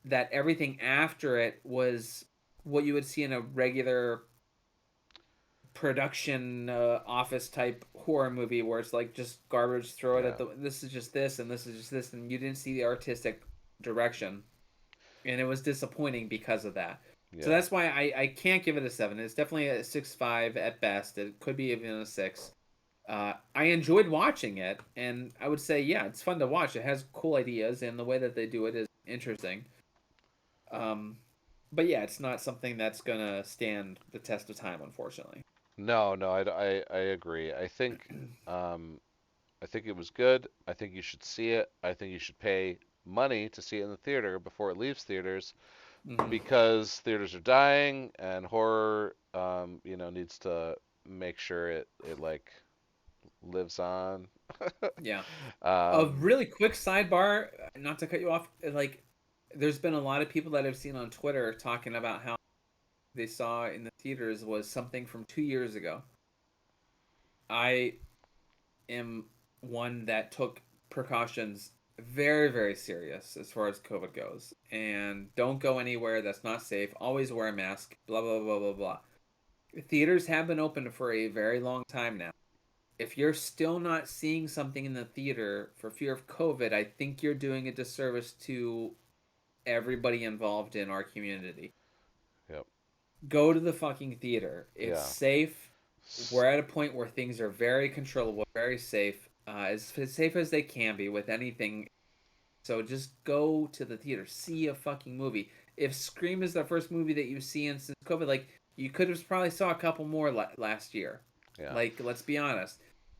that everything after it was what you would see in a regular production office type horror movie where it's like just garbage, throw it at Yeah, the this is just this and this is just this, and you didn't see the artistic direction, and it was disappointing because of that. So yeah. that's why I can't give it a 7. It's definitely a 6.5 at best. It could be even a 6. I enjoyed watching it, and I would say, yeah, it's fun to watch. It has cool ideas, and the way that they do it is interesting. Um, but yeah, it's not something that's gonna stand the test of time, unfortunately. No, no, I agree. Um, I think it was good. I think you should see it. I think you should pay money to see it in the theater before it leaves theaters Hmm. because theaters are dying and horror, needs to make sure it like lives on. Yeah. A um, really quick sidebar, not to cut you off. Like, there's been a lot of people that I've seen on Twitter talking about how they saw in the theaters was something from 2 years ago. I am one that took precautions very, very serious as far as COVID goes. And don't go anywhere that's not safe. Always wear a mask. Blah, blah, blah, blah, blah. Theaters have been open for a very long time now. If you're still not seeing something in the theater for fear of COVID, I think you're doing a disservice to everybody involved in our community. yep, Go to the fucking theater. It's yeah. safe. We're at a point where things are very controllable, very safe, as safe as they can be with anything. So just go to the theater, see a fucking movie. If Scream is the first movie that you see in since COVID, like you could have probably saw a couple more last year. Yeah. Like let's be honest,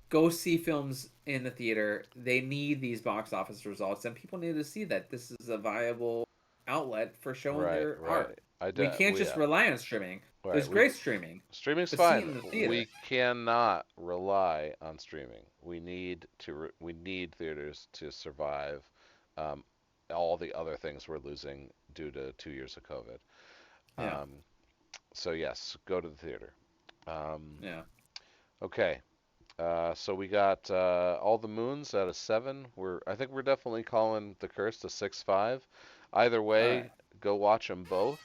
go see films in the theater. They need these box office results, and people need to see that this is a viable outlet for showing Right, their right. art. We can't just Yeah. rely on streaming. Right. There's great streaming, Streaming's but see it fine. in the theater. We cannot rely on streaming. We need theaters to survive um, all the other things we're losing due to 2 years of COVID. Yeah, Um, so yes, go to the theater. Um, yeah. okay. So we got all the moons at a 7. I think we're definitely calling the curse a 6.5. Either All right. way, go watch them both.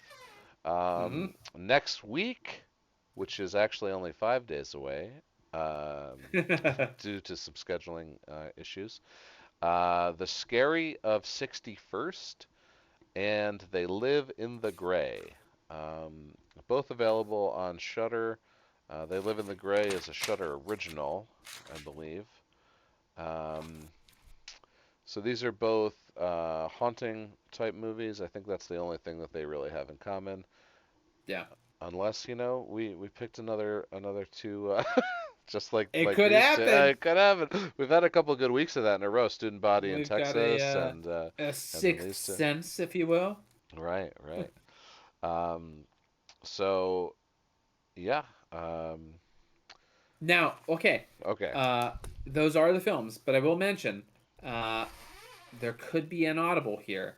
Mm-hmm. Next week, which is actually only 5 days away, due to some scheduling issues. The Scary of 61st and They Live in the Gray. Um, Both available on Shudder. They Live in the Gray is a Shudder original, I believe. Um, so these are both haunting type movies. I think that's the only thing that they really have in common. Yeah. Unless we picked another two just It like could these two. happen. It could happen. We've had a couple of good weeks of that in a row. Student Body in We've got Texas a and then sixth these two. sense, if you will. Right, right. Um, so yeah. Um, Now, okay, okay. uh, those are the films, but I will mention uh, there could be an audible here.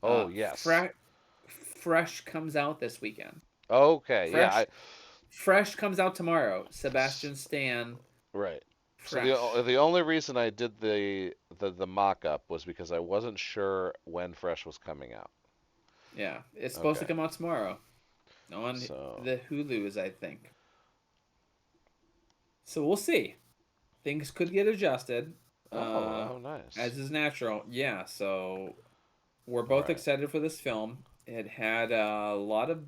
Oh yes. Fresh comes out this weekend. Okay. Yeah. Fresh Fresh comes out tomorrow. S- Sebastian Stan. right. So Fresh. the only reason I did the mock up was because I wasn't sure when Fresh was coming out. Yeah, it's supposed to Okay. come out tomorrow on So. the Hulu's, I think. So we'll see. Things could get adjusted, Oh. Oh. Nice. as is natural. Yeah, so we're both Right. excited for this film. It had a lot of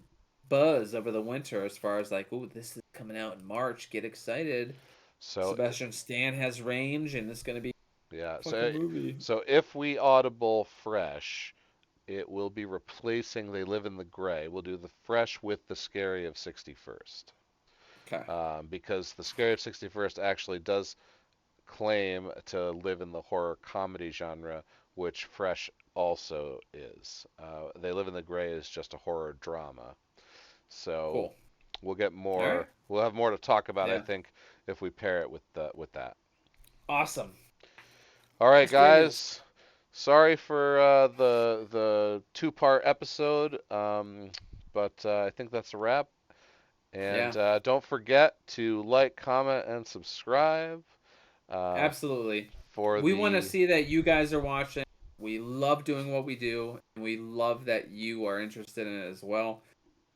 buzz over the winter as far as like, oh, this is coming out in March. Get excited. So Sebastian Stan has range, and it's gonna be yeah. a fucking movie. So if we audible Fresh, it will be replacing They Live in the Gray. We'll do the Fresh with the Scary of 61st. Okay, Because the Scary of 61st actually does claim to live in the horror comedy genre, which Fresh also is. They Live in the Gray is just a horror drama. So cool. we'll get All right. more. We'll have more to talk about, I Yeah. think, if we pair it with that. Awesome. All right, That's great news. guys. Sorry for the two-part episode, but I think that's a wrap. And Yeah, don't forget to like, comment, and subscribe uh, absolutely. for We want to the see that you guys are watching. We love doing what we do, and we love that you are interested in it as well.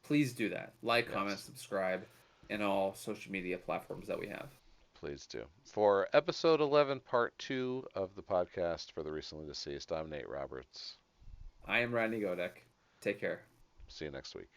Please do that. Like, comment, yes, subscribe, in all social media platforms that we have. please do. For episode 11, part 2 of the podcast for the recently deceased, I'm Nate Roberts. I am Rodney Godek. Take care. See you next week.